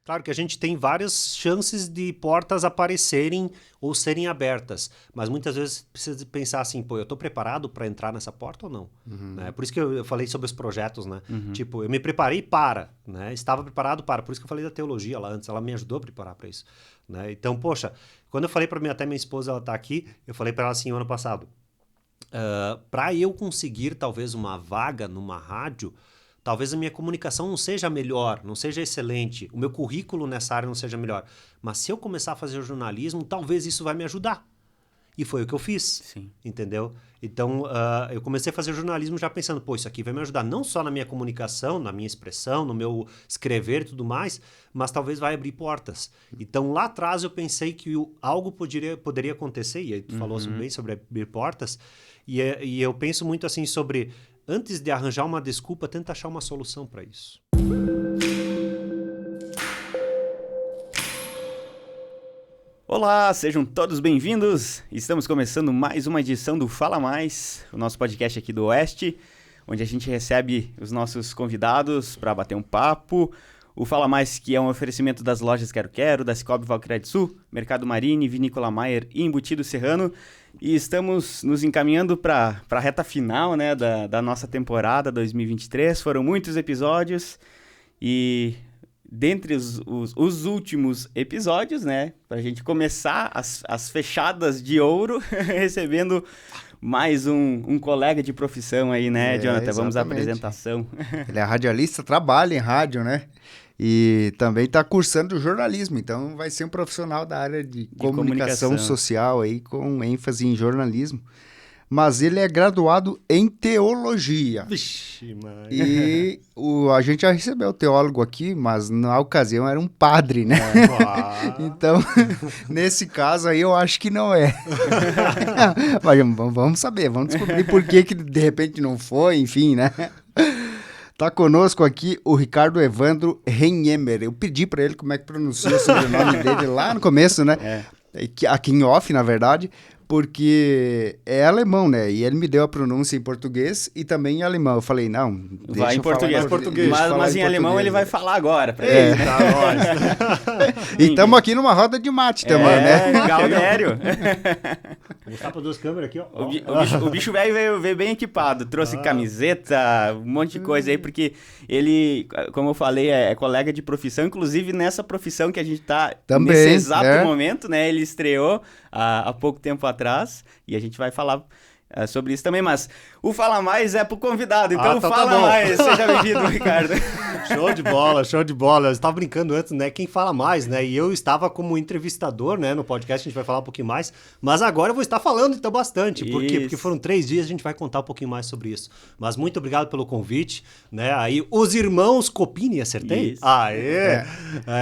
Claro que a gente tem várias chances de portas aparecerem ou serem abertas, mas muitas vezes precisa de pensar assim, pô, eu estou preparado para entrar nessa porta ou não? Né? Por isso que eu falei sobre os projetos, né? Tipo, eu me preparei para, né? Estava preparado para, por isso que eu falei da teologia lá antes, ela me ajudou a preparar para isso. Né? Então, poxa, quando eu falei para até minha esposa, ela tá aqui, eu falei para ela assim, ano passado, para eu conseguir talvez uma vaga numa rádio, talvez a minha comunicação não seja melhor, não seja excelente, o meu currículo nessa área não seja melhor, mas se eu começar a fazer jornalismo, talvez isso vai me ajudar. E foi o que eu fiz, Sim. entendeu? Então, eu comecei a fazer jornalismo já pensando, pô, isso aqui vai me ajudar não só na minha comunicação, na minha expressão, no meu escrever e tudo mais, mas talvez vai abrir portas. Então, lá atrás eu pensei que algo poderia acontecer, e aí tu falou bem sobre abrir portas, e eu penso muito assim sobre, antes de arranjar uma desculpa, tenta achar uma solução para isso. Olá, sejam todos bem-vindos. Estamos começando mais uma edição do Fala Mais, o nosso podcast aqui do Oeste, onde a gente recebe os nossos convidados para bater um papo. O Fala Mais, que é um oferecimento das lojas Quero Quero, da Cicobi Valcred Sul, Mercado Marini, Vinícola Maier e Embutido Serrano. E estamos nos encaminhando para a reta final, né, da nossa temporada 2023. Foram muitos episódios e... dentre os últimos episódios, né, pra gente começar as fechadas de ouro, recebendo mais um colega de profissão aí, né, Jonathan? Vamos à apresentação. Ele é radialista, trabalha em rádio, né? E também está cursando jornalismo, então vai ser um profissional da área de comunicação social aí, com ênfase em jornalismo. Mas ele é graduado em teologia. Vixe, mãe. E a gente já recebeu o teólogo aqui, mas na ocasião era um padre, né? Então, nesse caso aí eu acho que não é. Mas vamos saber, vamos descobrir por que de repente não foi, enfim, né? Tá conosco aqui o Ricardo Evandro Renhemer. Eu pedi para ele como é que pronuncia o sobrenome dele lá no começo, né? Aqui em off, na verdade, porque é alemão, né? E ele me deu a pronúncia em português e também em alemão. Eu falei, não, deixa vai em português. Mas em alemão ele vai falar agora. Pra ele. Tá, lógico. E estamos aqui numa roda de mate também, né? Galnério. Vou mostrar para duas câmeras aqui, ó. O bicho velho veio bem equipado. Trouxe camiseta, um monte de coisa aí, porque ele, como eu falei, é colega de profissão. Inclusive, nessa profissão que a gente tá também, nesse exato momento, né? Ele estreou há pouco tempo atrás e a gente vai falar sobre isso também, mas o Fala Mais é pro convidado, então fala mais. Seja bem-vindo, Ricardo. Show de bola, show de bola. Eu estava brincando antes, né? Quem fala mais, né? E eu estava como entrevistador, né? No podcast a gente vai falar um pouquinho mais, mas agora eu vou estar falando então bastante. Por quê? Porque foram 3 dias, a gente vai contar um pouquinho mais sobre isso. Mas muito obrigado pelo convite, né? Aí, os irmãos Copini, acertei? Isso.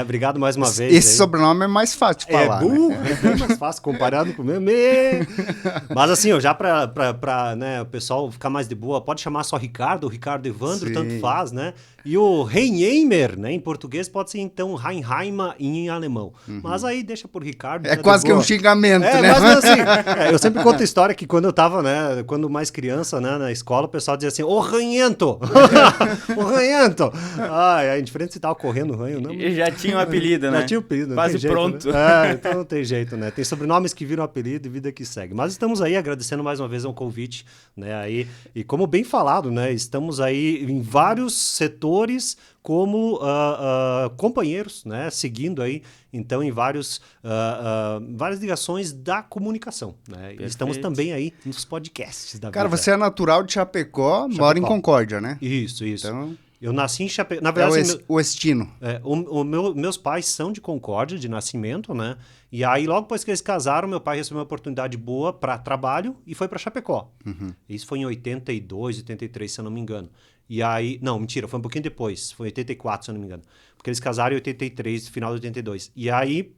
Obrigado mais uma vez. Esse sobrenome é mais fácil de falar, né? É bem mais fácil comparado com o meu. Mas assim, ó, já para né, o pessoal ficar mais de boa, pode chamar só Ricardo, Ricardo Evandro, Sim. tanto faz, né? E o Renheimer, né, em português, pode ser então Reinheimer em alemão. Mas aí deixa por Ricardo. É quase que um xingamento, né? Mas assim, eu sempre conto a história que quando eu tava, né, quando mais criança, né, na escola, o pessoal dizia assim, ô ranhento! Ô ranhento! É indiferente se tava correndo o ranho, não. Já tinha um apelido, né? Já tinha um apelido. Quase jeito, pronto. Né? Então não tem jeito, né? Tem sobrenomes que viram apelido e vida que segue. Mas estamos aí agradecendo mais uma vez ao convite, né? Aí, e como bem falado, né? Estamos aí em vários setores como companheiros, né? Seguindo aí, então, em várias ligações da comunicação, né? E estamos também aí nos podcasts da Cara, vida. você é natural de Chapecó, mora em Concórdia, né? Isso. Então, eu nasci em Chapecó. Na verdade, o Estino. Meus pais são de Concórdia, de nascimento, né? E aí, logo depois que eles casaram, meu pai recebeu uma oportunidade boa para trabalho e foi para Chapecó. Isso foi em 82, 83, se eu não me engano. E aí... Não, mentira, foi um pouquinho depois. Foi em 84, se eu não me engano. Porque eles casaram em 83, final de 82. E aí,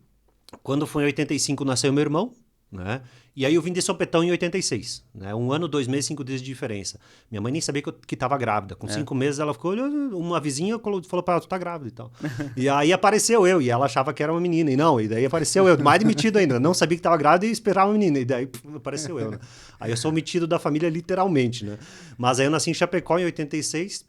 quando foi em 85, nasceu meu irmão, né? E aí eu vim de sopetão em 86, né? 1 ano, 2 meses, 5 dias de diferença. Minha mãe nem sabia que estava grávida. Com 5 meses ela ficou, uma vizinha falou para ela, tu tá grávida e tal. E aí apareceu eu, e ela achava que era uma menina, e daí apareceu eu, mais metido ainda, não sabia que estava grávida e esperava uma menina, e daí apareceu eu, né? Aí eu sou o metido da família literalmente, né? Mas aí eu nasci em Chapecó em 86,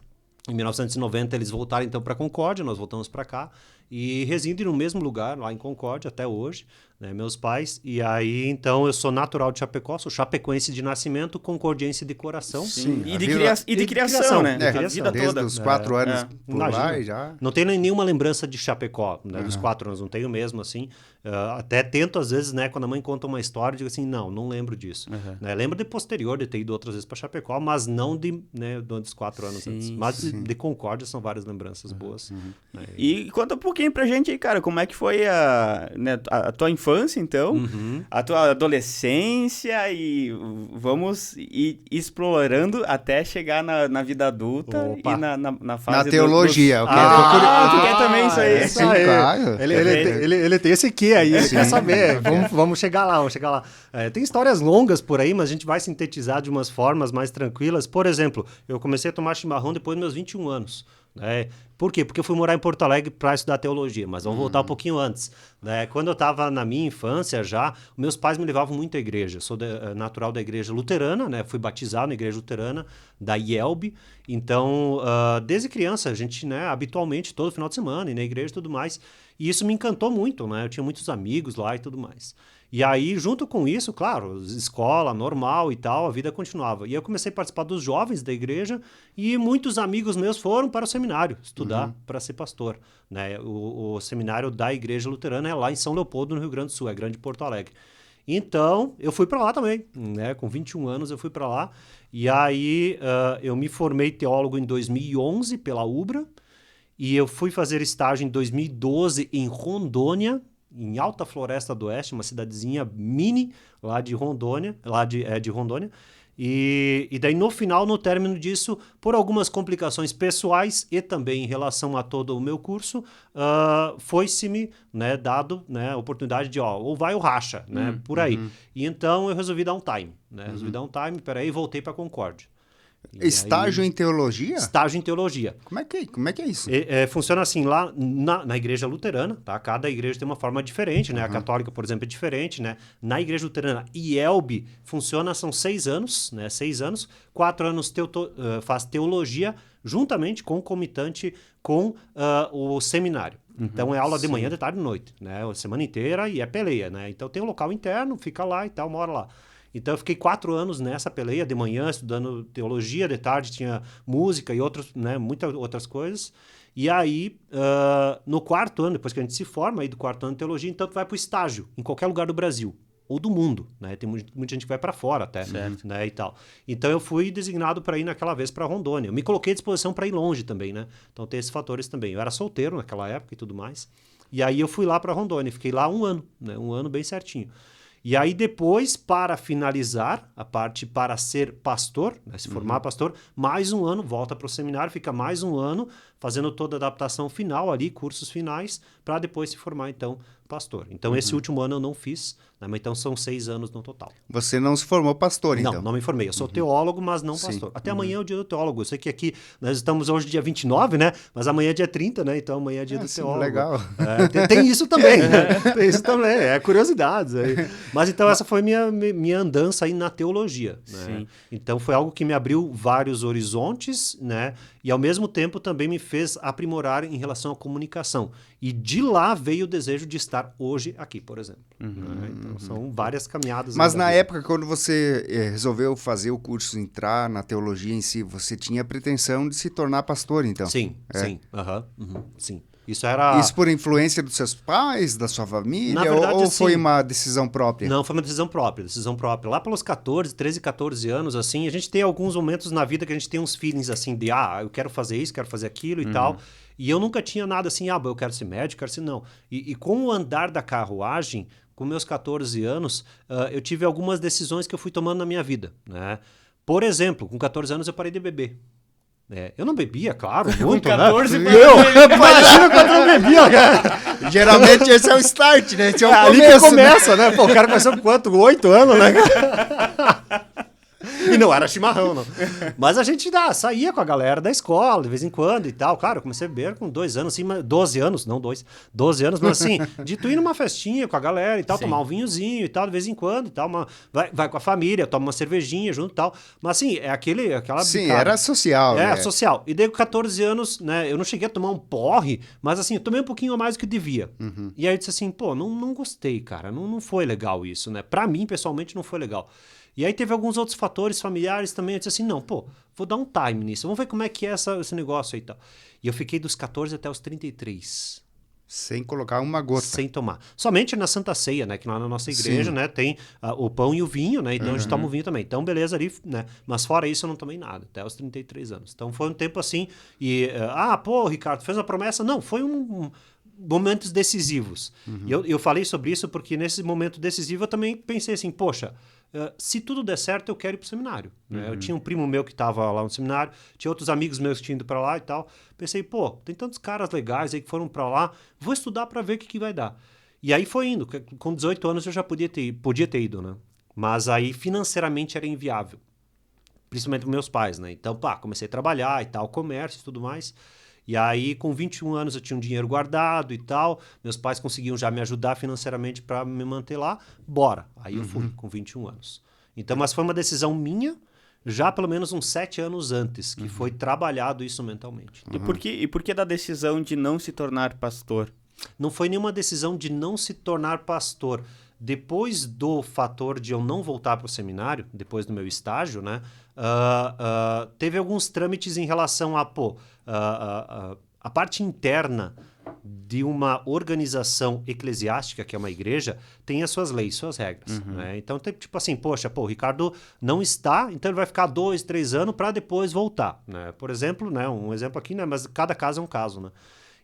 em 1990 eles voltaram então para Concórdia, nós voltamos para cá, e residem no mesmo lugar, lá em Concórdia, até hoje, né, meus pais. E aí, então, eu sou natural de Chapecó, sou chapecoense de nascimento, concordiense de coração. Sim. E de criação, né? A vida desde toda. Os 4 anos por Imagina, lá e já... Não tenho nenhuma lembrança de Chapecó, né, dos 4 anos, não tenho mesmo, assim. Até tento, às vezes, né, quando a mãe conta uma história, eu digo assim, não lembro disso. Né, lembro de posterior, de ter ido outras vezes para Chapecó, mas não dos 4 anos antes. Mas de Concórdia são várias lembranças boas. Né, e conta um pouquinho pra gente aí, cara, como é que foi a tua infância, então, a tua adolescência, e vamos ir explorando até chegar na vida adulta. Opa. E na fase... Na teologia. Tu quer também isso aí? Sim, claro. Ele tem esse quê aí, ele quer saber. Vamos chegar lá. Tem histórias longas por aí, mas a gente vai sintetizar de umas formas mais tranquilas. Por exemplo, eu comecei a tomar chimarrão depois dos meus 21 anos. Né? Por quê? Porque eu fui morar em Porto Alegre para estudar teologia, mas vamos voltar um pouquinho antes. Né? Quando eu estava na minha infância já, meus pais me levavam muito à igreja. Sou natural da igreja luterana, né? Fui batizado na igreja luterana da IELB. Então, desde criança, a gente, né, habitualmente, todo final de semana, ir na igreja e tudo mais. E isso me encantou muito, né? Eu tinha muitos amigos lá e tudo mais. E aí, junto com isso, claro, escola normal e tal, a vida continuava. E eu comecei a participar dos jovens da igreja e muitos amigos meus foram para o seminário estudar para ser pastor. Né? O seminário da igreja luterana é lá em São Leopoldo, no Rio Grande do Sul, é Grande Porto Alegre. Então, eu fui para lá também, né? Com 21 anos eu fui para lá. E aí, eu me formei teólogo em 2011 pela UBRA. E eu fui fazer estágio em 2012 em Rondônia, em Alta Floresta do Oeste, uma cidadezinha mini lá de Rondônia, de Rondônia. E daí, no final, no término disso, por algumas complicações pessoais e também em relação a todo o meu curso, foi-se-me, né, dado, né, a oportunidade de, ou vai ou racha, né, por aí. E então, eu resolvi dar um time, né, peraí, e voltei para Concórdia. Estágio em teologia? Estágio em teologia. Como é que é isso? Funciona assim, lá na igreja luterana, tá? Cada igreja tem uma forma diferente, né? A católica, por exemplo, é diferente, né? Na igreja luterana, IELB, funciona, são 6 anos, né? 6 anos, 4 anos faz teologia, juntamente, concomitante com o seminário. Então, é aula de manhã, de tarde e de noite, né? A semana inteira e é peleia, né? Então, tem um local interno, fica lá e tal, mora lá. Então, eu fiquei 4 anos nessa peleia, de manhã estudando teologia, de tarde tinha música e muitas outras coisas. E aí, no 4º ano, depois que a gente se forma, aí do 4º ano de teologia, então tu vai para o estágio, em qualquer lugar do Brasil, ou do mundo, né? Tem muita gente que vai para fora até, né, e tal. Então, eu fui designado para ir naquela vez para Rondônia. Eu me coloquei à disposição para ir longe também, né? Então, tem esses fatores também. Eu era solteiro naquela época e tudo mais. E aí, eu fui lá para Rondônia, fiquei lá 1 ano, né? 1 ano bem certinho. E aí depois, para finalizar a parte para ser pastor, né, se formar pastor, mais 1 ano, volta para o seminário, fica mais 1 ano fazendo toda a adaptação final ali, cursos finais, para depois se formar, então, pastor. Então, esse último ano eu não fiz, né, mas então são 6 anos no total. Você não se formou pastor, então? Não me formei. Eu sou teólogo, mas não pastor. Até amanhã é o dia do teólogo. Eu sei que aqui nós estamos hoje dia 29, né? Mas amanhã é dia 30, né? Então amanhã é dia do teólogo. Legal. Tem isso também, né? Tem isso também. Curiosidades aí. Mas então essa foi minha andança aí na teologia, né? Então foi algo que me abriu vários horizontes, né? E ao mesmo tempo também me fez aprimorar em relação à comunicação. E de lá veio o desejo de estar hoje aqui, por exemplo. Né? Então são várias caminhadas. Mas na época, quando você resolveu fazer o curso, entrar na teologia em si, você tinha a pretensão de se tornar pastor, então? Sim, sim. Isso por influência dos seus pais, da sua família? Na verdade, ou foi uma decisão própria? Não, foi uma decisão própria. Lá pelos 13, 14 anos, assim, a gente tem alguns momentos na vida que a gente tem uns feelings, assim, de, eu quero fazer isso, quero fazer aquilo e tal. E eu nunca tinha nada assim, eu quero ser médico, quero ser... Não. E com o andar da carruagem, com meus 14 anos, eu tive algumas decisões que eu fui tomando na minha vida, né? Por exemplo, com 14 anos eu parei de beber. Eu não bebia, claro, muito, com 14 né? Imagina quando eu bebia, cara. Geralmente esse é o start, né? Esse é o ali começo, que começa, né? Pô, o cara começou com quanto? 8 anos, né? E não era chimarrão, não. Mas a gente saía com a galera da escola, de vez em quando e tal. Cara, eu comecei a beber com 2 anos, assim, 12 anos, não 2, 12 anos, mas assim, de tu ir numa festinha com a galera e tal, tomar um vinhozinho e tal, de vez em quando e tal, vai com a família, toma uma cervejinha junto e tal. Mas assim, é aquela Sim, bicada. era social, É, né? social. E daí com 14 anos, né, eu não cheguei a tomar um porre, mas assim, eu tomei um pouquinho a mais do que devia. E aí eu disse assim, pô, não gostei, cara, não foi legal isso, né? Pra mim, pessoalmente, não foi legal. E aí teve alguns outros fatores familiares também, eu disse assim, não, pô, vou dar um time nisso, vamos ver como é que é esse negócio aí e tal. E eu fiquei dos 14 até os 33. Sem colocar uma gota. Sem tomar. Somente na Santa Ceia, né? Que lá na nossa igreja, né? Tem o pão e o vinho, né? Então a gente toma o vinho também. Então, beleza ali, né? Mas fora isso, eu não tomei nada, até os 33 anos. Então foi um tempo assim. E, pô, Ricardo, fez uma promessa? Não, foi momentos decisivos. E eu falei sobre isso porque nesse momento decisivo eu também pensei assim, poxa, se tudo der certo, eu quero ir pro seminário. Né? Eu tinha um primo meu que estava lá no seminário, tinha outros amigos meus que tinham ido para lá e tal. Pensei, pô, tem tantos caras legais aí que foram para lá, vou estudar para ver o que vai dar. E aí foi indo. Com 18 anos eu já podia ter ido, né? Mas aí financeiramente era inviável. Principalmente para meus pais, né? Então, comecei a trabalhar e tal, comércio e tudo mais. E aí, com 21 anos, eu tinha um dinheiro guardado e tal. Meus pais conseguiam já me ajudar financeiramente para me manter lá. Bora. Aí eu fui, com 21 anos. Então, mas foi uma decisão minha, já pelo menos uns 7 anos antes, que foi trabalhado isso mentalmente. E por que da decisão de não se tornar pastor? Não foi nenhuma decisão de não se tornar pastor. Depois do fator de eu não voltar para o seminário, depois do meu estágio, né? Teve alguns trâmites em relação a parte interna de uma organização eclesiástica, que é uma igreja, tem as suas leis, suas regras. Né? Então, tem tipo assim, poxa, o Ricardo não está, então ele vai ficar 2, 3 anos para depois voltar. Né? Por exemplo, né, um exemplo aqui, né, mas cada caso é um caso, né?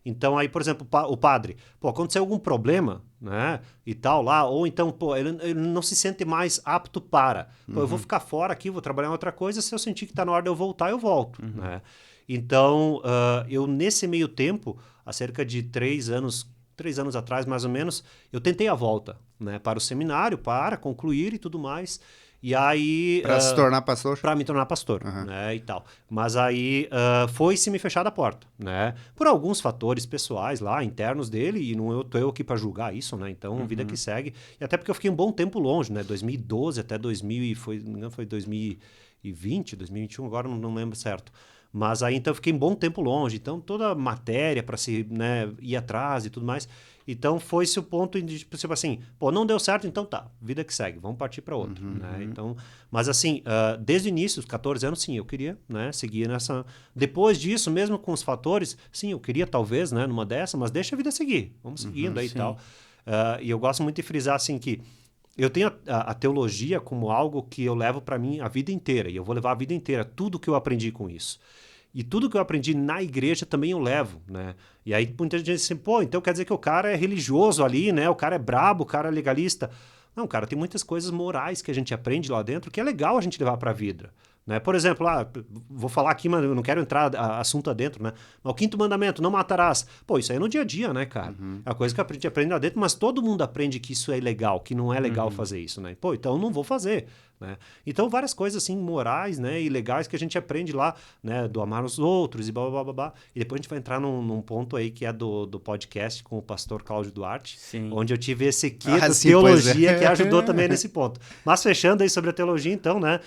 Então, aí, por exemplo, o padre, aconteceu algum problema, né, e tal lá, ou então, ele não se sente mais apto para. Eu vou ficar fora aqui, vou trabalhar em outra coisa, se eu sentir que está na hora de eu voltar, eu volto, né. Então, eu nesse meio tempo, há cerca de 3 anos atrás, mais ou menos, eu tentei a volta, né, para o seminário, para concluir e tudo mais. E aí... Para se tornar pastor? Para me tornar pastor, né, e tal. Mas aí foi-se me fechar a porta, né? Por alguns fatores pessoais lá, internos dele, e não tô eu aqui para julgar isso, né? Então, vida que segue. E até porque eu fiquei um bom tempo longe, né? 2012 até 2000 foi 2020, 2021, agora não lembro certo. Mas aí, então, eu fiquei um bom tempo longe. Então, toda a matéria para se, né, ir atrás e tudo mais. Então, foi-se o ponto de, tipo assim, não deu certo, então tá, vida que segue, vamos partir para outro. Né? Então, mas assim, desde o início, os 14 anos, sim, eu queria, né, seguir nessa... Depois disso, mesmo com os fatores, sim, eu queria talvez, né, numa dessa, mas deixa a vida seguir, vamos seguindo aí e tal. E eu gosto muito de frisar, assim, que eu tenho a teologia como algo que eu levo para mim a vida inteira, e eu vou levar a vida inteira, tudo que eu aprendi com isso. E tudo que eu aprendi na igreja também eu levo, né? E aí muita gente diz assim, então quer dizer que o cara é religioso ali, né? O cara é brabo, o cara é legalista. Não, cara, tem muitas coisas morais que a gente aprende lá dentro que é legal a gente levar para a vida. Né? Por exemplo, vou falar aqui, mas eu não quero entrar assunto adentro, né? Mas o 5º mandamento, não matarás. Isso aí é no dia a dia, né, cara? É uma coisa que a gente aprende lá dentro, mas todo mundo aprende que isso é ilegal, que não é legal fazer isso, né? Então eu não vou fazer. Né? Então, várias coisas assim, morais, né, e legais que a gente aprende lá, né, do amar os outros e blá, blá, blá, blá. E depois a gente vai entrar num ponto aí que é do podcast com o pastor Cláudio Duarte, onde eu tive esse quê da teologia que ajudou também nesse ponto. Mas fechando aí sobre a teologia, então, né,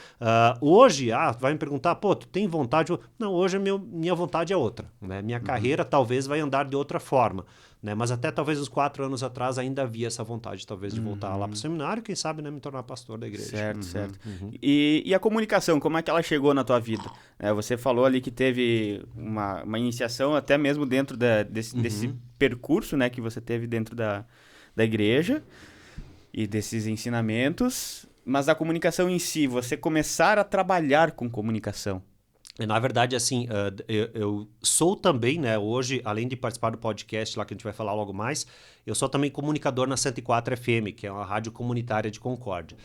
hoje, vai me perguntar, tu tem vontade? Não, hoje minha vontade é outra, né? Minha carreira talvez vai andar de outra forma. Né? Mas até talvez uns 4 anos atrás ainda havia essa vontade, talvez, de voltar lá para o seminário, quem sabe, né, me tornar pastor da igreja. Certo. E a comunicação, como é que ela chegou na tua vida? Você falou ali que teve uma iniciação até mesmo dentro desse percurso, né, que você teve dentro da igreja e desses ensinamentos, mas a comunicação em si, você começar a trabalhar com comunicação. Na verdade, assim, eu sou também, né, hoje, além de participar do podcast lá que a gente vai falar logo mais, eu sou também comunicador na 104 FM, que é uma rádio comunitária de Concórdia.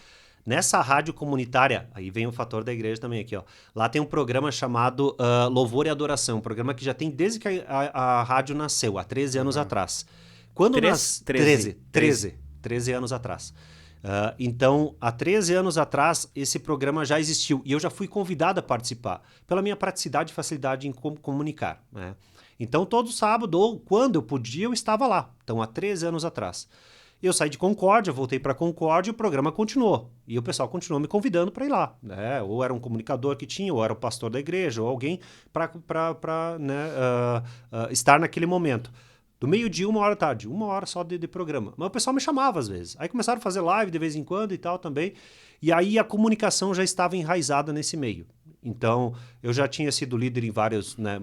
Nessa rádio comunitária, aí vem o fator da igreja também aqui, ó. Lá tem um programa chamado Louvor e Adoração, um programa que já tem desde que a rádio nasceu, há 13 anos atrás. 13 anos atrás. Então, há 13 anos atrás, esse programa já existiu e eu já fui convidado a participar, pela minha praticidade e facilidade em comunicar, né? Então, todo sábado, ou quando eu podia, eu estava lá. Então, há 13 anos atrás. Eu saí de Concórdia, voltei para Concórdia e o programa continuou. E o pessoal continuou me convidando para ir lá, né? Ou era um comunicador que tinha, ou era o pastor da igreja, ou alguém para estar naquele momento. Do meio-dia, 1 hora da tarde, 1 hora só de programa. Mas o pessoal me chamava às vezes. Aí começaram a fazer live de vez em quando e tal também. E aí a comunicação já estava enraizada nesse meio. Então, eu já tinha sido líder em vários, né,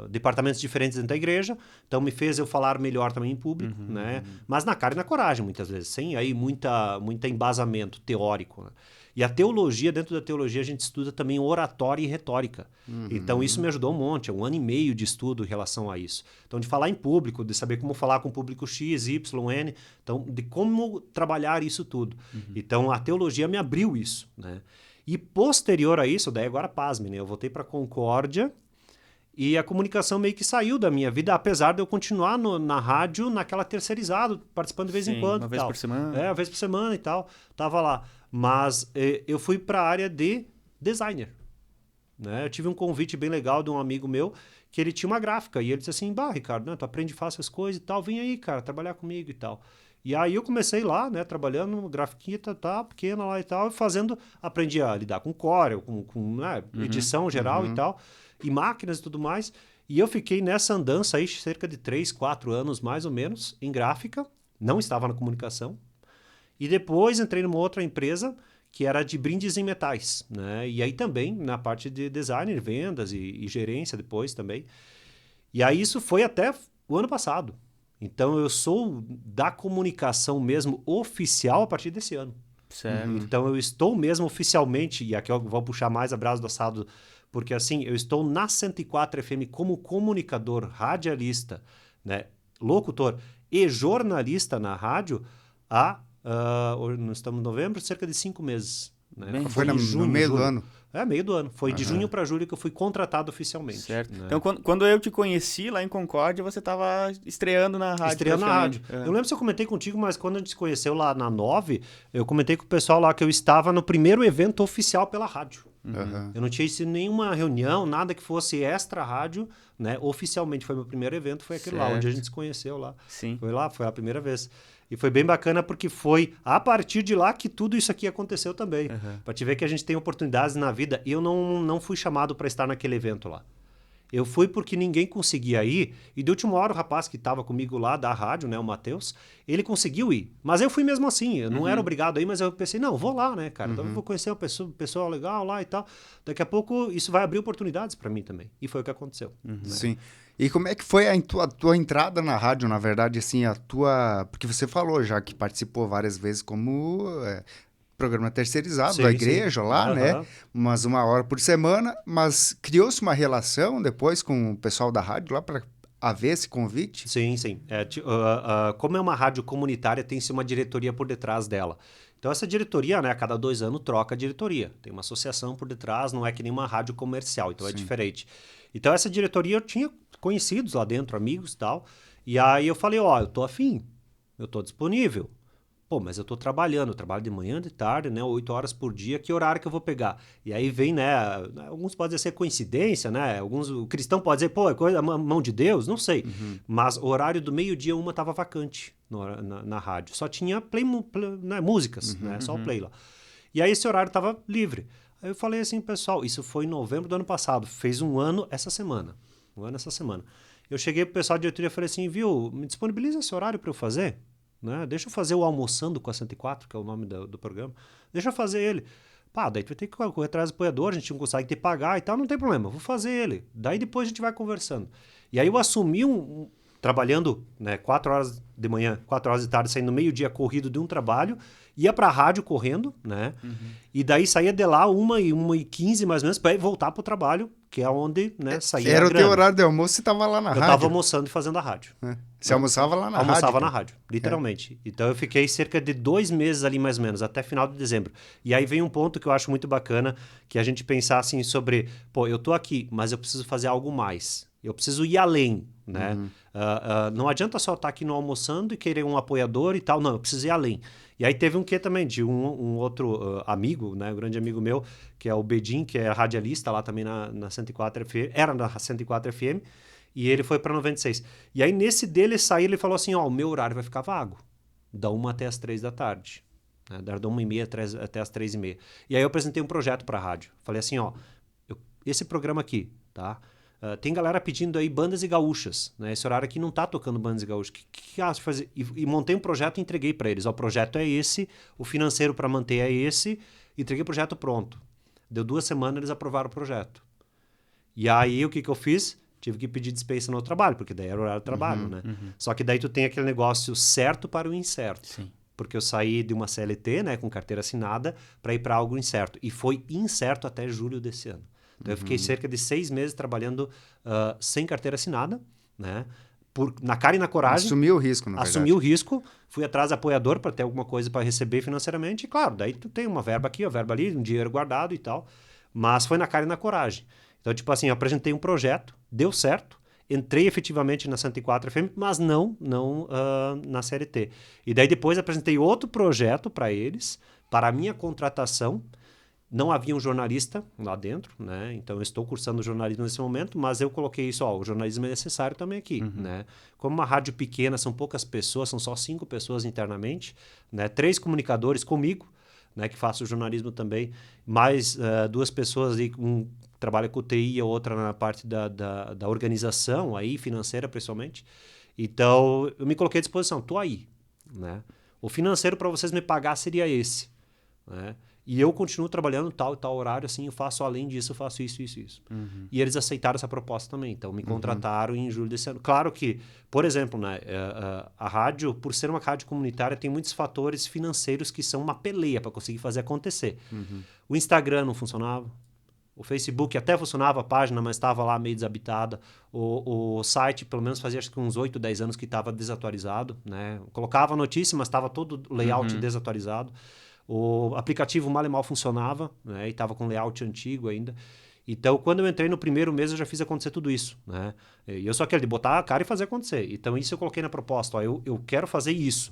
departamentos diferentes dentro da igreja. Então, me fez eu falar melhor também em público, né? Mas na cara e na coragem, muitas vezes. Sem aí muita embasamento teórico, né? E a teologia, dentro da teologia, a gente estuda também oratória e retórica. Então, isso me ajudou um monte. É 1 ano e meio de estudo em relação a isso. Então, de falar em público, de saber como falar com o público X, Y, N. Então, de como trabalhar isso tudo. Então, a teologia me abriu isso, né? E posterior a isso, daí agora pasme, né? Eu voltei para Concórdia e a comunicação meio que saiu da minha vida, apesar de eu continuar na rádio, naquela terceirizado, participando de vez em quando. Uma vez por semana. Uma vez por semana e tal. Tava lá. Mas eu fui para a área de designer, né? Eu tive um convite bem legal de um amigo meu, que ele tinha uma gráfica. E ele disse assim, Ricardo, né, tu aprende fácil as coisas e tal, vem aí, cara, trabalhar comigo e tal. E aí eu comecei lá, né, trabalhando grafiquinha, pequena lá e tal, e aprendi a lidar com Corel, com né, edição geral e tal, e máquinas e tudo mais. E eu fiquei nessa andança aí cerca de 3, 4 anos, mais ou menos, em gráfica, não estava na comunicação. E depois entrei numa outra empresa que era de brindes em metais, né? E aí também na parte de design, vendas e gerência depois também. E aí isso foi até o ano passado. Então, eu sou da comunicação mesmo oficial a partir desse ano. Certo. Então, eu estou mesmo oficialmente, e aqui eu vou puxar mais a brasa do assado, porque assim, eu estou na 104 FM como comunicador, radialista, né, locutor e jornalista na rádio nós estamos em novembro, cerca de 5 meses. Né? Foi no meio do ano. Meio do ano. Foi de junho para julho que eu fui contratado oficialmente. Certo. Né? Então, quando eu te conheci lá em Concórdia, você estava estreando na rádio. Estreando na rádio. Eu lembro se eu comentei contigo, mas quando a gente se conheceu lá na 9, eu comentei com o pessoal lá que eu estava no primeiro evento oficial pela rádio. Eu não tinha sido nenhuma reunião, nada que fosse extra rádio, né? Oficialmente foi meu primeiro evento, foi aquele lá, onde a gente se conheceu lá. Sim. Foi a primeira vez. E foi bem bacana porque foi a partir de lá que tudo isso aqui aconteceu também. Para te ver que a gente tem oportunidades na vida. E eu não fui chamado para estar naquele evento lá. Eu fui porque ninguém conseguia ir. E de última hora o rapaz que estava comigo lá da rádio, né, o Matheus, ele conseguiu ir. Mas eu fui mesmo assim. Eu não era obrigado a ir, mas eu pensei, não, vou lá, né, cara? Então eu vou conhecer o pessoal legal lá e tal. Daqui a pouco isso vai abrir oportunidades para mim também. E foi o que aconteceu. Né? Sim. E como é que foi a tua entrada na rádio, na verdade, assim, porque você falou já que participou várias vezes como programa terceirizado da igreja lá, né? Mas 1 hora por semana, mas criou-se uma relação depois com o pessoal da rádio lá para haver esse convite? Sim. Como é uma rádio comunitária, tem-se uma diretoria por detrás dela. Então, essa diretoria, né, a cada 2 anos troca a diretoria. Tem uma associação por detrás, não é que nem uma rádio comercial, então é diferente. Então, essa diretoria eu tinha conhecidos lá dentro, amigos e tal. E aí eu falei, eu tô afim, eu tô disponível. Pô, mas eu tô trabalhando, eu trabalho de manhã, de tarde, né, 8 horas por dia, que horário que eu vou pegar? E aí vem, né, alguns podem dizer coincidência, né, o cristão pode dizer, pô, é coisa, mão de Deus, não sei. Mas o horário do meio-dia, 1 tava vacante na rádio. Só tinha né, músicas, né, só o play lá. E aí esse horário tava livre. Aí eu falei assim, pessoal, isso foi em novembro do ano passado, fez 1 ano essa semana. Eu cheguei pro pessoal da diretoria e falei assim, viu, me disponibiliza esse horário para eu fazer? Né? Deixa eu fazer o Almoçando com a 104, que é o nome do programa. Deixa eu fazer ele. Daí tu vai ter que correr atrás do apoiador, a gente não consegue te pagar e tal, não tem problema, vou fazer ele. Daí depois a gente vai conversando. E aí eu assumi trabalhando, né, 4 horas de manhã, 4 horas de tarde, saindo no meio-dia corrido de um trabalho, ia pra rádio correndo, né? E daí saía de lá 1h15 mais ou menos, para voltar pro trabalho, que é onde, né, saía Era a o grana. teu horário de almoço, você tava lá na rádio? Eu tava almoçando e fazendo a rádio. Você almoçava lá na rádio? Almoçava na rádio, literalmente. Então eu fiquei cerca de 2 meses ali mais ou menos, até final de dezembro. E aí vem um ponto que eu acho muito bacana, que a gente pensar assim sobre, pô, eu tô aqui, mas eu preciso fazer algo mais. Eu preciso ir além, né? Não adianta só estar aqui no almoçando e querer um apoiador e tal. Não, eu preciso ir além. E aí teve um quê também de um outro amigo, né? Um grande amigo meu, que é o Bedin, que é radialista lá também na 104 FM. Era na 104 FM. E ele foi para 96. E aí nesse dele sair, ele falou assim, ó, o meu horário vai ficar vago. Da 1 até as 3 da tarde. Né? Da 1h30 até as 3h30. E aí eu apresentei um projeto para a rádio. Falei assim, ó, esse programa aqui, tá? Tem galera pedindo aí bandas e gaúchas, né? Esse horário aqui não tá tocando bandas e gaúchas. O que acha de fazer? E montei um projeto e entreguei para eles. Ó, o projeto é esse, o financeiro para manter é esse, entreguei o projeto pronto. Deu 2 semanas, eles aprovaram o projeto. E aí, o que eu fiz? Tive que pedir dispensa no trabalho, porque daí era o horário do trabalho, né? Só que daí tu tem aquele negócio certo para o incerto. Sim. Porque eu saí de uma CLT, né, com carteira assinada, para ir para algo incerto. E foi incerto até julho desse ano. Então, eu fiquei cerca de 6 meses trabalhando sem carteira assinada, né? Na cara e na coragem. Assumiu o risco, na verdade. Assumi o risco, fui atrás de apoiador para ter alguma coisa para receber financeiramente. E, claro, daí tu tem uma verba aqui, uma verba ali, um dinheiro guardado e tal. Mas foi na cara e na coragem. Então, tipo assim, eu apresentei um projeto, deu certo, entrei efetivamente na 104 FM, mas não na CLT. E daí depois apresentei outro projeto para eles, para a minha contratação. Não havia um jornalista lá dentro, né? Então eu estou cursando jornalismo nesse momento, mas eu coloquei isso, ó, o jornalismo é necessário também aqui, né? Como uma rádio pequena, são poucas pessoas, são só 5 pessoas internamente, né? 3 comunicadores comigo, né? Que faço jornalismo também, mais 2 pessoas ali, um trabalha com TI e a outra na parte da organização, aí financeira principalmente. Então eu me coloquei à disposição, tô aí, né? O financeiro para vocês me pagar seria esse, né? E eu continuo trabalhando tal e tal horário, assim, eu faço além disso, eu faço isso. E eles aceitaram essa proposta também. Então, me contrataram em julho desse ano. Claro que, por exemplo, né, a rádio, por ser uma rádio comunitária, tem muitos fatores financeiros que são uma peleia para conseguir fazer acontecer. O Instagram não funcionava. O Facebook até funcionava a página, mas estava lá meio desabitada. O site, pelo menos fazia acho que uns 8, 10 anos que estava desatualizado, né? Colocava a notícia, mas estava todo o layout desatualizado. O aplicativo mal e mal funcionava, né? E estava com layout antigo ainda. Então, quando eu entrei no primeiro mês, eu já fiz acontecer tudo isso, né? E eu só quero de botar a cara e fazer acontecer. Então, isso eu coloquei na proposta. Ó, eu quero fazer isso.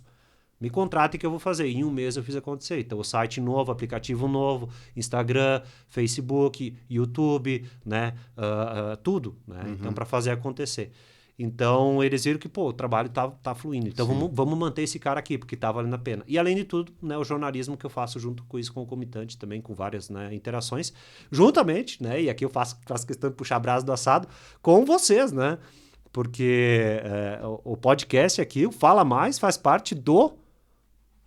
Me contrate que eu vou fazer. Em um mês eu fiz acontecer. Então, o site novo, aplicativo novo, Instagram, Facebook, YouTube, né? Tudo, né? Então, para fazer acontecer. Então, eles viram que, pô, o trabalho tá fluindo. Então, vamos manter esse cara aqui, porque tá valendo a pena. E, além de tudo, né, o jornalismo que eu faço junto com isso, concomitante também, com várias, né, interações, juntamente, né? E aqui eu faço questão de puxar brasa do assado com vocês, né? Porque o podcast aqui, o Fala Mais, faz parte do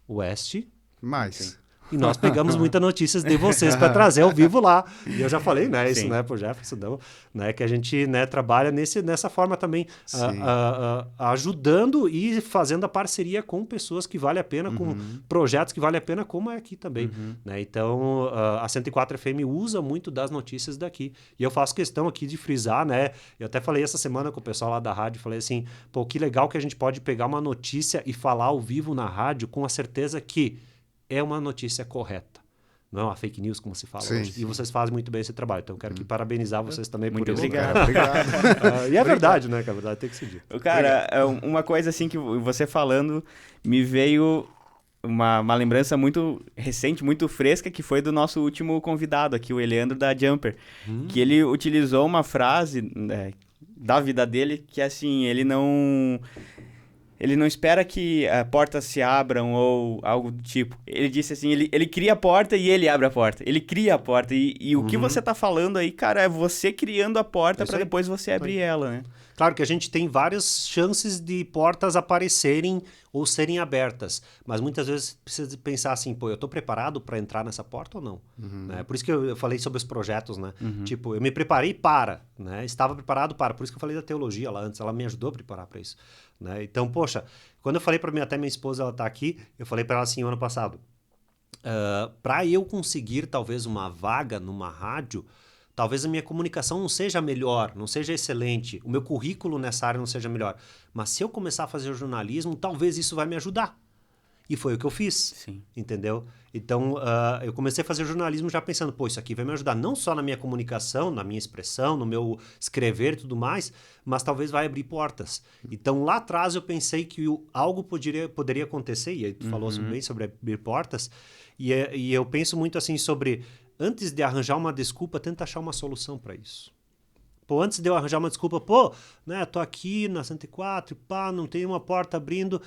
West. Mais. E nós pegamos muitas notícias de vocês para trazer ao vivo lá. E eu já falei, né, isso, né, pro Jefferson, né, que a gente, né, trabalha nessa forma também, ajudando e fazendo a parceria com pessoas que vale a pena, com projetos que vale a pena, como é aqui também. Né? Então, a 104 FM usa muito das notícias daqui. E eu faço questão aqui de frisar, né, eu até falei essa semana com o pessoal lá da rádio, falei assim, pô, que legal que a gente pode pegar uma notícia e falar ao vivo na rádio com a certeza que é uma notícia correta. Não é uma fake news, como se fala hoje. E vocês fazem muito bem esse trabalho. Então, eu quero aqui parabenizar vocês também por isso. Muito obrigado. Cara, obrigado. E é verdade, né? Que a verdade tem que ser dita. Cara, uma coisa assim que você falando, me veio uma lembrança muito recente, muito fresca, que foi do nosso último convidado aqui, o Eleandro da Jumper. Que ele utilizou uma frase da vida dele, que assim, ele não espera que portas se abram ou algo do tipo. Ele disse assim, ele cria a porta e ele abre a porta. Ele cria a porta. E o que você tá falando aí, cara, é você criando a porta para depois você abrir ela, né? Claro que a gente tem várias chances de portas aparecerem ou serem abertas, mas muitas vezes precisa pensar assim, pô, eu tô preparado para entrar nessa porta ou não? Né? Por isso que eu falei sobre os projetos, né? Tipo, eu me preparei para, né? Estava preparado para, por isso que eu falei da teologia lá antes, ela me ajudou a preparar para isso. Né? Então, poxa, quando eu falei para até minha esposa, ela tá aqui, eu falei para ela assim, ano passado, para eu conseguir talvez uma vaga numa rádio, talvez a minha comunicação não seja melhor, não seja excelente, o meu currículo nessa área não seja melhor, mas se eu começar a fazer jornalismo, talvez isso vai me ajudar. E foi o que eu fiz, Sim. entendeu? Então, eu comecei a fazer jornalismo já pensando, pô, isso aqui vai me ajudar não só na minha comunicação, na minha expressão, no meu escrever e tudo mais, mas talvez vai abrir portas. Então, lá atrás eu pensei que algo poderia acontecer, e aí tu falou bem sobre abrir portas, e eu penso muito assim sobre, antes de arranjar uma desculpa, tenta achar uma solução para isso. Pô, antes de eu arranjar uma desculpa, pô, né, tô aqui na 104, pá, não tem uma porta abrindo,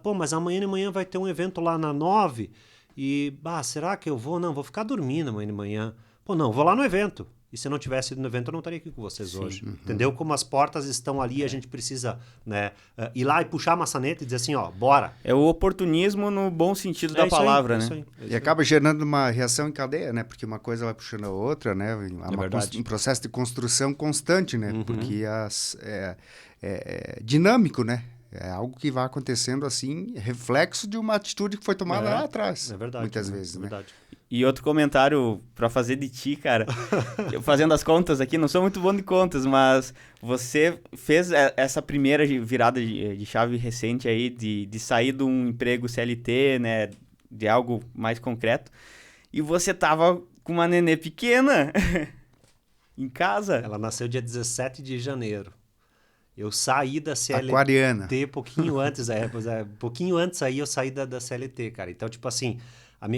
pô, mas amanhã de manhã vai ter um evento lá na 9, e, será que eu vou? Não, vou ficar dormindo amanhã de manhã. Pô, não, vou lá no evento. E se eu não tivesse ido no evento, eu não estaria aqui com vocês hoje. Entendeu? Como as portas estão ali, a gente precisa, né, ir lá e puxar a maçaneta e dizer assim, ó, bora. É o oportunismo no bom sentido da palavra, né? E acaba gerando uma reação em cadeia, né? Porque uma coisa vai puxando a outra, né? Um processo de construção constante, né? Porque é dinâmico, né? É algo que vai acontecendo assim, reflexo de uma atitude que foi tomada lá atrás. É verdade. Muitas vezes, né? Verdade. E outro comentário pra fazer de ti, cara. Eu fazendo as contas aqui, não sou muito bom de contas, mas você fez essa primeira virada de chave recente aí, de sair de um emprego CLT, né? De algo mais concreto. E você tava com uma nenê pequena em casa. Ela nasceu dia 17 de janeiro. Eu saí da CLT Aquariana. pouquinho antes, pouquinho antes aí eu saí da CLT, cara. Então, tipo assim,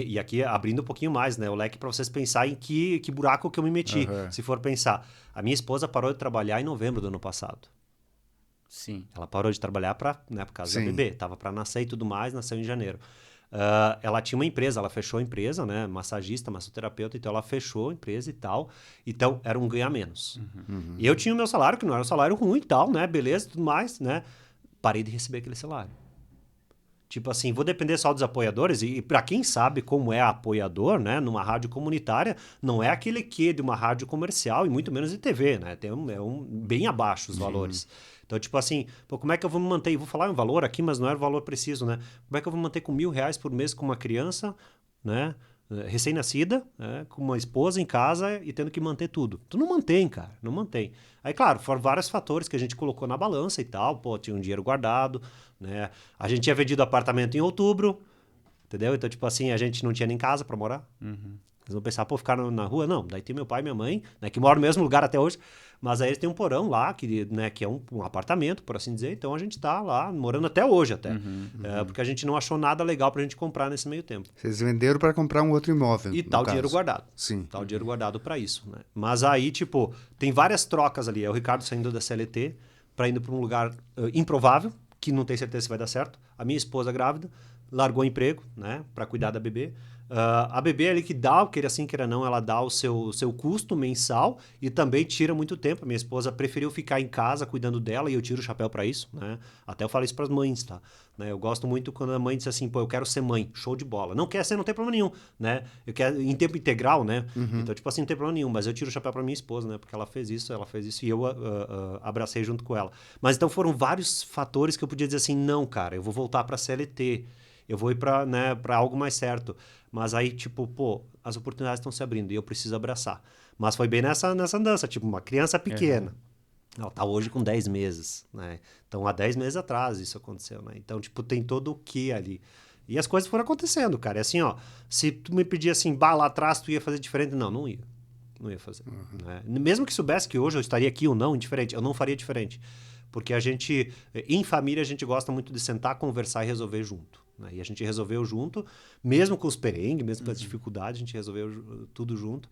e aqui abrindo um pouquinho mais, né? O leque para vocês pensarem em que buraco que eu me meti. Se for pensar, a minha esposa parou de trabalhar em novembro do ano passado. Sim. Ela parou de trabalhar por causa da bebê. Tava para nascer e tudo mais, nasceu em janeiro. Ela tinha uma empresa, ela fechou a empresa, né? Massagista, massoterapeuta, então ela fechou a empresa e tal. Então, era um ganha menos. E eu tinha o meu salário, que não era um salário ruim e tal, né? Beleza, tudo mais, né? Parei de receber aquele salário. Tipo assim, vou depender só dos apoiadores, e para quem sabe como é apoiador, né? Numa rádio comunitária, não é aquele quê de uma rádio comercial, e muito menos de TV, né? Bem abaixo os valores. Então, tipo assim, pô, como é que eu vou me manter? Eu vou falar um valor aqui, mas não é o valor preciso, né? Como é que eu vou me manter com R$1.000 por mês com uma criança, né? Recém-nascida, né? Com uma esposa em casa e tendo que manter tudo? Tu não mantém, cara, não mantém. Aí, claro, foram vários fatores que a gente colocou na balança e tal, pô, tinha um dinheiro guardado, né? A gente tinha vendido apartamento em outubro, entendeu? Então, tipo assim, a gente não tinha nem casa pra morar. Eles vão pensar, pô, ficar na rua? Não, daí tem meu pai e minha mãe, né, que moram no mesmo lugar até hoje, mas aí eles têm um porão lá, que é um apartamento, por assim dizer, então a gente tá lá, morando até hoje até, porque a gente não achou nada legal pra gente comprar nesse meio tempo. Vocês venderam para comprar um outro imóvel, E tá o dinheiro guardado. Sim. Tá o dinheiro guardado pra isso, né? Mas aí, tipo, tem várias trocas ali, é o Ricardo saindo da CLT pra indo pra um lugar improvável, que não tem certeza se vai dar certo, a minha esposa grávida, largou o emprego, né, pra cuidar da bebê. A bebê ali que dá, queira assim, queira não, ela dá o seu custo mensal e também tira muito tempo. Minha esposa preferiu ficar em casa cuidando dela e eu tiro o chapéu para isso, né? Até eu falo isso para as mães, tá? Né? Eu gosto muito quando a mãe diz assim, pô, eu quero ser mãe, show de bola. Não quer ser, não tem problema nenhum, né? Eu quero em tempo integral, né? Então, tipo assim, não tem problema nenhum, mas eu tiro o chapéu para minha esposa, né? Porque ela fez isso e eu abracei junto com ela. Mas então foram vários fatores que eu podia dizer assim, não, cara, eu vou voltar para a CLT. Eu vou ir para, né, para algo mais certo. Mas aí, tipo, pô, as oportunidades estão se abrindo e eu preciso abraçar. Mas foi bem nessa andança, tipo, uma criança pequena. Ela tá hoje com 10 meses, né? Então, há 10 meses atrás isso aconteceu, né? Então, tipo, tem todo o que ali. E as coisas foram acontecendo, cara. É assim, ó, se tu me pedir assim, lá atrás tu ia fazer diferente, não ia. Não ia fazer. Né? Mesmo que soubesse que hoje eu estaria aqui ou não, indiferente, eu não faria diferente. Porque a gente, em família, a gente gosta muito de sentar, conversar e resolver junto. Né? E a gente resolveu junto, mesmo com os perengues, mesmo com as dificuldades, a gente resolveu tudo junto.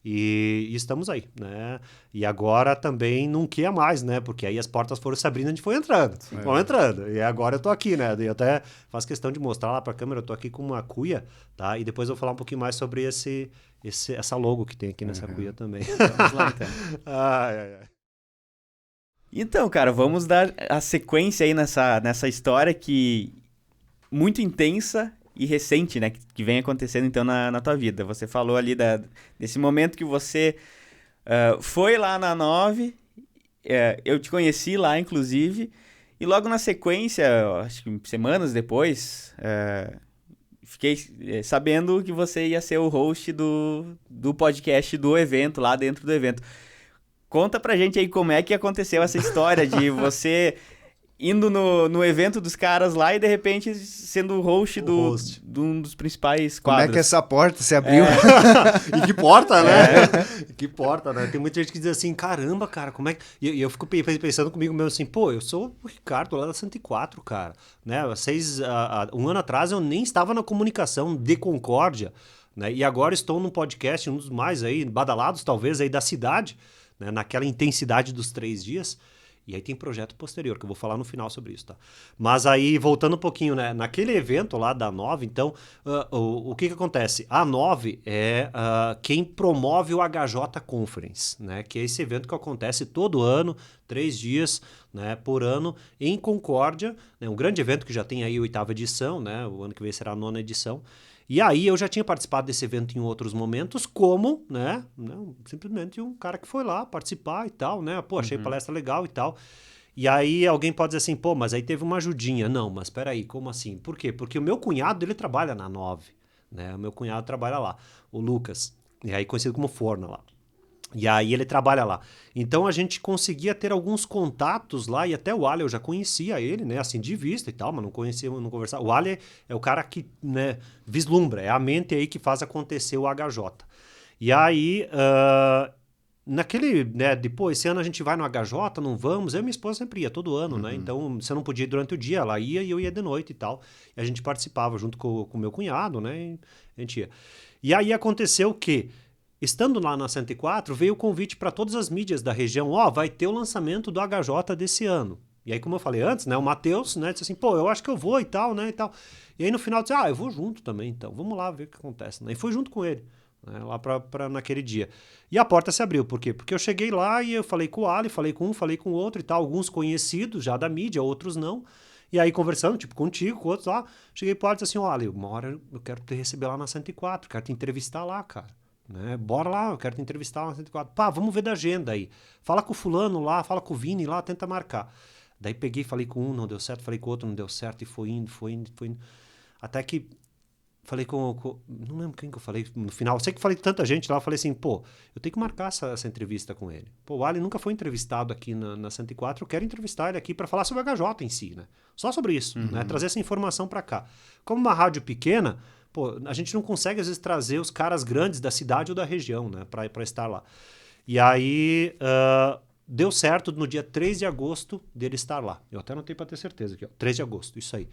E estamos aí, né? E agora também não quer mais, né? Porque aí as portas foram se abrindo e a gente foi entrando. Vamos entrando. E agora eu tô aqui, né? E eu até faço questão de mostrar lá pra câmera, eu tô aqui com uma cuia, tá? E depois eu vou falar um pouquinho mais sobre essa logo que tem aqui nessa cuia também. Vamos lá, então. Então, cara, vamos dar a sequência aí nessa história que muito intensa e recente, né, que vem acontecendo então na tua vida. Você falou ali desse momento que você foi lá na 9, eu te conheci lá, inclusive, e logo na sequência, acho que semanas depois, fiquei sabendo que você ia ser o host do podcast do evento, lá dentro do evento. Conta pra gente aí como é que aconteceu essa história de você indo no evento dos caras lá e de repente sendo o host de um dos principais quadros. Como é que essa porta se abriu? E que porta, né? Que porta, né? Tem muita gente que diz assim, caramba, cara, como é que... E eu fico pensando comigo mesmo assim, pô, eu sou o Ricardo lá da 104, cara. Né? Um ano atrás eu nem estava na comunicação de Concórdia, né? E agora estou num podcast, um dos mais aí, badalados talvez aí da cidade, né? Naquela intensidade dos 3 dias. E aí tem projeto posterior, que eu vou falar no final sobre isso, tá? Mas aí, voltando um pouquinho, né? Naquele evento lá da Nove, então, o que acontece? A Nove é quem promove o HJ Conference, né? Que é esse evento que acontece todo ano, 3 dias, né, por ano, em Concórdia, né? Um grande evento que já tem aí a 8ª edição, né? O ano que vem será a 9ª edição. E aí eu já tinha participado desse evento em outros momentos, como, né, simplesmente um cara que foi lá participar e tal, né? Pô, achei palestra legal e tal. E aí alguém pode dizer assim, pô, mas aí teve uma ajudinha. Não, mas peraí, como assim? Por quê? Porque o meu cunhado, ele trabalha na Nove, né? O meu cunhado trabalha lá, o Lucas, e aí conhecido como Forna lá. E aí ele trabalha lá. Então a gente conseguia ter alguns contatos lá, e até o Ali eu já conhecia ele, né, assim, de vista e tal, mas não conhecia, não conversava. O Ali é o cara que, né, vislumbra, é a mente aí que faz acontecer o HJ. E aí, naquele, né, depois, esse ano a gente vai no HJ, não vamos, eu e minha esposa sempre ia, todo ano, né, então você não podia ir durante o dia, ela ia e eu ia de noite e tal, e a gente participava junto com o meu cunhado, né, e a gente ia. E aí aconteceu que, estando lá na 104, veio o convite para todas as mídias da região, vai ter o lançamento do HJ desse ano. E aí, como eu falei antes, né, o Matheus, né, disse assim, pô, eu acho que eu vou e tal, né, e tal. E aí no final disse, eu vou junto também, então, vamos lá ver o que acontece, né, e fui junto com ele, né, lá pra naquele dia. E a porta se abriu, por quê? Porque eu cheguei lá e eu falei com o Ali, falei com um, falei com o outro e tal, alguns conhecidos já da mídia, outros não. E aí conversando, tipo, contigo, com outros lá, cheguei pro Ali e disse assim, Ali, uma hora eu quero te receber lá na 104, quero te entrevistar lá, cara. Né? Bora lá, eu quero te entrevistar lá na 104. Pá, vamos ver da agenda aí. Fala com o fulano lá, fala com o Vini lá, tenta marcar. Daí peguei, falei com um, não deu certo, falei com o outro, não deu certo, e foi indo. Até que falei não lembro quem que eu falei no final. Eu sei que falei com tanta gente lá, eu falei assim, pô, eu tenho que marcar essa entrevista com ele. Pô, o Ali nunca foi entrevistado aqui na 104, eu quero entrevistar ele aqui para falar sobre o HJ em si, né? Só sobre isso, né? Trazer essa informação para cá. Como uma rádio pequena, pô, a gente não consegue, às vezes, trazer os caras grandes da cidade ou da região, né, para estar lá. E aí, deu certo no dia 3 de agosto dele estar lá. Eu até anotei para ter certeza aqui, ó, 3 de agosto, isso aí.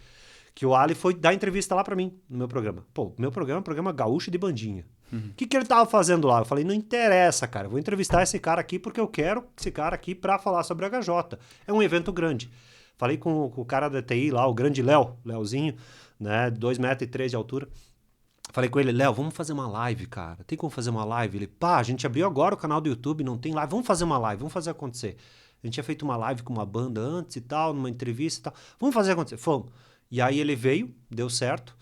Que o Ali foi dar entrevista lá para mim, no meu programa. Pô, meu programa é um programa gaúcho de bandinha. O que ele tava fazendo lá? Eu falei, não interessa, cara, eu vou entrevistar esse cara aqui porque eu quero esse cara aqui para falar sobre a HJ. É um evento grande. Falei com o cara da TI lá, o grande Leozinho, né, 2,3 metros de altura. Falei com ele, Léo, vamos fazer uma live, cara. Tem como fazer uma live? Ele, pá, a gente abriu agora o canal do YouTube, não tem live. Vamos fazer uma live, vamos fazer acontecer. A gente tinha feito uma live com uma banda antes e tal, numa entrevista e tal. Vamos fazer acontecer. Fomos. E aí ele veio, deu certo.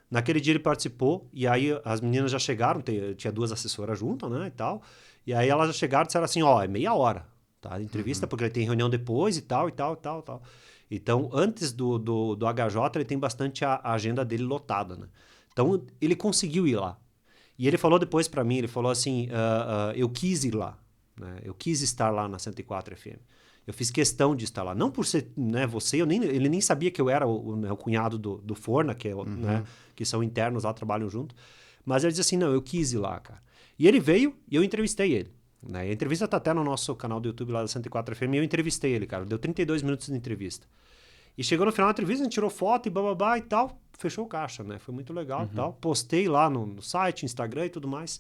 Naquele dia ele participou, e aí as meninas já chegaram, tinha 2 assessoras juntas, né, e tal. E aí elas já chegaram e disseram assim, é meia hora, tá? A entrevista, porque ele tem reunião depois e tal. Então, antes do HJ, ele tem bastante a agenda dele lotada, né? Então, ele conseguiu ir lá. E ele falou depois para mim, ele falou assim, eu quis ir lá, né? Eu quis estar lá na 104 FM. Eu fiz questão de estar lá. Não por ser, né, ele nem sabia que eu era o cunhado do Forna, que, né, que são internos lá, trabalham junto. Mas ele disse assim, não, eu quis ir lá, cara. E ele veio e eu entrevistei ele. Né? A entrevista tá até no nosso canal do YouTube lá da 104 FM, e eu entrevistei ele, cara. Deu 32 minutos de entrevista. E chegou no final da entrevista, a gente tirou foto e bababá e tal, fechou o caixa, né? Foi muito legal e tal. Postei lá no site, Instagram e tudo mais.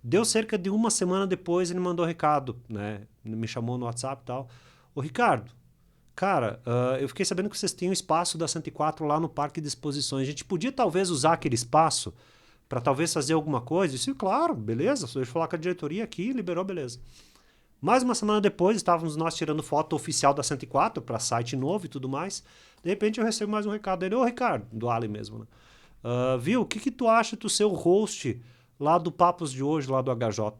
Deu cerca de 1 semana depois, ele mandou recado, né? Me chamou no WhatsApp e tal. Ô, Ricardo, cara, eu fiquei sabendo que vocês têm um espaço da 104 lá no Parque de Exposições. A gente podia talvez usar aquele espaço para talvez fazer alguma coisa? Eu disse, claro, beleza. Deixa eu falar com a diretoria aqui, liberou, beleza. Mais 1 semana depois, estávamos nós tirando foto oficial da 104 para site novo e tudo mais. De repente eu recebo mais um recado dele. Ô, Ricardo, do Ali mesmo, né? Viu, o que tu acha do seu host lá do Papos de hoje, lá do HJ?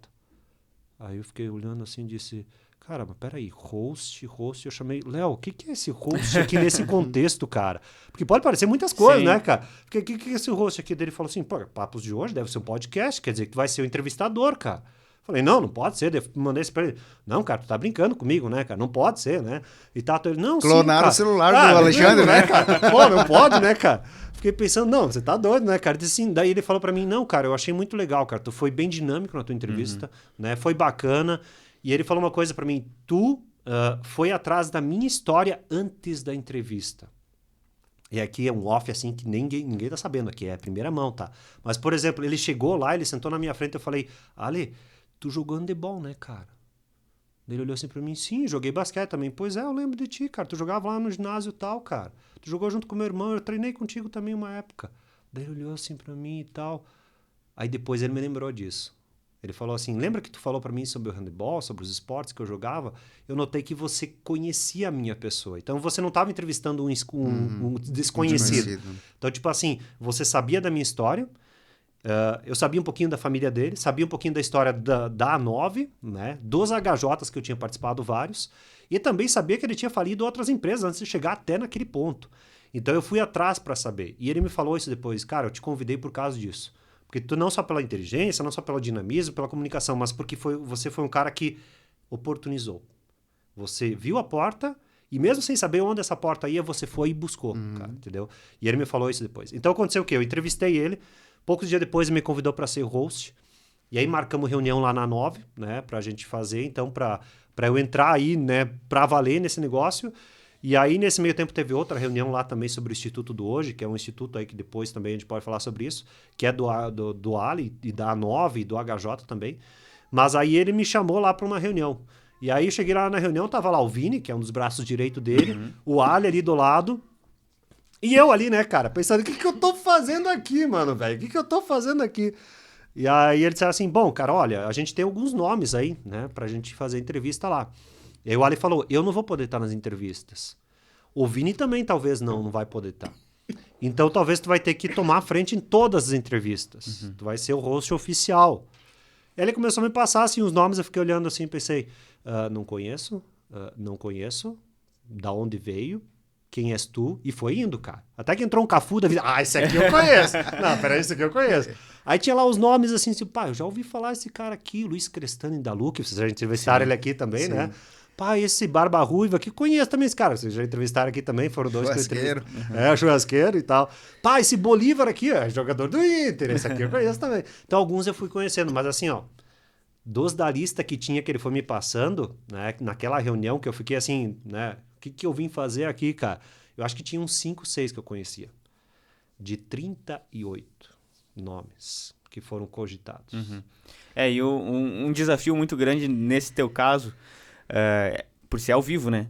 Aí eu fiquei olhando assim e disse, cara, mas peraí, host, eu chamei, Léo, o que é esse host aqui nesse contexto, cara? Porque pode parecer muitas coisas, né, cara? Porque o que é esse host aqui? Dele falou assim, pô, Papos de hoje deve ser um podcast, quer dizer que tu vai ser o entrevistador, cara. Falei, não pode ser. Mandei isso pra ele. Não, cara, tu tá brincando comigo, né, cara? Não pode ser, né? E tá, ele, não, clonaram sim, o celular do Alexandre, né? Cara? Pô, não pode, né, cara? Fiquei pensando, não, você tá doido, né, cara? Disse assim, daí ele falou pra mim, não, cara, eu achei muito legal, cara. Tu foi bem dinâmico na tua entrevista, né? Foi bacana. E ele falou uma coisa pra mim, tu foi atrás da minha história antes da entrevista. E aqui é um off, assim, que ninguém tá sabendo aqui, é a primeira mão, tá? Mas, por exemplo, ele chegou lá, ele sentou na minha frente, eu falei, Ale, tu jogou handebol, né, cara? Ele olhou assim pra mim, sim, joguei basquete também. Pois é, eu lembro de ti, cara, tu jogava lá no ginásio e tal, cara. Tu jogou junto com meu irmão, eu treinei contigo também uma época. Daí ele olhou assim pra mim e tal. Aí depois ele me lembrou disso. Ele falou assim, lembra que tu falou pra mim sobre o handebol, sobre os esportes que eu jogava? Eu notei que você conhecia a minha pessoa. Então você não estava entrevistando um desconhecido. Então, tipo assim, você sabia da minha história, eu sabia um pouquinho da família dele, sabia um pouquinho da história da A9, né, dos HJs que eu tinha participado vários, e também sabia que ele tinha falido outras empresas antes de chegar até naquele ponto. Então eu fui atrás para saber. E ele me falou isso depois, cara, eu te convidei por causa disso. Porque tu não só pela inteligência, não só pelo dinamismo, pela comunicação, mas porque você foi um cara que oportunizou. Você viu a porta e mesmo sem saber onde essa porta ia, você foi e buscou, cara, entendeu? E ele me falou isso depois. Então aconteceu o quê? Eu entrevistei ele, poucos dias depois ele me convidou para ser host, e aí marcamos reunião lá na 9, né, pra gente fazer, então, pra eu entrar aí, né, pra valer nesse negócio. E aí, nesse meio tempo, teve outra reunião lá também sobre o Instituto do Hoje, que é um instituto aí que depois também a gente pode falar sobre isso, que é do Ali e da A9 e do HJ também. Mas aí ele me chamou lá para uma reunião. E aí eu cheguei lá na reunião, tava lá o Vini, que é um dos braços direitos dele, o Ali ali do lado, e eu ali, né, cara, pensando, o que eu tô fazendo aqui, mano, velho? O que eu tô fazendo aqui? E aí ele disse assim, bom, cara, olha, a gente tem alguns nomes aí, né, pra gente fazer entrevista lá. E aí o Ali falou, eu não vou poder estar nas entrevistas. O Vini também talvez não vai poder estar. Então talvez tu vai ter que tomar a frente em todas as entrevistas. Tu vai ser o host oficial. E aí ele começou a me passar assim, os nomes, eu fiquei olhando assim, pensei, não conheço, da onde veio, quem és tu? E foi indo, cara. Até que entrou um Cafu da vida, esse aqui eu conheço. Não, peraí, esse aqui eu conheço. Aí tinha lá os nomes assim, pá, eu já ouvi falar esse cara aqui, Luiz Crestani da Luque, vocês já entrevistaram ele aqui também, né? Pá, esse Barba Ruiva aqui, conheço também esse cara. Vocês já entrevistaram aqui também, foram dois que eu entrevistei. Churrasqueiro e tal. Pá, esse Bolívar aqui, ó, jogador do Inter, esse aqui eu conheço também. Então, alguns eu fui conhecendo, mas assim, ó, dos da lista que tinha, que ele foi me passando, né, naquela reunião que eu fiquei assim, né, o que eu vim fazer aqui, cara? Eu acho que tinha uns 5, 6 que eu conhecia. De 38 nomes que foram cogitados. E um desafio muito grande nesse teu caso, por ser ao vivo, né?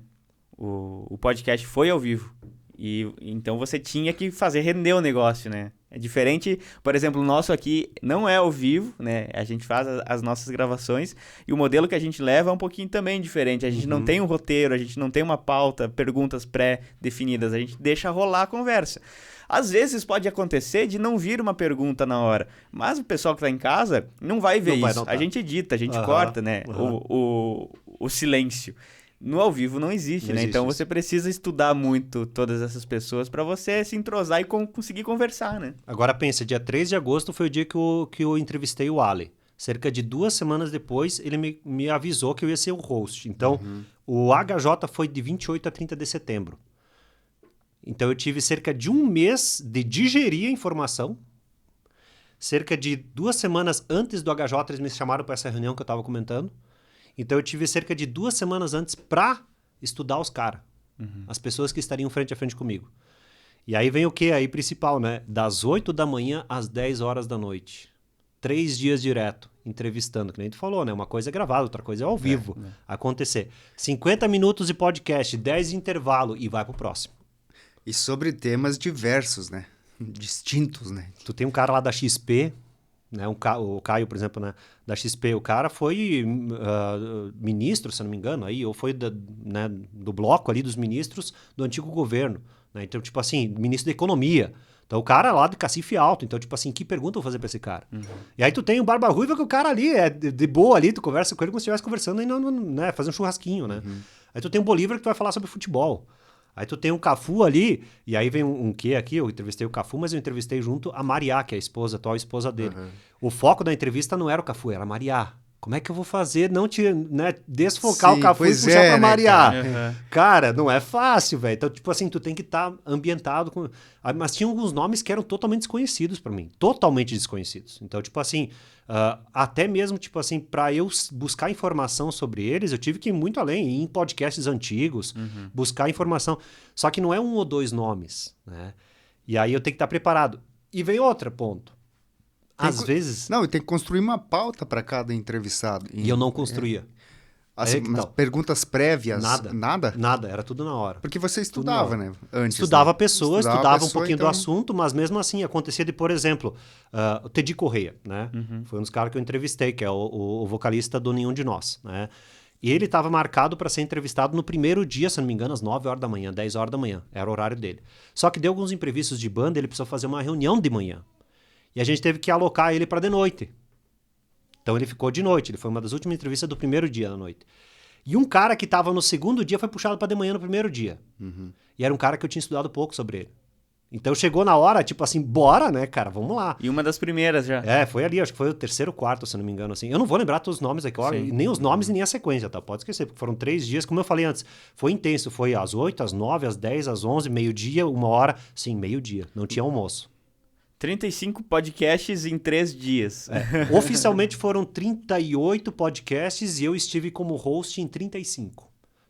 O podcast foi ao vivo. E então você tinha que fazer render o negócio, né? É diferente, por exemplo, o nosso aqui não é ao vivo, né? A gente faz as nossas gravações e o modelo que a gente leva é um pouquinho também diferente. A gente não tem um roteiro, a gente não tem uma pauta, perguntas pré-definidas, a gente deixa rolar a conversa. Às vezes pode acontecer de não vir uma pergunta na hora, mas o pessoal que está em casa não vai ver isso. A gente edita, a gente corta, né? O silêncio. No ao vivo não existe, né? Então você precisa estudar muito todas essas pessoas para você se entrosar e conseguir conversar, né? Agora pensa, dia 3 de agosto foi o dia que eu entrevistei o Ali. Cerca de 2 semanas depois, ele me avisou que eu ia ser o host. Então, o HJ foi de 28 a 30 de setembro. Então, eu tive cerca de 1 mês de digerir a informação. Cerca de 2 semanas antes do HJ, eles me chamaram para essa reunião que eu estava comentando. Então, eu tive cerca de 2 semanas antes para estudar os caras. As pessoas que estariam frente a frente comigo. E aí vem o que aí principal, né? Das 8 da manhã às 10 horas da noite. 3 dias direto, entrevistando, que nem tu falou, né? Uma coisa é gravada, outra coisa é ao vivo. Acontecer. 50 minutos de podcast, 10 de intervalo e vai pro próximo. E sobre temas diversos, né? Distintos, né? Tu tem um cara lá da XP, né? O Caio, por exemplo, né? Da XP, o cara foi ministro, se não me engano, aí, ou foi né, do bloco ali dos ministros do antigo governo. Né? Então, tipo assim, ministro da Economia. Então, o cara lá de cacife alto. Então, tipo assim, que pergunta eu vou fazer pra esse cara? E aí tu tem o Barba Ruiva, que o cara ali é de boa ali, tu conversa com ele como se estivesse conversando e né, fazendo um churrasquinho, né? Aí tu tem o Bolívar que tu vai falar sobre futebol. Aí tu tem um Cafu ali, e aí vem um quê aqui, eu entrevistei o Cafu, mas eu entrevistei junto a Mariá, que é a atual esposa dele. O foco da entrevista não era o Cafu, era a Mariá. como é que eu vou fazer não te, né, desfocar Sim, o Cafu e pois puxar é, pra né, marear? cara? Cara, não é fácil, velho. Então, tipo assim, tu tem que estar ambientado com... Mas tinha alguns nomes que eram totalmente desconhecidos pra mim. Totalmente desconhecidos. Então, tipo assim, até mesmo, tipo assim, pra eu buscar informação sobre eles, eu tive que ir muito além, ir em podcasts antigos, buscar informação. Só que não é um ou dois nomes, né? E aí eu tenho que estar preparado. E vem outro ponto. Às vezes... Não, e tem que construir uma pauta para cada entrevistado. E eu não construía. As Aí que tá. perguntas prévias, Nada. nada? Nada, era tudo na hora. Porque você Tudo na estudava, hora. né? Antes. Estudava a né? pessoa, Estudava estudava a pessoa, um pouquinho então... do assunto, mas mesmo assim acontecia de, por exemplo, o Teddy Correia, né? Foi um dos caras que eu entrevistei, que é o vocalista do Nenhum de Nós, né? E ele estava marcado para ser entrevistado no primeiro dia, se não me engano, às 9 horas da manhã, 10 horas da manhã. Era o horário dele. Só que deu alguns imprevistos de banda, ele precisou fazer uma reunião de manhã. E a gente teve que alocar ele para de noite. Então ele ficou de noite. Ele foi uma das últimas entrevistas do primeiro dia da noite. E um cara que estava no segundo dia foi puxado para de manhã no primeiro dia. E era um cara que eu tinha estudado pouco sobre ele. Então chegou na hora, tipo assim, bora, né, cara, vamos lá. E uma das primeiras já. Foi ali, acho que foi o terceiro, quarto, se não me engano, assim. Eu não vou lembrar todos os nomes aqui, nem os nomes e nem a sequência, tá? Pode esquecer, porque foram 3 dias, como eu falei antes, foi intenso, foi às 8, às 9, às 10, às 11, meio-dia, 1 hora, sim, meio-dia, não tinha almoço. 35 podcasts em 3 dias. Oficialmente foram 38 podcasts e eu estive como host em 35.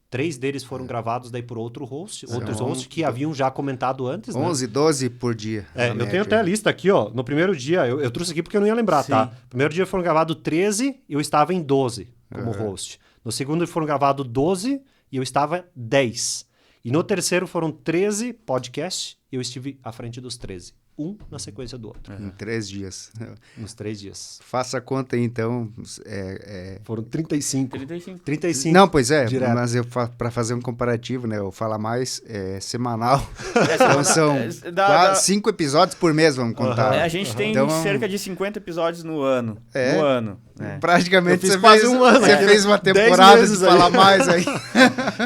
3 deles foram gravados daí por outros hosts que haviam já comentado antes, 11, né? 12 por dia. Eu tenho até a lista aqui, ó. No primeiro dia, eu trouxe aqui porque eu não ia lembrar, Sim. tá? No primeiro dia foram gravados 13 e eu estava em 12 como host. No segundo foram gravados 12 e eu estava 10. E no terceiro foram 13 podcasts e eu estive à frente dos 13. Um na sequência do outro. Em 3 dias. Nos 3 dias. Faça a conta aí, então. Foram 35. 35. 35. Não, pois é, direto. mas para fazer um comparativo, né? O Fala Mais é semanal. Então são 5 episódios por mês, vamos contar. A gente tem Então, cerca de 50 episódios no ano. É. No ano. É. Praticamente Eu fiz você quase fez, um ano, você né? fez uma 10 temporada de meses Fala aí. Mais aí.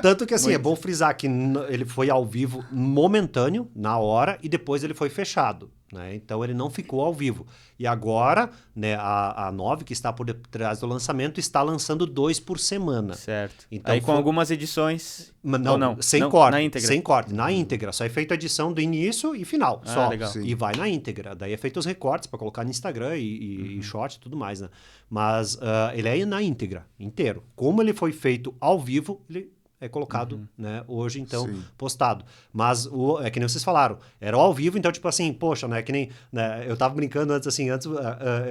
Tanto que assim, é bom frisar que ele foi ao vivo momentâneo, na hora, e depois ele foi fechado. Né? Então ele não ficou ao vivo. E agora, né, a 9, que está por detrás do lançamento, está lançando 2 por semana. Certo. Então, aí com algumas edições... Não, sem Não, corte. na íntegra. Sem corte, na íntegra. Só é feita a edição do início e final. Só. Legal. E vai na íntegra. Daí é feito os recortes para colocar no Instagram e short e tudo mais. Né? Mas ele é na íntegra, inteiro. Como ele foi feito ao vivo, ele é colocado, né, hoje, então, postado. Mas é que nem vocês falaram, era ao vivo, então, tipo assim, poxa, né, que nem, né, eu tava brincando antes, assim,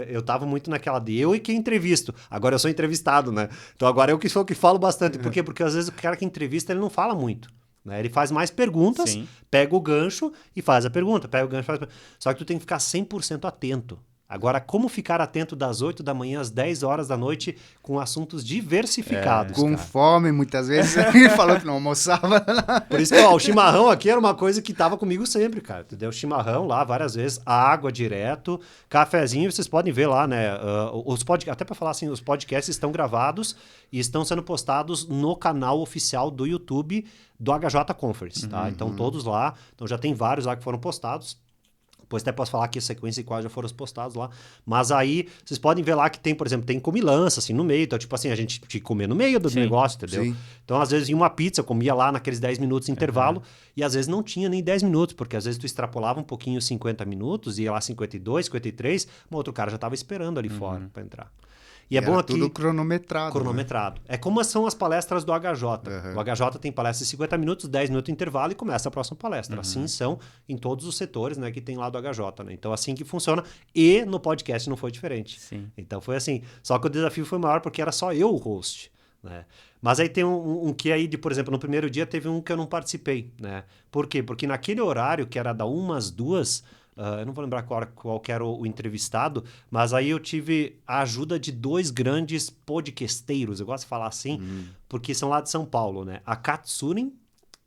eu tava muito naquela de eu e que entrevisto, agora eu sou entrevistado, né, então agora eu que sou que falo bastante, por quê? Porque às vezes o cara que entrevista, ele não fala muito, né, ele faz mais perguntas, pega o gancho e faz a pergunta, pega o gancho e faz a pergunta, só que tu tem que ficar 100% atento. Agora, como ficar atento das 8 da manhã às 10 horas da noite com assuntos diversificados, Com cara. fome, muitas vezes. Ele falou que não almoçava. Por isso que o chimarrão aqui era uma coisa que tava comigo sempre, cara. Entendeu? Chimarrão lá várias vezes, água direto, cafezinho, vocês podem ver lá, né? Até para falar assim, os podcasts estão gravados e estão sendo postados no canal oficial do YouTube do HJ Conference, tá? Então todos lá, então já tem vários lá que foram postados. Depois até posso falar que a sequência e quais já foram postados lá. Mas aí, vocês podem ver lá que tem, por exemplo, tem comilança, assim, no meio. Então, tipo assim, a gente tinha que comer no meio do negócio, entendeu? Sim. Então, às vezes, em uma pizza, eu comia lá naqueles 10 minutos de intervalo. E às vezes não tinha nem 10 minutos, porque às vezes tu extrapolava um pouquinho 50 minutos, ia lá 52, 53, um outro cara já estava esperando ali fora para entrar. E é bom aqui... tudo cronometrado. Cronometrado. Né? É como são as palestras do HJ. O HJ tem palestra de 50 minutos, 10 minutos de intervalo e começa a próxima palestra. Assim são em todos os setores, né, que tem lá do HJ. Né? Então, assim que funciona. E no podcast não foi diferente. Sim. Então, foi assim. Só que o desafio foi maior porque era só eu o host. Né? Mas aí tem um que aí, por exemplo, no primeiro dia teve um que eu não participei. Né? Por quê? Porque naquele horário, que era da 1 às 2... eu não vou lembrar qual que era o entrevistado, mas aí eu tive a ajuda de 2 grandes podcasteiros, eu gosto de falar assim, porque são lá de São Paulo, né? A Katsurin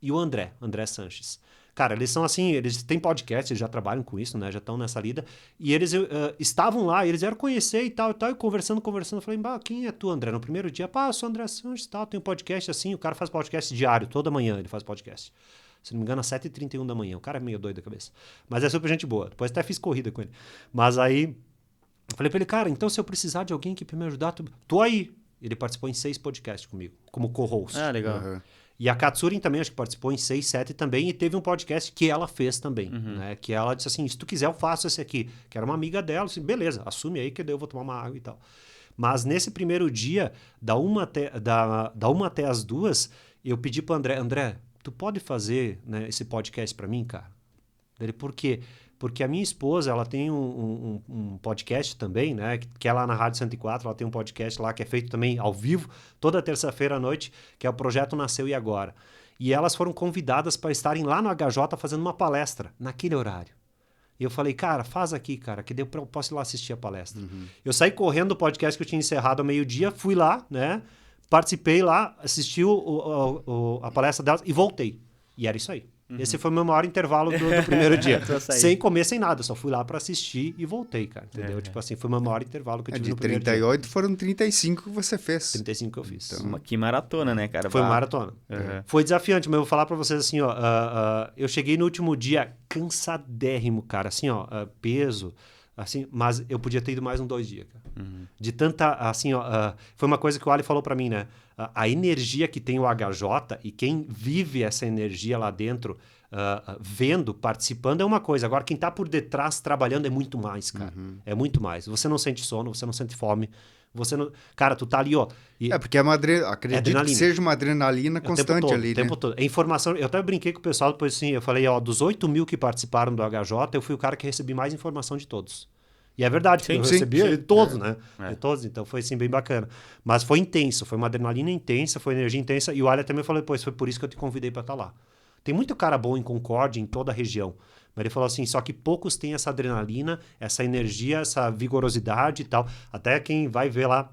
e o André Sanches. Cara, eles são assim, eles têm podcast, eles já trabalham com isso, né? Já estão nessa lida. E eles estavam lá, eles vieram conhecer e tal, e conversando. Eu falei, quem é tu, André? No primeiro dia, eu sou André Sanches e tal, tem um podcast assim, o cara faz podcast diário, toda manhã ele faz podcast. Se não me engano, às 7h31 da manhã. O cara é meio doido da cabeça. Mas é super gente boa. Depois até fiz corrida com ele. Mas aí, Eu falei pra ele, cara, então se eu precisar de alguém que pra me ajudar, tô aí. Ele participou em 6 podcasts comigo, como co-host. Ah, legal. Uhum. E a Katsurin também, acho que participou em 6, 7 também, e teve um podcast que ela fez também, né? Que ela disse assim, se tu quiser eu faço esse aqui, que era uma amiga dela, assim, beleza, assume aí que daí eu vou tomar uma água e tal. Mas nesse primeiro dia, da uma até as 2, eu pedi pro André, tu pode fazer, né, esse podcast pra mim, cara? Ele, por quê? Porque a minha esposa, ela tem um podcast também, né? Que é lá na Rádio 104, ela tem um podcast lá que é feito também ao vivo, toda terça-feira à noite, que é o Projeto Nasceu e Agora. E elas foram convidadas para estarem lá no HJ fazendo uma palestra, naquele horário. E eu falei, cara, faz aqui, cara, que eu posso ir lá assistir a palestra. Eu saí correndo do podcast que eu tinha encerrado ao meio-dia, fui lá, né? Participei lá, assisti a palestra delas e voltei. E era isso aí. Esse foi o meu maior intervalo do primeiro dia. Sem comer, sem nada. Só fui lá pra assistir e voltei, cara. Entendeu? Tipo assim, foi o meu maior intervalo que eu tive no primeiro dia. De 38 foram 35 que você fez. 35 que eu fiz. Então, que maratona, né, cara? Foi uma maratona. Foi desafiante, mas eu vou falar pra vocês assim, ó. Eu cheguei no último dia cansadérrimo, cara. Assim, ó, peso, assim, mas eu podia ter ido mais 2 dias, cara. De tanta, assim, ó, foi uma coisa que o Ali falou pra mim, né? A energia que tem o HJ e quem vive essa energia lá dentro, vendo, participando é uma coisa. Agora, quem tá por detrás trabalhando é muito mais, cara. É muito mais. Você não sente sono, você não sente fome. Você não... Cara, tu tá ali, ó. Porque acredito que seja uma adrenalina constante todo, ali, né? O tempo todo. É informação. Eu até brinquei com o pessoal depois assim, eu falei, ó, dos 8 mil que participaram do HJ, eu fui o cara que recebi mais informação de todos. E é verdade, eu recebia de todos, né? De todos, então foi assim, bem bacana. Mas foi intenso, foi uma adrenalina intensa, foi energia intensa. E o Alia também falou depois, foi por isso que eu te convidei para estar lá. Tem muito cara bom em Concórdia, em toda a região. Mas ele falou assim, só que poucos têm essa adrenalina, essa energia, essa vigorosidade e tal. Até quem vai ver lá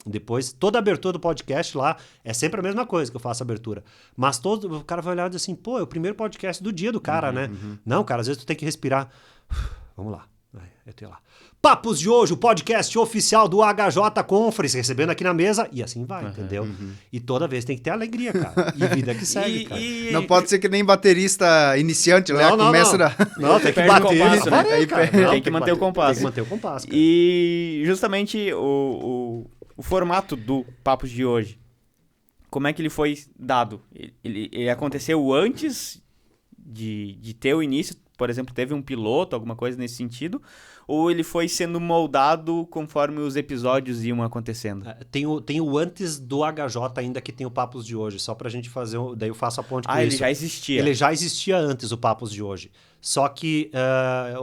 depois, toda a abertura do podcast lá é sempre a mesma coisa que eu faço a abertura. Mas o cara vai olhar e dizer assim, pô, é o primeiro podcast do dia do cara, né? Não, cara, às vezes tu tem que respirar. Vamos lá. Eu tenho lá. Papos de hoje, o podcast oficial do HJ Conference, recebendo aqui na mesa, e assim vai, entendeu? E toda vez tem que ter alegria, cara. E vida que segue, cara. Não pode ser que nem baterista iniciante, né? Começa Não, tem que bater bater. compasso, né? Tem que manter o compasso. Tem que manter o compasso, cara. E justamente o formato do Papos de hoje, como é que ele foi dado? Ele aconteceu antes de ter o início? Por exemplo, teve um piloto, alguma coisa nesse sentido? Ou ele foi sendo moldado conforme os episódios iam acontecendo? Tem o antes do HJ ainda que tem o Papos de hoje, só pra gente fazer, daí eu faço a ponte com isso. Ele já existia. Ele já existia antes, o Papos de hoje. Só que,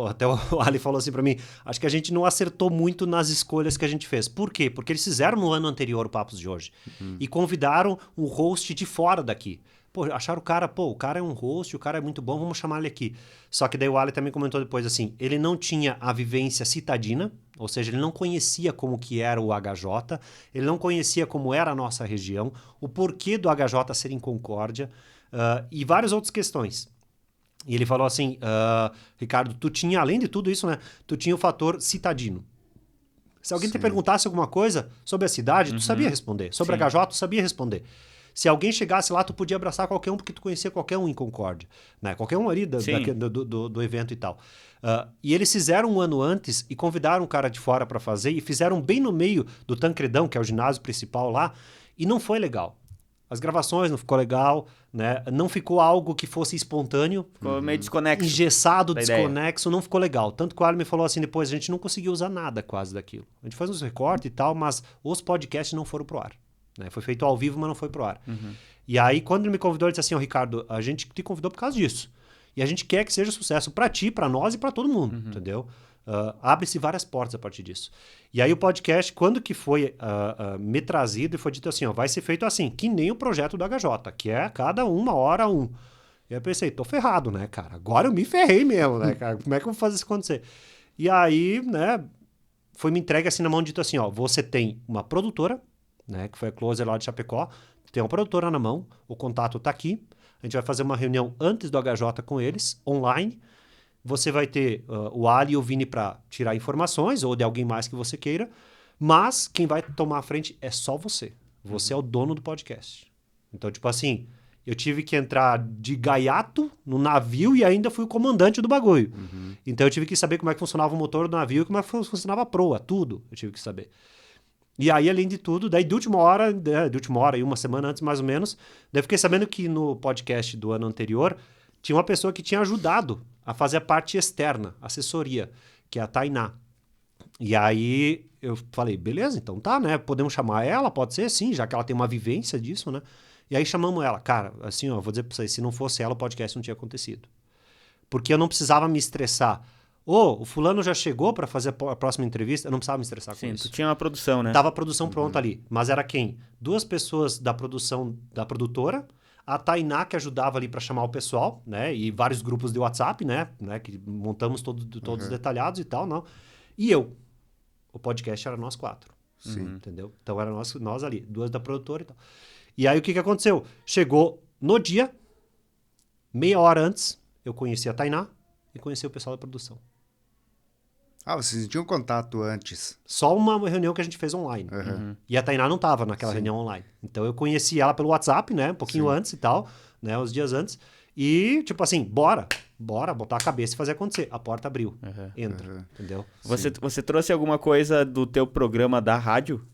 até o Ali falou assim pra mim, acho que a gente não acertou muito nas escolhas que a gente fez. Por quê? Porque eles fizeram no ano anterior o Papos de hoje. E convidaram um host de fora daqui. Pô, acharam o cara é um host, o cara é muito bom, vamos chamar ele aqui. Só que daí o Ali também comentou depois assim, ele não tinha a vivência citadina, ou seja, ele não conhecia como que era o HJ, ele não conhecia como era a nossa região, o porquê do HJ ser em Concórdia, e várias outras questões. E ele falou assim, Ricardo, tu tinha, além de tudo isso, né, tu tinha o fator citadino. Se alguém te perguntasse alguma coisa sobre a cidade, tu sabia responder. Sobre a HJ, tu sabia responder. Se alguém chegasse lá, tu podia abraçar qualquer um, porque tu conhecia qualquer um em Concórdia. Né? Qualquer um ali do evento e tal. E eles fizeram um ano antes e convidaram um cara de fora para fazer e fizeram bem no meio do Tancredão, que é o ginásio principal lá, e não foi legal. As gravações não ficou legal, né? Não ficou algo que fosse espontâneo. Ficou meio desconexo. Engessado, desconexo, não ficou legal. Tanto que o Alan me falou assim depois, a gente não conseguiu usar nada quase daquilo. A gente faz uns recortes e tal, mas os podcasts não foram pro ar. Né? Foi feito ao vivo, mas não foi pro ar. E aí, quando ele me convidou, ele disse assim, Ricardo, a gente te convidou por causa disso. E a gente quer que seja sucesso para ti, para nós e para todo mundo, entendeu? Abre-se várias portas a partir disso. E aí o podcast, quando que foi me trazido, e foi dito assim, ó, vai ser feito assim, que nem o projeto do HJ, que é cada 1 hora 1. E aí eu pensei, tô ferrado, né, cara? Agora eu me ferrei mesmo, né, cara? Como é que eu vou fazer isso acontecer? E aí, né, foi me entregue assim na mão, dito assim, ó, você tem uma produtora, né, que foi a Closer lá de Chapecó, tem uma produtora na mão, o contato tá aqui, a gente vai fazer uma reunião antes do HJ com eles, online, você vai ter o Ali e o Vini para tirar informações, ou de alguém mais que você queira, mas quem vai tomar a frente é só você. Você é o dono do podcast. Então, tipo assim, Eu tive que entrar de gaiato no navio e ainda fui o comandante do bagulho. Então eu tive que saber como é que funcionava o motor do navio e como é que funcionava a proa, tudo eu tive que saber. E aí, além de tudo, daí de última hora, aí uma semana antes mais ou menos, daí eu fiquei sabendo que no podcast do ano anterior tinha uma pessoa que tinha ajudado a fazer a parte externa, assessoria, que é a Tainá. E aí eu falei, beleza, então tá, né? Podemos chamar ela, pode ser sim, já que ela tem uma vivência disso, né? E aí chamamos ela. Cara, assim, ó, vou dizer pra vocês, se não fosse ela, o podcast não tinha acontecido. Porque eu não precisava me estressar. O fulano já chegou para fazer a próxima entrevista, eu não precisava me estressar com isso. Tu tinha uma produção, né? Tava a produção pronta ali. Mas era quem? 2 pessoas da produção, da produtora, a Tainá, que ajudava ali para chamar o pessoal, né? E vários grupos de WhatsApp, né? Que montamos todos detalhados e tal, não. E eu. O podcast era nós 4. Sim. Entendeu? Então era nós ali, 2 da produtora e tal. E aí o que aconteceu? Chegou no dia, meia hora antes, eu conheci a Tainá e conheci o pessoal da produção. Ah, vocês tinham contato antes? Só uma reunião que a gente fez online. E a Tainá não estava naquela reunião online. Então eu conheci ela pelo WhatsApp, né? Um pouquinho antes e tal, né? Uns dias antes. E, tipo assim, bora, botar a cabeça e fazer acontecer. A porta abriu. Entra, entendeu? Você trouxe alguma coisa do teu programa da rádio?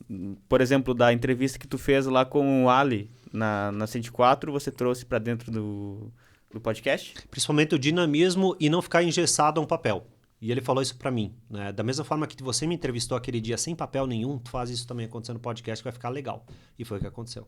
Por exemplo, da entrevista que tu fez lá com o Ali na 104, você trouxe para dentro do podcast? Principalmente o dinamismo e não ficar engessado a um papel. E ele falou isso pra mim, né? Da mesma forma que você me entrevistou aquele dia sem papel nenhum, tu faz isso também acontecer no podcast que vai ficar legal. E foi o que aconteceu.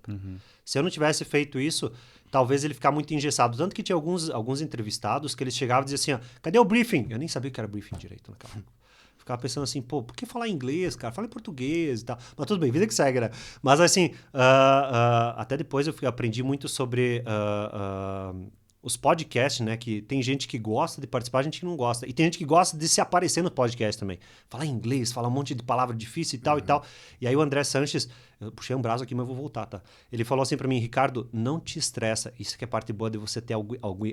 Se eu não tivesse feito isso, talvez ele ficar muito engessado. Tanto que tinha alguns entrevistados que eles chegavam e diziam assim, cadê o briefing? Eu nem sabia o que era briefing direito naquela época. Ficava pensando assim, pô, por que falar inglês, cara? Fala em português e tal. Mas tudo bem, vida que segue, né? Mas assim, até depois eu aprendi muito sobre... os podcasts, né? Que tem gente que gosta de participar, gente que não gosta. E tem gente que gosta de se aparecer no podcast também. Falar inglês, falar um monte de palavra difícil e tal e tal. E aí o André Sanches, eu puxei um braço aqui, mas vou voltar, tá? Ele falou assim pra mim, Ricardo, não te estressa. Isso que é parte boa de você ter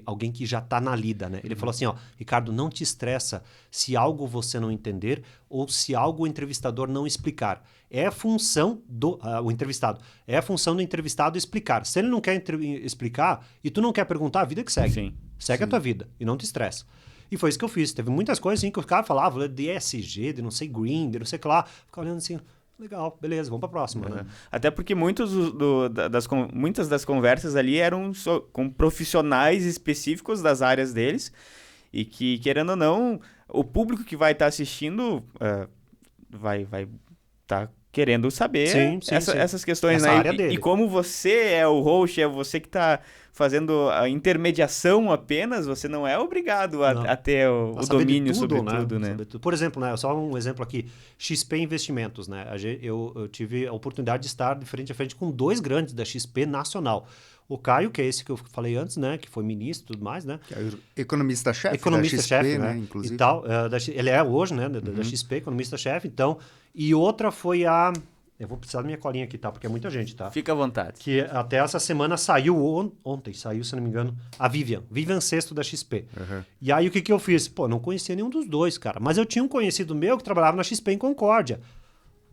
alguém que já tá na lida, né? Ele falou assim, ó, Ricardo, não te estressa se algo você não entender ou se algo o entrevistador não explicar. É função do entrevistado. É a função do entrevistado explicar. Se ele não quer explicar e tu não quer perguntar, a vida que segue. Sim. Segue a tua vida e não te estressa. E foi isso que eu fiz. Teve muitas coisas assim que o cara falava de ESG, de não sei green, de não sei o que lá. Ficava olhando assim, legal, beleza, vamos pra próxima. Né? Até porque muitas das conversas ali eram com profissionais específicos das áreas deles e que, querendo ou não, o público que vai estar assistindo vai estar querendo saber essas questões, essa né? área dele. E como você é o host, é você que está fazendo a intermediação apenas, você não é obrigado a ter o domínio sobre tudo, né? Por exemplo, né, só um exemplo aqui, XP Investimentos, né? Eu tive a oportunidade de estar de frente a frente com 2 grandes da XP nacional. O Caio, que é esse que eu falei antes, né? Que foi ministro e tudo mais, né? Que é o economista-chefe Economista-chefe, né? Inclusive. E tal, ele é hoje, né? Da XP, economista-chefe, então... E outra foi a... Eu vou precisar da minha colinha aqui, tá? Porque é muita gente, tá? Fica à vontade. Que até essa semana saiu, ontem saiu, se não me engano, a Vivian Sexto da XP. E aí o que eu fiz? Pô, não conhecia nenhum dos 2, cara. Mas eu tinha um conhecido meu que trabalhava na XP em Concórdia.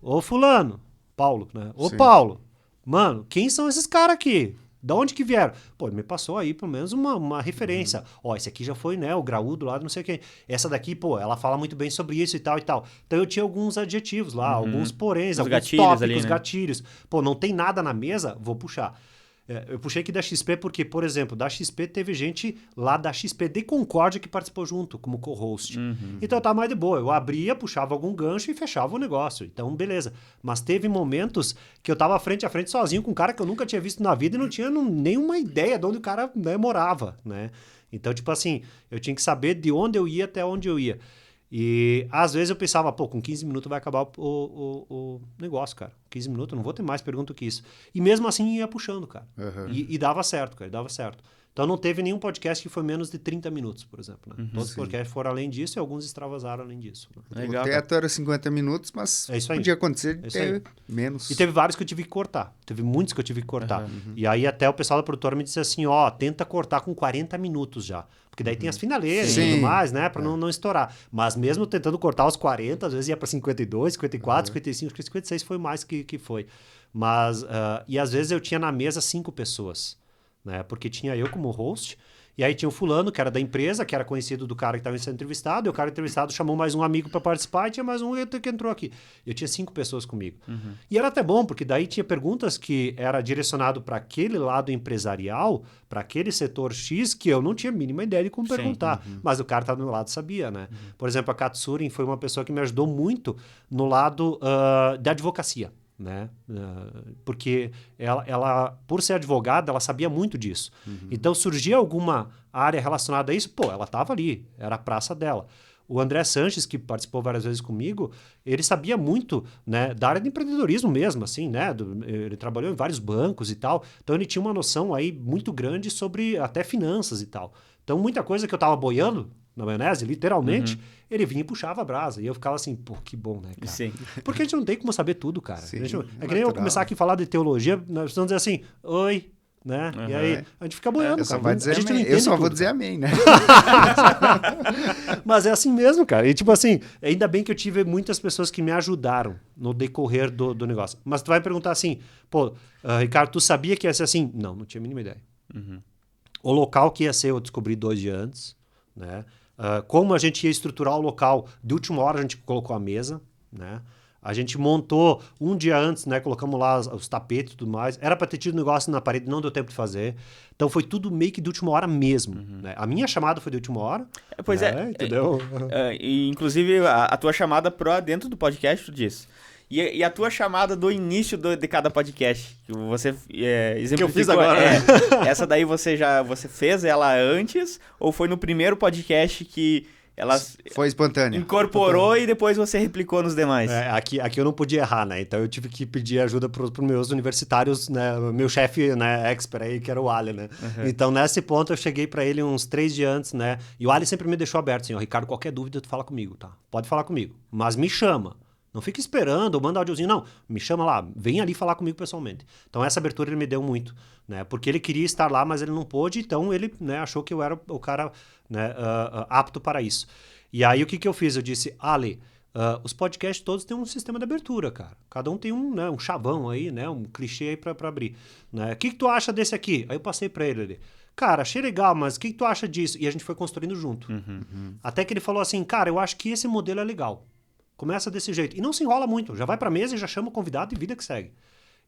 Ô fulano, Paulo, né? Ô Sim. Paulo, mano, quem são esses caras aqui? Da onde que vieram? Pô, ele me passou aí pelo menos uma referência. Ó, esse aqui já foi, né, o graúdo lá, não sei quem. Essa daqui, pô, ela fala muito bem sobre isso e tal e tal. Então eu tinha alguns adjetivos lá, alguns poréns, alguns gatilhos tópicos, ali, né? gatilhos. Pô, não tem nada na mesa, vou puxar. Eu puxei aqui da XP porque, por exemplo, da XP teve gente lá da XP de Concórdia que participou junto, como co-host. Então tá mais de boa. Eu abria, puxava algum gancho e fechava o negócio. Então, beleza. Mas teve momentos que eu tava frente a frente sozinho com um cara que eu nunca tinha visto na vida e não tinha nenhuma ideia de onde o cara, né, morava, né? Então, tipo assim, eu tinha que saber de onde eu ia até onde eu ia. E às vezes eu pensava, pô, com 15 minutos vai acabar o negócio, cara. 15 minutos, eu não vou ter mais pergunta que isso. E mesmo assim ia puxando, cara. E dava certo, cara, dava certo. Então não teve nenhum podcast que foi menos de 30 minutos, por exemplo. Né? Todos os podcasts foram além disso e alguns extravasaram além disso. Né? Legal, O teto era 50 minutos, mas É isso aí. podia acontecer É isso aí. menos. E teve vários que eu tive que cortar. Teve muitos que eu tive que cortar. E aí até o pessoal da produtora me disse assim, ó, tenta cortar com 40 minutos já. Porque daí tem as finaleiras e tudo mais, né? Pra não estourar. Mas mesmo tentando cortar os 40, às vezes ia pra 52, 54, 55, 56 foi mais que foi. Mas, e às vezes eu tinha na mesa 5 pessoas. né? Porque tinha eu como host, e aí tinha o fulano, que era da empresa, que era conhecido do cara que estava sendo entrevistado, e o cara entrevistado chamou mais um amigo para participar, e tinha mais um que entrou aqui. Eu tinha 5 pessoas comigo. E era até bom, porque daí tinha perguntas que era direcionado para aquele lado empresarial, para aquele setor X, que eu não tinha a mínima ideia de como perguntar. Mas o cara estava do meu lado sabia, né? Por exemplo, a Katsurin foi uma pessoa que me ajudou muito no lado da advocacia. Né? Porque ela, por ser advogada, ela sabia muito disso. Então, surgia alguma área relacionada a isso, ela estava ali, era a praça dela. O André Sanches, que participou várias vezes comigo, ele sabia muito, né, da área de empreendedorismo mesmo, assim, né? Ele trabalhou em vários bancos e tal, então ele tinha uma noção aí muito grande sobre até finanças e tal. Então, muita coisa que eu estava boiando na maionese, literalmente, ele vinha e puxava a brasa. E eu ficava assim, que bom, né, cara? Sim. Porque a gente não tem como saber tudo, cara. Sim, é que nem eu começar aqui a falar de teologia, nós precisamos dizer assim, oi, né? E aí a gente fica boiando, cara. Eu só vou dizer amém, né? Mas é assim mesmo, cara. E tipo assim, ainda bem que eu tive muitas pessoas que me ajudaram no decorrer do negócio. Mas tu vai me perguntar assim, Ricardo, tu sabia que ia ser assim? Não tinha a mínima ideia. O local que ia ser, eu descobri 2 dias antes, né? Como a gente ia estruturar o local, de última hora a gente colocou a mesa, né? A gente montou um dia antes, né? Colocamos lá os tapetes e tudo mais. Era para ter tido negócio na parede, não deu tempo de fazer. Então foi tudo meio que de última hora mesmo. Né? A minha chamada foi de última hora. Pois né? Entendeu? E, inclusive, a tua chamada dentro do podcast, tu disse. E a tua chamada do início de cada podcast, que você exemplificou, que eu fiz agora. Essa daí você fez ela antes, ou foi no primeiro podcast que ela foi espontânea, incorporou e depois você replicou nos demais? Aqui eu não podia errar, né? Então eu tive que pedir ajuda para os meus universitários, né? Meu chefe, né, expert aí, que era o Ali, né? Então nesse ponto eu cheguei para ele uns 3 dias antes, né? E o Ali sempre me deixou aberto, assim, Ricardo, qualquer dúvida tu fala comigo, tá? Pode falar comigo, mas me chama. Não fica esperando, ou manda áudiozinho, não. Me chama lá, vem ali falar comigo pessoalmente. Então essa abertura ele me deu muito, né? Porque ele queria estar lá, mas ele não pôde, então ele, né, achou que eu era o cara, né, apto para isso. E aí o que eu fiz? Eu disse, Ali, os podcasts todos têm um sistema de abertura, cara. Cada um tem um chavão aí, né? Um clichê aí para abrir. Né? O que tu acha desse aqui? Aí eu passei para ele. Cara, achei legal, mas o que tu acha disso? E a gente foi construindo junto. Até que ele falou assim, cara, eu acho que esse modelo é legal. Começa desse jeito. E não se enrola muito. Já vai para a mesa e já chama o convidado e vida que segue.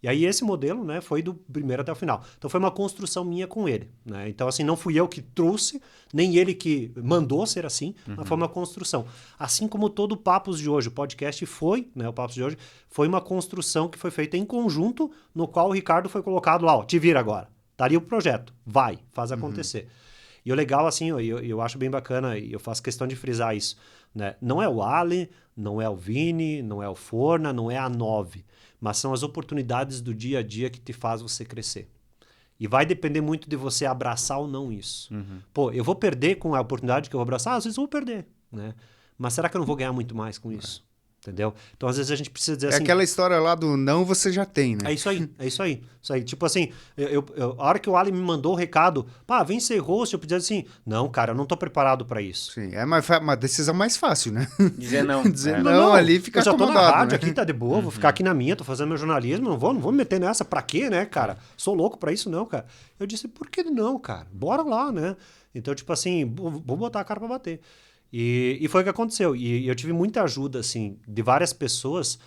E aí esse modelo, né, foi do primeiro até o final. Então foi uma construção minha com ele. Né? Então assim, não fui eu que trouxe, nem ele que mandou ser assim, mas foi uma construção. Assim como todo o Papos de hoje, o podcast foi, né, o Papos de hoje, foi uma construção que foi feita em conjunto, no qual o Ricardo foi colocado lá, te vira agora. Daria o projeto. Vai, faz acontecer. E o legal, assim, eu acho bem bacana, e eu faço questão de frisar isso, né? Não é o Ali, não é o Vini, não é o Forna, não é a 9, mas são as oportunidades do dia a dia que te faz você crescer. E vai depender muito de você abraçar ou não isso. Eu vou perder com a oportunidade que eu vou abraçar? Às vezes eu vou perder, né? Mas será que eu não vou ganhar muito mais com isso? Entendeu? Então, às vezes, a gente precisa dizer assim... É aquela história lá do não você já tem, né? É isso aí. Tipo assim, a hora que o Ali me mandou o recado, vem ser host, eu podia dizer assim, não, cara, eu não tô preparado para isso. Sim, é uma decisão mais fácil, né? Dizer não. Dizer não ali fica acomodado. Eu já tô na rádio, né? aqui tá de boa, vou ficar aqui na minha, tô fazendo meu jornalismo, não vou me meter nessa, pra quê, né, cara? Sou louco pra isso não, cara. Eu disse, por que não, cara? Bora lá, né? Então, tipo assim, vou botar a cara pra bater. E foi o que aconteceu. E eu tive muita ajuda, assim, de várias pessoas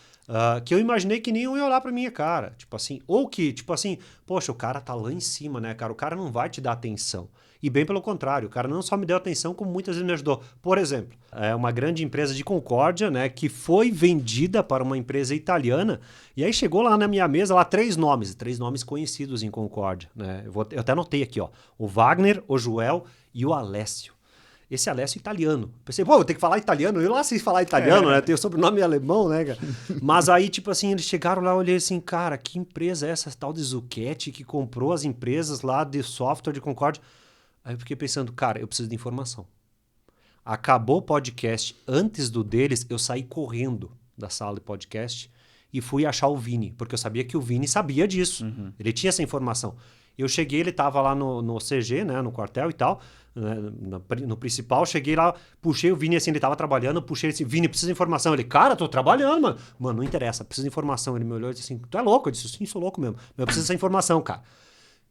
que eu imaginei que nem iam olhar pra minha cara. Tipo assim, ou que, tipo assim, poxa, o cara tá lá em cima, né, cara? O cara não vai te dar atenção. E bem pelo contrário, o cara não só me deu atenção, como muitas vezes me ajudou. Por exemplo, uma grande empresa de Concórdia, né, que foi vendida para uma empresa italiana, e aí chegou lá na minha mesa, lá 3 nomes conhecidos em Concórdia, né? Eu até anotei aqui, ó, o Wagner, o Joel e o Alessio. Esse Alessio italiano. Pensei, eu tenho que falar italiano? Eu lá sei falar italiano, né? Tem o sobrenome alemão, né, cara? Mas aí, tipo assim, eles chegaram lá, eu olhei assim, cara, que empresa é essa tal de Zucchetti que comprou as empresas lá de software de Concórdia? Aí eu fiquei pensando, cara, eu preciso de informação. Acabou o podcast, antes do deles, eu saí correndo da sala de podcast e fui achar o Vini, porque eu sabia que o Vini sabia disso. Ele tinha essa informação. Eu cheguei, ele estava lá no CG, né, no quartel e tal, né, no principal, cheguei lá, puxei o Vini assim, ele estava trabalhando, puxei ele assim, Vini, precisa de informação. Ele, cara, tô trabalhando, mano. Não interessa, precisa de informação. Ele me olhou e disse assim, tu é louco? Eu disse, sim, sou louco mesmo. Eu preciso dessa informação, cara.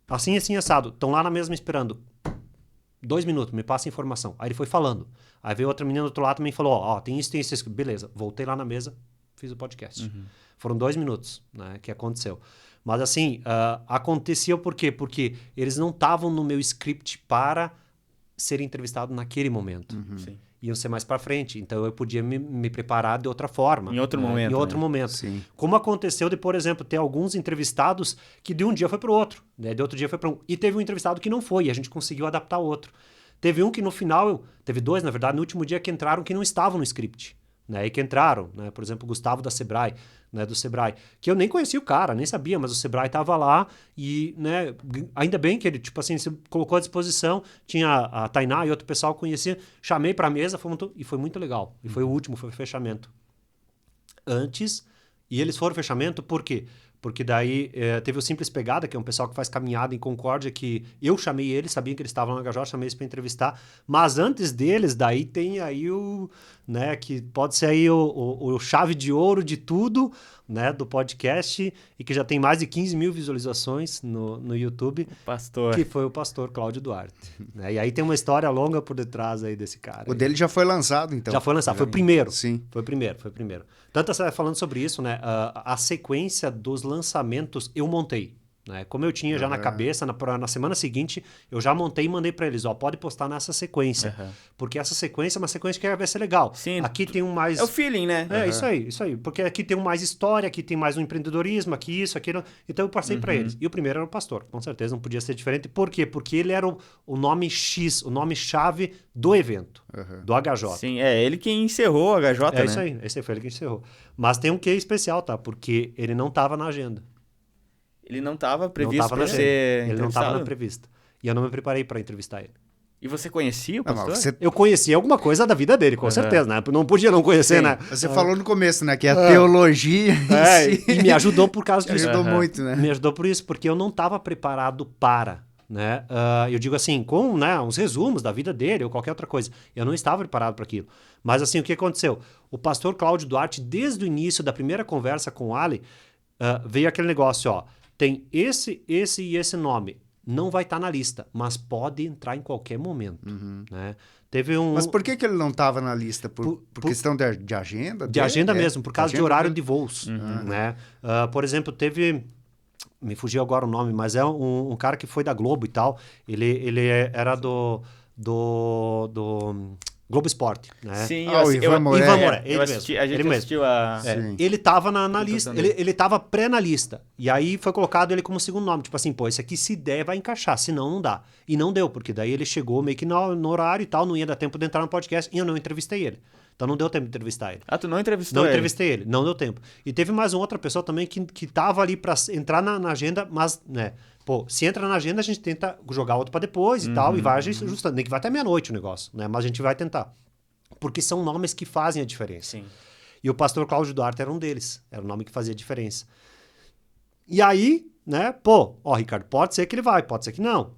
assim, assim, assado. Estão lá na mesa me esperando. 2 minutos, me passa a informação. Aí ele foi falando. Aí veio outra menina do outro lado também e falou, ó, tem isso. Beleza, voltei lá na mesa, fiz o podcast. Foram 2 minutos, né, que aconteceu. Mas assim, acontecia por quê? Porque eles não estavam no meu script para ser entrevistado naquele momento. Sim. Iam ser mais para frente. Então eu podia me preparar de outra forma. Em outro momento. Em outro momento. Sim. Como aconteceu de, por exemplo, ter alguns entrevistados que de um dia foi para o outro, né? De outro dia foi para um. E teve um entrevistado que não foi, e a gente conseguiu adaptar outro. Teve um que no final, teve 2, na verdade, no último dia que entraram que não estavam no script. Né? E que entraram, né? Por exemplo, o Gustavo da Sebrae, né? Do Sebrae, que eu nem conhecia o cara, nem sabia, mas o Sebrae estava lá e, né? Ainda bem que ele, tipo assim, se colocou à disposição, tinha a Tainá e outro pessoal que conhecia, chamei para a mesa e foi muito legal. E foi o último, foi o fechamento. Antes, e eles foram fechamento, por quê? Porque daí teve o Simples Pegada, que é um pessoal que faz caminhada em Concórdia, que eu chamei eles, sabia que eles estavam no HJ, chamei eles para entrevistar. Mas antes deles, daí tem aí o, né, que pode ser aí o chave de ouro de tudo, né, do podcast, e que já tem mais de 15 mil visualizações no YouTube. Pastor. Que foi o pastor Cláudio Duarte. Né? E aí tem uma história longa por detrás aí desse cara. O dele já foi lançado, então. Já foi lançado, foi o primeiro. Sim. Foi o primeiro. Tanto falando sobre isso, né? A sequência dos lançamentos eu montei. Né? Como eu tinha já na cabeça, na semana seguinte, eu já montei e mandei para eles, ó, pode postar nessa sequência. Porque essa sequência é uma sequência que vai ser legal. Sim. Aqui tem um mais... É o feeling, né? Isso aí. Porque aqui tem um mais história, aqui tem mais um empreendedorismo, aqui isso, aquilo. Então eu passei para eles. E o primeiro era o pastor. Com certeza não podia ser diferente. Por quê? Porque ele era o nome X, o nome-chave do evento, do HJ. Sim, ele que encerrou o HJ, né? Isso aí. Esse foi ele que encerrou. Mas tem um quê especial, tá? Porque ele não estava na agenda. Ele não estava previsto para ser Ele não estava entrevistado? na prevista. E eu não me preparei para entrevistar ele. E você conhecia o pastor? Eu conhecia alguma coisa da vida dele, com certeza, né? Não podia não conhecer, Sim. né? Você falou no começo, né? Que a teologia em si... E me ajudou por causa disso. ajudou muito, né? Me ajudou por isso, porque eu não estava preparado para, né? Eu digo assim, com, né, uns resumos da vida dele ou qualquer outra coisa. Eu não estava preparado para aquilo. Mas assim, o que aconteceu? O pastor Cláudio Duarte, desde o início da primeira conversa com o Ali, veio aquele negócio, ó, tem esse e esse nome. Não vai estar na lista, mas pode entrar em qualquer momento. Né? Teve um... Mas por que ele não estava na lista? Por questão de agenda? De agenda mesmo, por causa de horário de voos. Uhum. Né? Por exemplo, teve... Me fugiu agora o nome, mas é um cara que foi da Globo e tal. Ele era do Globo Esporte, né? Sim, o Ivan Moré. Ivan Moré, ele eu assisti, mesmo, a gente ele mesmo. assistiu a... Sim. Ele estava na lista, dele. ele estava pré na lista. E aí foi colocado ele como segundo nome. Tipo assim, pô, esse aqui se der vai encaixar, senão não dá. E não deu, porque daí ele chegou meio que no horário e tal, não ia dar tempo de entrar no podcast e eu não entrevistei ele. Então não deu tempo de entrevistar ele. Ah, tu não entrevistou Não ele? entrevistei ele, não deu tempo. E teve mais uma outra pessoa também que tava ali para entrar na agenda, mas, né, pô, se entra na agenda, a gente tenta jogar outro para depois e tal, e vai ajustando. Nem que vai até meia-noite o negócio, né? Mas a gente vai tentar. Porque são nomes que fazem a diferença. Sim. E o pastor Cláudio Duarte era um deles. Era o nome que fazia a diferença. E aí, né, pô, ó, Ricardo, pode ser que ele vai, pode ser que não.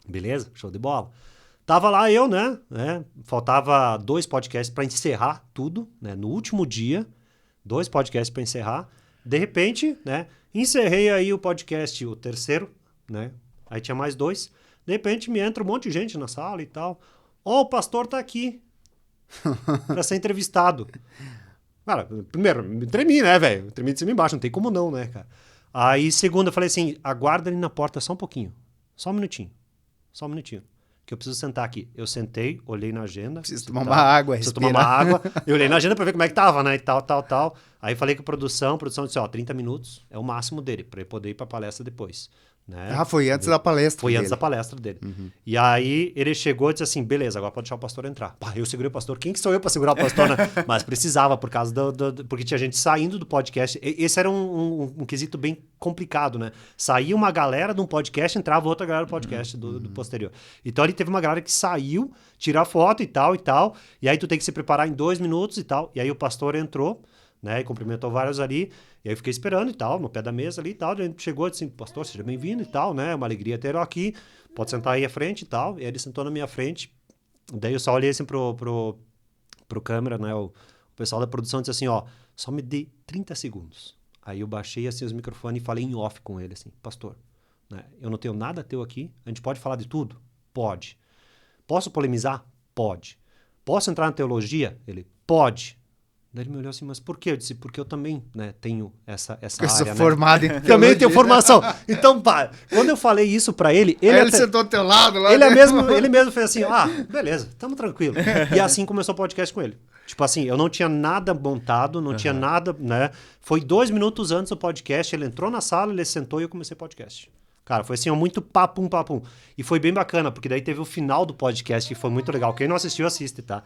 Beleza, show de bola. Tava lá eu, né, faltava 2 podcasts para encerrar tudo, né, no último dia, 2 podcasts para encerrar. De repente, né, encerrei aí o podcast, o terceiro, né, aí tinha mais 2. De repente me entra um monte de gente na sala e tal. Ó, o pastor tá aqui para ser entrevistado. Cara, primeiro, me tremi, né, velho? Tremi de cima e embaixo, não tem como não, né, cara? Aí, segundo, eu falei assim, aguarda ali na porta só um pouquinho. Só um minutinho. Que eu preciso sentar aqui. Eu sentei, olhei na agenda. Preciso tomar uma água, Preciso respirar. tomar uma água. Eu olhei na agenda pra ver como é que tava, né? E tal. Aí falei com a produção disse, ó, 30 minutos é o máximo dele, pra ele poder ir pra palestra depois. Né? Ah, foi antes da palestra Foi dele. antes da palestra dele. E aí ele chegou e disse assim, beleza, agora pode deixar o pastor entrar. Pá, eu segurei o pastor. Quem que sou eu para segurar o pastor? Né? Mas precisava, por causa porque tinha gente saindo do podcast. Esse era um quesito bem complicado, né? Saía uma galera de um podcast, entrava outra galera do podcast do posterior. Então ali teve uma galera que saiu, tirar foto e tal. E aí tu tem que se preparar em 2 minutos e tal. E aí o pastor entrou, né? E cumprimentou vários ali. E aí eu fiquei esperando e tal, no pé da mesa ali e tal. A gente chegou e disse, pastor, seja bem-vindo e tal, né? Uma alegria ter eu aqui. Pode sentar aí à frente e tal. E aí ele sentou na minha frente. Daí eu só olhei assim pro câmera, né? O pessoal da produção disse assim, ó, só me dê 30 segundos. Aí eu baixei assim os microfones e falei em off com ele, assim, pastor, né? Eu não tenho nada teu aqui. A gente pode falar de tudo? Pode. Posso polemizar? Pode. Posso entrar na teologia? Ele, pode. Daí ele me olhou assim, mas por quê? Eu disse, porque eu também, né, tenho essa área, eu sou formado em teologia. Também tenho formação. Então, pá, quando eu falei isso pra ele... Ele sentou ao teu lado lá. Ele mesmo fez assim, beleza, tamo tranquilo. E assim começou o podcast com ele. Tipo assim, eu não tinha nada montado, não tinha nada, né? Foi 2 minutos antes do podcast, ele entrou na sala, ele sentou e eu comecei o podcast. Cara, foi assim, muito papum. E foi bem bacana, porque daí teve o final do podcast, que foi muito legal. Quem não assistiu, assiste, tá?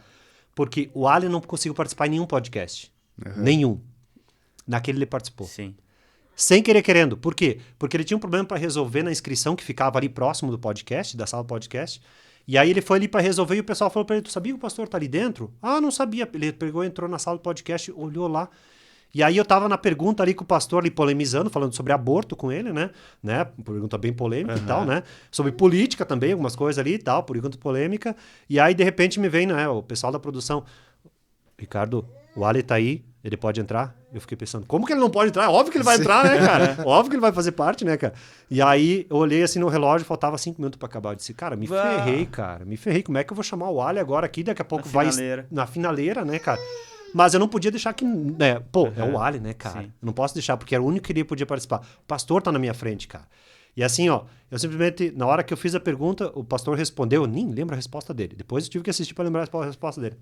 Porque o Ali não conseguiu participar em nenhum podcast. Nenhum. Naquele ele participou. Sim. Sem querer querendo. Por quê? Porque ele tinha um problema para resolver na inscrição que ficava ali próximo do podcast, da sala do podcast. E aí ele foi ali para resolver e o pessoal falou para ele, tu sabia que o pastor tá ali dentro? Ah, não sabia. Ele pegou, entrou na sala do podcast, olhou lá. E aí eu tava na pergunta ali com o pastor ali polemizando, falando sobre aborto com ele, né? Pergunta bem polêmica e tal, né? Sobre política também, algumas coisas ali e tal, pergunta polêmica. E aí, de repente, me vem, né, o pessoal da produção. Ricardo, o Ali tá aí, ele pode entrar? Eu fiquei pensando, como que ele não pode entrar? Óbvio que ele vai entrar, né, cara? Óbvio que ele vai fazer parte, né, cara? E aí, eu olhei assim no relógio, faltava 5 minutos pra acabar. Eu disse, cara, me ferrei. Como é que eu vou chamar o Ali agora aqui? Daqui a pouco na finaleira, né, cara? Mas eu não podia deixar que... né, é o Ali, né, cara? Sim. Eu não posso deixar, porque era o único que ele podia participar. O pastor tá na minha frente, cara. E assim, ó, eu simplesmente, na hora que eu fiz a pergunta, o pastor respondeu, eu nem lembro a resposta dele. Depois eu tive que assistir para lembrar a resposta dele.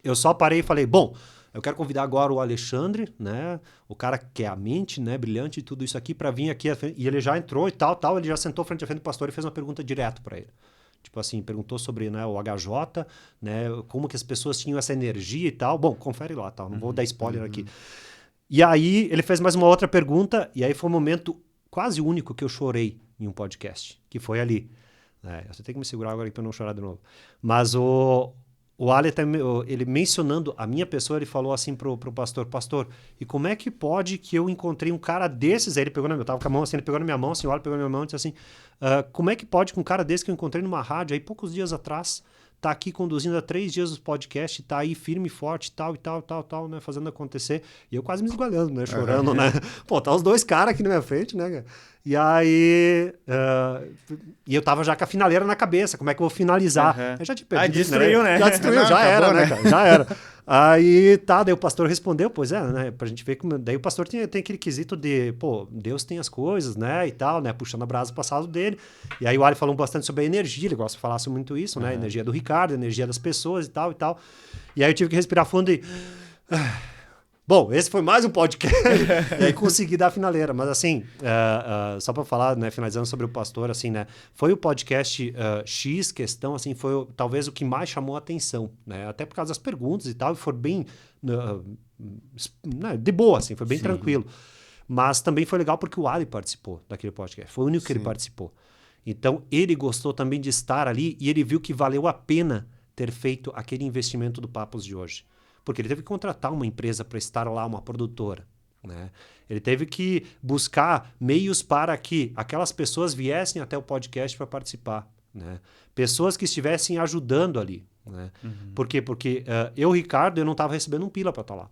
Eu só parei e falei, bom, eu quero convidar agora o Alexandre, né, o cara que é a mente, né, brilhante e tudo isso aqui, para vir aqui. E ele já entrou e tal, ele já sentou frente a frente do pastor e fez uma pergunta direto para ele. Tipo assim, perguntou sobre, né, o HJ, né, como que as pessoas tinham essa energia e tal. Bom, confere lá, tal, não vou dar spoiler aqui. E aí ele fez mais uma outra pergunta e aí foi um momento quase único que eu chorei em um podcast, que foi ali. Eu tenho que me segurar agora para não chorar de novo. Mas o Ali, ele mencionando a minha pessoa, ele falou assim pro pastor, e como é que pode que eu encontrei um cara desses? Aí ele pegou eu tava com a mão assim, ele pegou na minha mão, assim, o Ali pegou na minha mão e disse assim, como é que pode que um cara desse que eu encontrei numa rádio aí poucos dias atrás, tá aqui conduzindo há 3 dias os podcasts, tá aí firme e forte, tal, né, fazendo acontecer. E eu quase me esgualhando, né, chorando, né. Pô, tá os 2 caras aqui na minha frente, né, cara. E aí, e eu tava já com a finaleira na cabeça, como é que eu vou finalizar? Eu já te perdi. Destruiu, né? Já destruiu, não, já acabou, era, né, cara? Já era. Aí, daí o pastor respondeu, pois é, né, pra gente ver como... Daí o pastor tem aquele quesito de, pô, Deus tem as coisas, né, e tal, né, puxando a brasa do passado dele. E aí o Ali falou bastante sobre a energia, ele gosta de falar muito isso, né, a energia do Ricardo, a energia das pessoas e tal. E aí eu tive que respirar fundo e... Bom, esse foi mais um podcast. E aí consegui dar a finaleira. Mas assim, só para falar, né, finalizando sobre o pastor, assim, né, foi o podcast X questão, assim, foi talvez o que mais chamou a atenção, né, até por causa das perguntas e tal, e foi bem de boa, assim, foi bem tranquilo. Mas também foi legal porque o Ali participou daquele podcast. Foi o único que ele participou. Então, ele gostou também de estar ali e ele viu que valeu a pena ter feito aquele investimento do Papos de hoje. Porque ele teve que contratar uma empresa para estar lá, uma produtora, né? Ele teve que buscar meios para que aquelas pessoas viessem até o podcast para participar, né? Pessoas que estivessem ajudando ali, né? Por quê? Porque eu, Ricardo, eu não estava recebendo um pila para estar lá.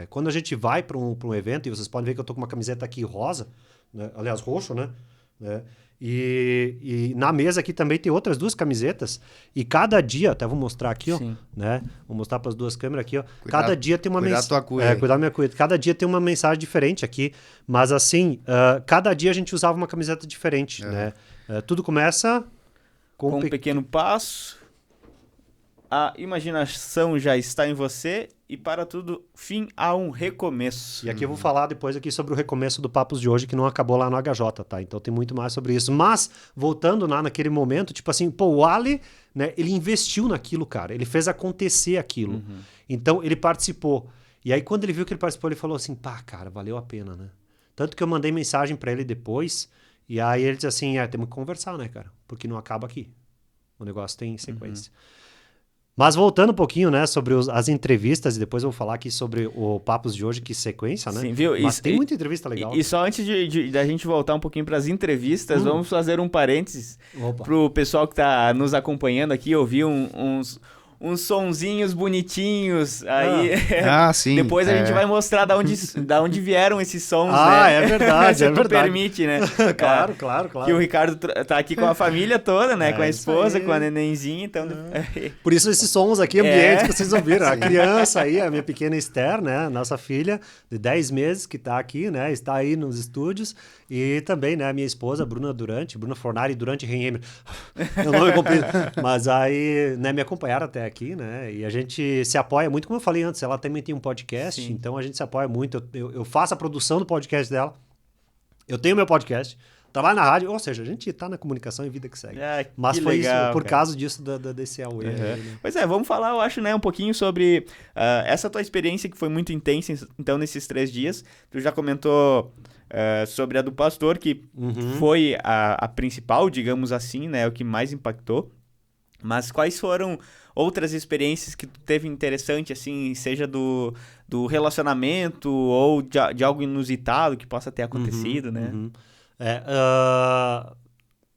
Quando a gente vai para um evento, e vocês podem ver que eu estou com uma camiseta aqui rosa, né? Aliás, roxo, né? E na mesa aqui também tem outras 2 camisetas. E cada dia, até vou mostrar aqui, ó, né? Vou mostrar para as 2 câmeras aqui, ó. Cada dia tem uma mensagem. Cuidar da minha cuida. Cada dia tem uma mensagem diferente aqui. Mas assim, cada dia a gente usava uma camiseta diferente, né? Tudo começa com um pequeno passo. A imaginação já está em você e para tudo, fim há um recomeço. E aqui eu vou falar depois aqui sobre o recomeço do Papos de hoje, que não acabou lá no HJ, tá? Então tem muito mais sobre isso. Mas, voltando lá naquele momento, tipo assim, pô, o Ali, né, ele investiu naquilo, cara. Ele fez acontecer aquilo. Então, ele participou. E aí, quando ele viu que ele participou, ele falou assim, pá, cara, valeu a pena, né? Tanto que eu mandei mensagem pra ele depois, e aí ele disse assim, temos que conversar, né, cara? Porque não acaba aqui. O negócio tem sequência. Mas voltando um pouquinho, né, sobre as entrevistas, e depois eu vou falar aqui sobre o Papos de hoje, que sequência, né? Sim, viu? Mas tem muita entrevista legal. E só antes da gente voltar um pouquinho para as entrevistas, vamos fazer um parênteses pro pessoal que tá nos acompanhando aqui, ouvir uns sonzinhos bonitinhos. Aí sim. depois a gente vai mostrar da onde vieram esses sons, né? É verdade, Se tu permite, né? Claro. Que o Ricardo tá aqui com a família toda, né? Com a esposa, com a nenenzinha, então... Por isso esses sons aqui, ambientes que vocês ouviram. A criança aí, a minha pequena Esther, né? Nossa filha de 10 meses que tá aqui, né? Está aí nos estúdios. E também, né? A minha esposa, Bruna Fornari Durante Renheimer. Eu não me compreendo. Mas aí, né? Me acompanharam até aqui, né? E a gente se apoia muito, como eu falei antes, ela também tem um podcast, então a gente se apoia muito. Eu faço a produção do podcast dela. Eu tenho meu podcast. Trabalho na rádio, ou seja, a gente tá na comunicação e vida que segue. Mas foi legal, isso, por causa disso desse Aue. Né? Pois é, vamos falar, eu acho, né, um pouquinho sobre essa tua experiência que foi muito intensa, então, nesses 3 dias. Tu já comentou sobre a do pastor, que foi a principal, digamos assim, né, o que mais impactou. Mas quais foram outras experiências que tu teve interessante, assim, seja do relacionamento ou de algo inusitado que possa ter acontecido, né?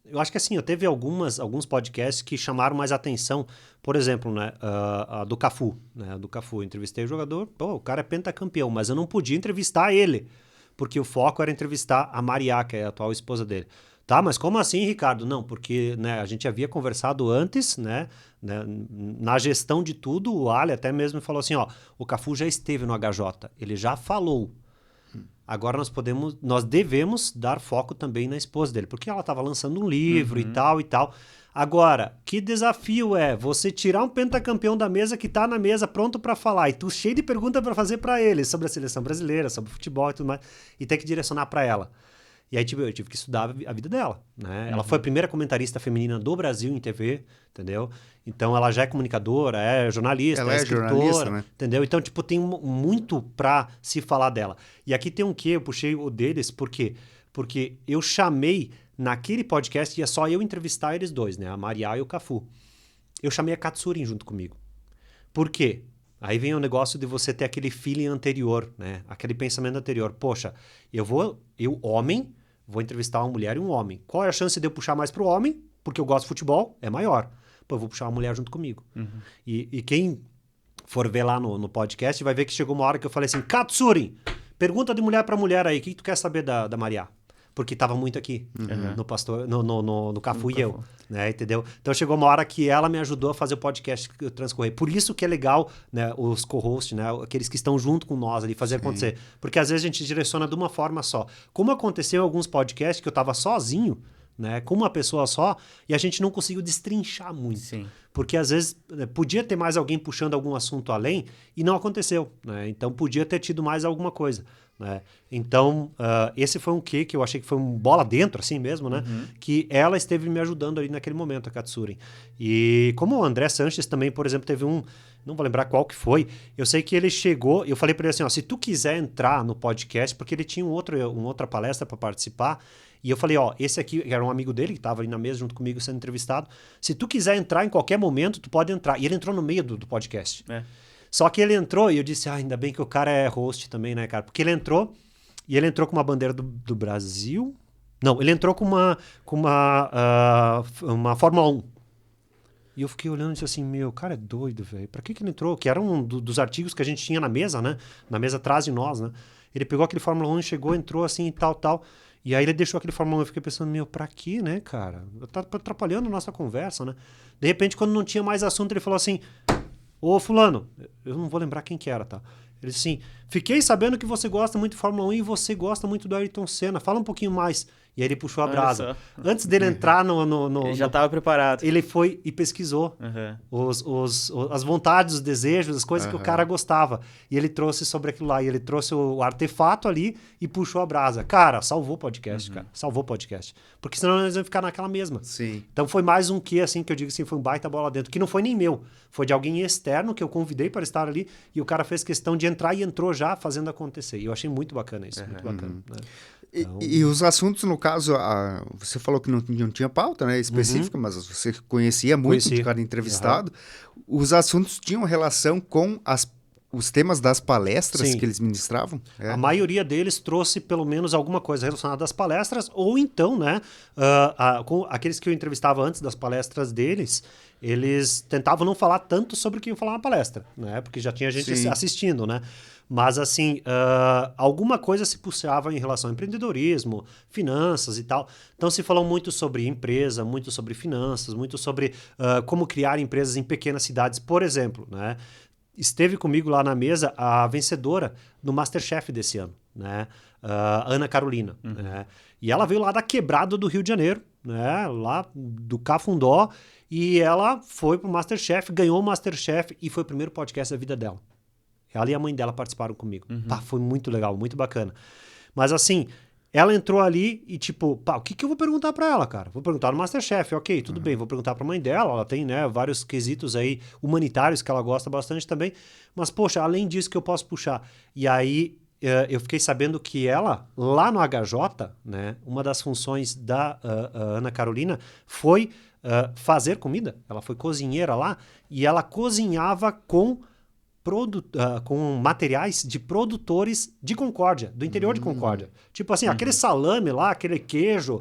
Eu acho que assim, eu teve alguns podcasts que chamaram mais atenção. Por exemplo, né, a do Cafu. Né, a do Cafu, eu entrevistei o jogador, o cara é pentacampeão, mas eu não podia entrevistar ele, porque o foco era entrevistar a Maria, que é a atual esposa dele. Tá, mas como assim, Ricardo? Não, porque né, a gente havia conversado antes, né, na gestão de tudo, o Ali até mesmo falou assim, o Cafu já esteve no HJ, ele já falou. Agora nós devemos dar foco também na esposa dele, porque ela estava lançando um livro e tal. Agora, que desafio é você tirar um pentacampeão da mesa que está na mesa pronto para falar, e tu cheio de perguntas para fazer para ele sobre a seleção brasileira, sobre futebol e tudo mais, e ter que direcionar para ela. E aí eu tive que estudar a vida dela, né? Ela foi a primeira comentarista feminina do Brasil em TV, entendeu? Então ela já é comunicadora, é jornalista, ela é escritora, jornalista, né? entendeu? Então, tipo, tem muito pra se falar dela. E aqui tem um quê? Eu puxei o deles, por quê? Porque eu chamei, naquele podcast, ia só eu entrevistar eles dois, né? A Maria e o Cafu. Eu chamei a Katsurin junto comigo. Por quê? Aí vem o negócio de você ter aquele feeling anterior, né? Aquele pensamento anterior. Poxa, eu homem, vou entrevistar uma mulher e um homem. Qual é a chance de eu puxar mais pro homem? Porque eu gosto de futebol, é maior. Pô, eu vou puxar uma mulher junto comigo. E quem for ver lá no podcast vai ver que chegou uma hora que eu falei assim, Katsurin, pergunta de mulher para mulher aí, o que tu quer saber da Maria? Porque tava muito aqui, no pastor, no Cafu e eu, né, entendeu? Então chegou uma hora que ela me ajudou a fazer o podcast transcorrer. Por isso que é legal, né, os co-hosts, né, aqueles que estão junto com nós ali, fazer acontecer. Porque às vezes a gente direciona de uma forma só. Como aconteceu em alguns podcasts que eu tava sozinho, né, com uma pessoa só, e a gente não conseguiu destrinchar muito. Sim. Porque às vezes podia ter mais alguém puxando algum assunto além e não aconteceu, né? Então podia ter tido mais alguma coisa, né? Então esse foi um que eu achei que foi um bola dentro assim mesmo, né? Que ela esteve me ajudando ali naquele momento, a Katsurin. E como o André Sanches também, por exemplo, teve não vou lembrar qual que foi, eu sei que ele chegou, eu falei para ele assim, se tu quiser entrar no podcast, porque ele tinha uma outra palestra para participar, e eu falei, esse aqui, que era um amigo dele, que estava ali na mesa junto comigo sendo entrevistado, se tu quiser entrar em qualquer momento, tu pode entrar. E ele entrou no meio do podcast. Só que ele entrou e eu disse, ainda bem que o cara é host também, né, cara? Porque ele entrou com uma bandeira do Brasil. Não, ele entrou com uma Fórmula 1. E eu fiquei olhando e disse assim, meu, o cara é doido, velho. Pra que ele entrou? Que era um dos artigos que a gente tinha na mesa, né? Na mesa atrás de nós, né? Ele pegou aquele Fórmula 1 e chegou, entrou assim e tal. E aí ele deixou aquele Fórmula 1, eu fiquei pensando, meu, pra quê, né, cara? Tá atrapalhando a nossa conversa, né? De repente, quando não tinha mais assunto, ele falou assim, ô fulano, eu não vou lembrar quem que era, tá? Ele disse assim, fiquei sabendo que você gosta muito de Fórmula 1 e você gosta muito do Ayrton Senna, fala um pouquinho mais. E aí ele puxou a brasa. Antes dele entrar ele já estava preparado. Ele foi e pesquisou as vontades, os desejos, as coisas que o cara gostava. E ele trouxe sobre aquilo lá. E ele trouxe o artefato ali e puxou a brasa. Cara, salvou o podcast, cara. Salvou o podcast. Porque senão nós vamos ficar naquela mesma. Sim. Então foi mais um que, assim, que eu digo assim, foi um baita bola dentro. Que não foi nem meu. Foi de alguém externo que eu convidei para estar ali. E o cara fez questão de entrar e entrou já fazendo acontecer. E eu achei muito bacana isso. Muito bacana. Né? Então... E os assuntos, no caso, você falou que não tinha pauta, né, específica, mas você conhecia muito de cada entrevistado. Os assuntos tinham relação com os temas das palestras Sim. que eles ministravam? A maioria deles trouxe pelo menos alguma coisa relacionada às palestras, ou então, né, com aqueles que eu entrevistava antes das palestras deles, eles tentavam não falar tanto sobre o que iam falar na palestra, né, porque já tinha gente Sim. assistindo, né. Mas, assim, alguma coisa se puxava em relação ao empreendedorismo, finanças e tal. Então, se falou muito sobre empresa, muito sobre finanças, muito sobre como criar empresas em pequenas cidades, por exemplo, né. Esteve comigo lá na mesa a vencedora do MasterChef desse ano, né? Ana Carolina. Né? E ela veio lá da Quebrada do Rio de Janeiro, né? Lá do Cafundó, e ela foi pro MasterChef, ganhou o MasterChef e foi o primeiro podcast da vida dela. Ela e a mãe dela participaram comigo. Pá, foi muito legal, muito bacana. Mas assim, ela entrou ali e tipo, pá, o que eu vou perguntar pra ela, cara? Vou perguntar no MasterChef, ok, tudo bem. Vou perguntar pra mãe dela, ela tem, né, vários quesitos aí humanitários que ela gosta bastante também. Mas, poxa, além disso que eu posso puxar. E aí, eu fiquei sabendo que ela, lá no HJ, né, uma das funções da Ana Carolina foi fazer comida. Ela foi cozinheira lá e ela cozinhava com materiais de produtores de Concórdia, do interior de Concórdia. Tipo assim, aquele salame lá, aquele queijo,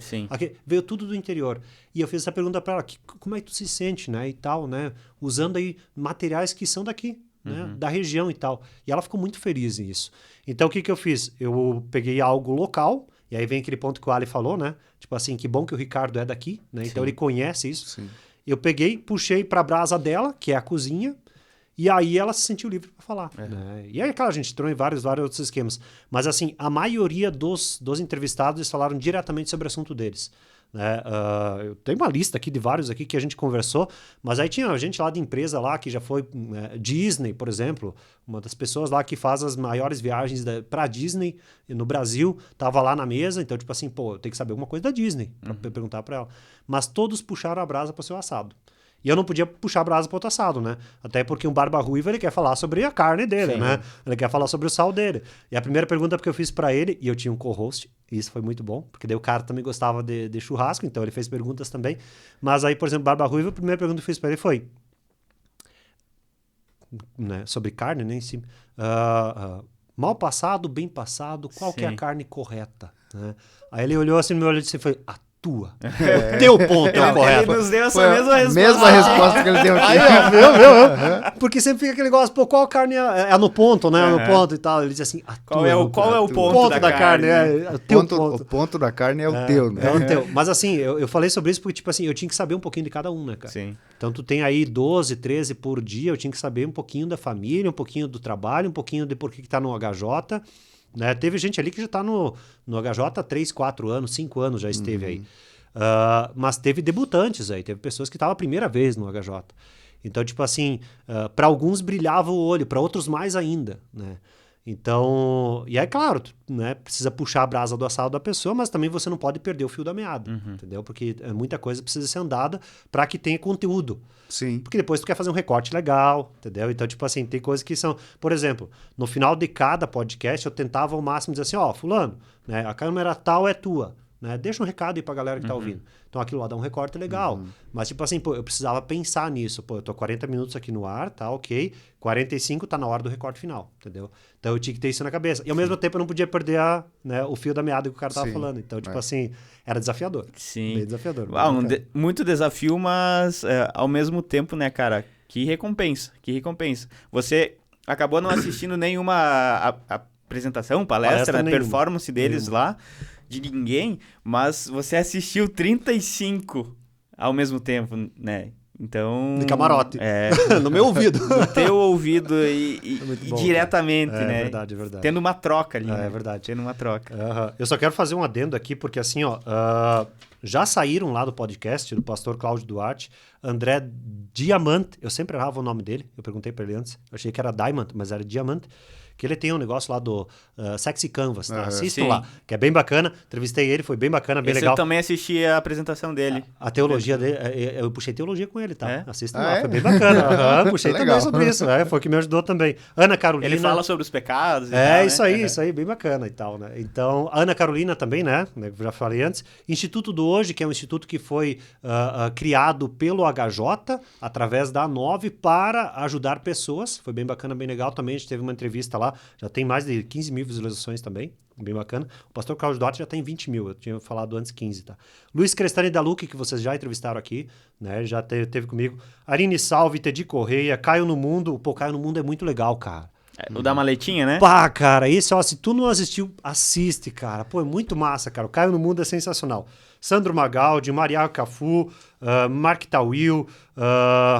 veio tudo do interior. E eu fiz essa pergunta para ela, como é que tu se sente, né, e tal, né, usando aí materiais que são daqui, né, da região e tal. E ela ficou muito feliz nisso. Então, o que eu fiz? Eu peguei algo local, e aí vem aquele ponto que o Ali falou, né, tipo assim, que bom que o Ricardo é daqui, né, então ele conhece isso. Sim. Eu peguei, puxei para a brasa dela, que é a cozinha, e aí ela se sentiu livre para falar. Né? E aí, claro, a gente entrou em vários outros esquemas. Mas, assim, a maioria dos entrevistados, eles falaram diretamente sobre o assunto deles. Né? Eu tenho uma lista aqui de vários aqui que a gente conversou, mas aí tinha gente lá de empresa lá que já foi Disney, por exemplo, uma das pessoas lá que faz as maiores viagens para Disney no Brasil, tava lá na mesa, então tipo assim, pô, eu tenho que saber alguma coisa da Disney para perguntar para ela. Mas todos puxaram a brasa para o seu assado. E eu não podia puxar a brasa para outro assado, né? Até porque um barba ruiva, ele quer falar sobre a carne dele, Sim. né? Ele quer falar sobre o sal dele. E a primeira pergunta que eu fiz para ele, e eu tinha um co-host, e isso foi muito bom, porque daí o cara também gostava de churrasco, então ele fez perguntas também. Mas aí, por exemplo, barba ruiva, a primeira pergunta que eu fiz para ele foi, né, sobre carne, né, em si, mal passado, bem passado, qual que é a carne correta? Né? Aí ele olhou assim no meu olho e disse, foi, tua. O teu ponto é o correto. Ele nos deu essa mesma resposta. Mesma resposta que ele deu aqui. Aí, ó, viu? Porque sempre fica aquele negócio, pô, qual carne é no ponto, né? No ponto e tal. Ele diz assim, qual é o ponto da carne? O ponto da carne é o teu, né? É o teu. Mas assim, eu falei sobre isso porque, tipo assim, eu tinha que saber um pouquinho de cada um, né, cara? Sim. Então tu tem aí 12, 13 por dia, eu tinha que saber um pouquinho da família, um pouquinho do trabalho, um pouquinho de por que tá no HJ. Né? Teve gente ali que já tá no HJ há 3, 4 anos, 5 anos já esteve aí. Mas teve debutantes aí, teve pessoas que estavam a primeira vez no HJ. Então, tipo assim, para alguns brilhava o olho, para outros mais ainda, né? Então, e é claro, né, precisa puxar a brasa do assado da pessoa, mas também você não pode perder o fio da meada, entendeu? Porque muita coisa precisa ser andada para que tenha conteúdo. Sim. Porque depois tu quer fazer um recorte legal, entendeu? Então, tipo assim, tem coisas que são... Por exemplo, no final de cada podcast, eu tentava ao máximo dizer assim, ó, fulano, né, a câmera tal é tua. Né? Deixa um recado aí pra galera que tá ouvindo. Então aquilo lá dá um recorte legal. Mas tipo assim, pô, eu precisava pensar nisso. Pô, eu tô 40 minutos aqui no ar, tá ok. 45 tá na hora do recorte final, entendeu? Então eu tinha que ter isso na cabeça. E ao mesmo tempo eu não podia perder o fio da meada que o cara tava falando. Então, tipo assim, era desafiador. Sim. Bem desafiador. Muito desafio, mas ao mesmo tempo, né, cara, que recompensa. Você acabou não assistindo nenhuma apresentação, palestra né, performance deles lá. De ninguém, mas você assistiu 35 ao mesmo tempo, né? Então... De camarote. No meu ouvido. No teu ouvido e bom, diretamente, né? É verdade. Tendo uma troca ali. É verdade. Tendo uma troca. Eu só quero fazer um adendo aqui, porque assim, ó... já saíram lá do podcast do pastor Cláudio Duarte, André Diamante, eu sempre errava o nome dele, eu perguntei pra ele antes, eu achei que era Diamond, mas era Diamante, que ele tem um negócio lá do Sexy Canvas, tá? Assistam lá, que é bem bacana, entrevistei ele, foi bem bacana, bem legal. Eu também assisti a apresentação dele. A teologia dele, eu puxei teologia com ele, tá? Assistam lá, foi bem bacana. Puxei também sobre isso, foi o que me ajudou também. Ana Carolina... Ele fala sobre os pecados e tal, isso aí, bem bacana e tal, né? Então, Ana Carolina também, né? Já falei antes. Instituto do Hoje, que é um instituto que foi criado pelo HJ, através da A9, para ajudar pessoas. Foi bem bacana, bem legal também. A gente teve uma entrevista lá, já tem mais de 15 mil visualizações também. Bem bacana. O pastor Carlos Duarte já tem 20 mil, eu tinha falado antes 15, tá? Luiz Crestani da Luque, que vocês já entrevistaram aqui, né? Já teve comigo. Arine Salve, Tedi Correia, Caio no Mundo. Pô, Caio no Mundo é muito legal, cara. O da maletinha, né? Pá, cara, esse, ó, se tu não assistiu, assiste, cara. Pô, é muito massa, cara. O Caio no Mundo é sensacional. Sandro Magaldi, Mariaco Cafu, Mark Tawil,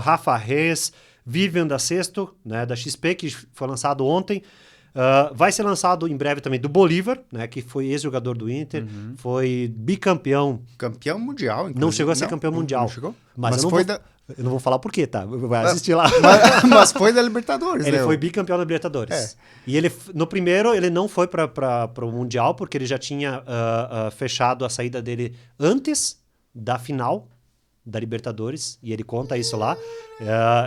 Rafa Reis, Vivian da Sexto, né, da XP, que foi lançado ontem. Vai ser lançado em breve também do Bolívar, né, que foi ex-jogador do Inter, foi bicampeão. Campeão mundial, inclusive. Não chegou a ser campeão mundial. Não chegou? Mas eu não vou falar por quê, tá? Vai assistir lá. Mas foi da Libertadores, Ele né? foi bicampeão da Libertadores. E ele, no primeiro, ele não foi para o Mundial, porque ele já tinha fechado a saída dele antes da final da Libertadores, e ele conta isso lá.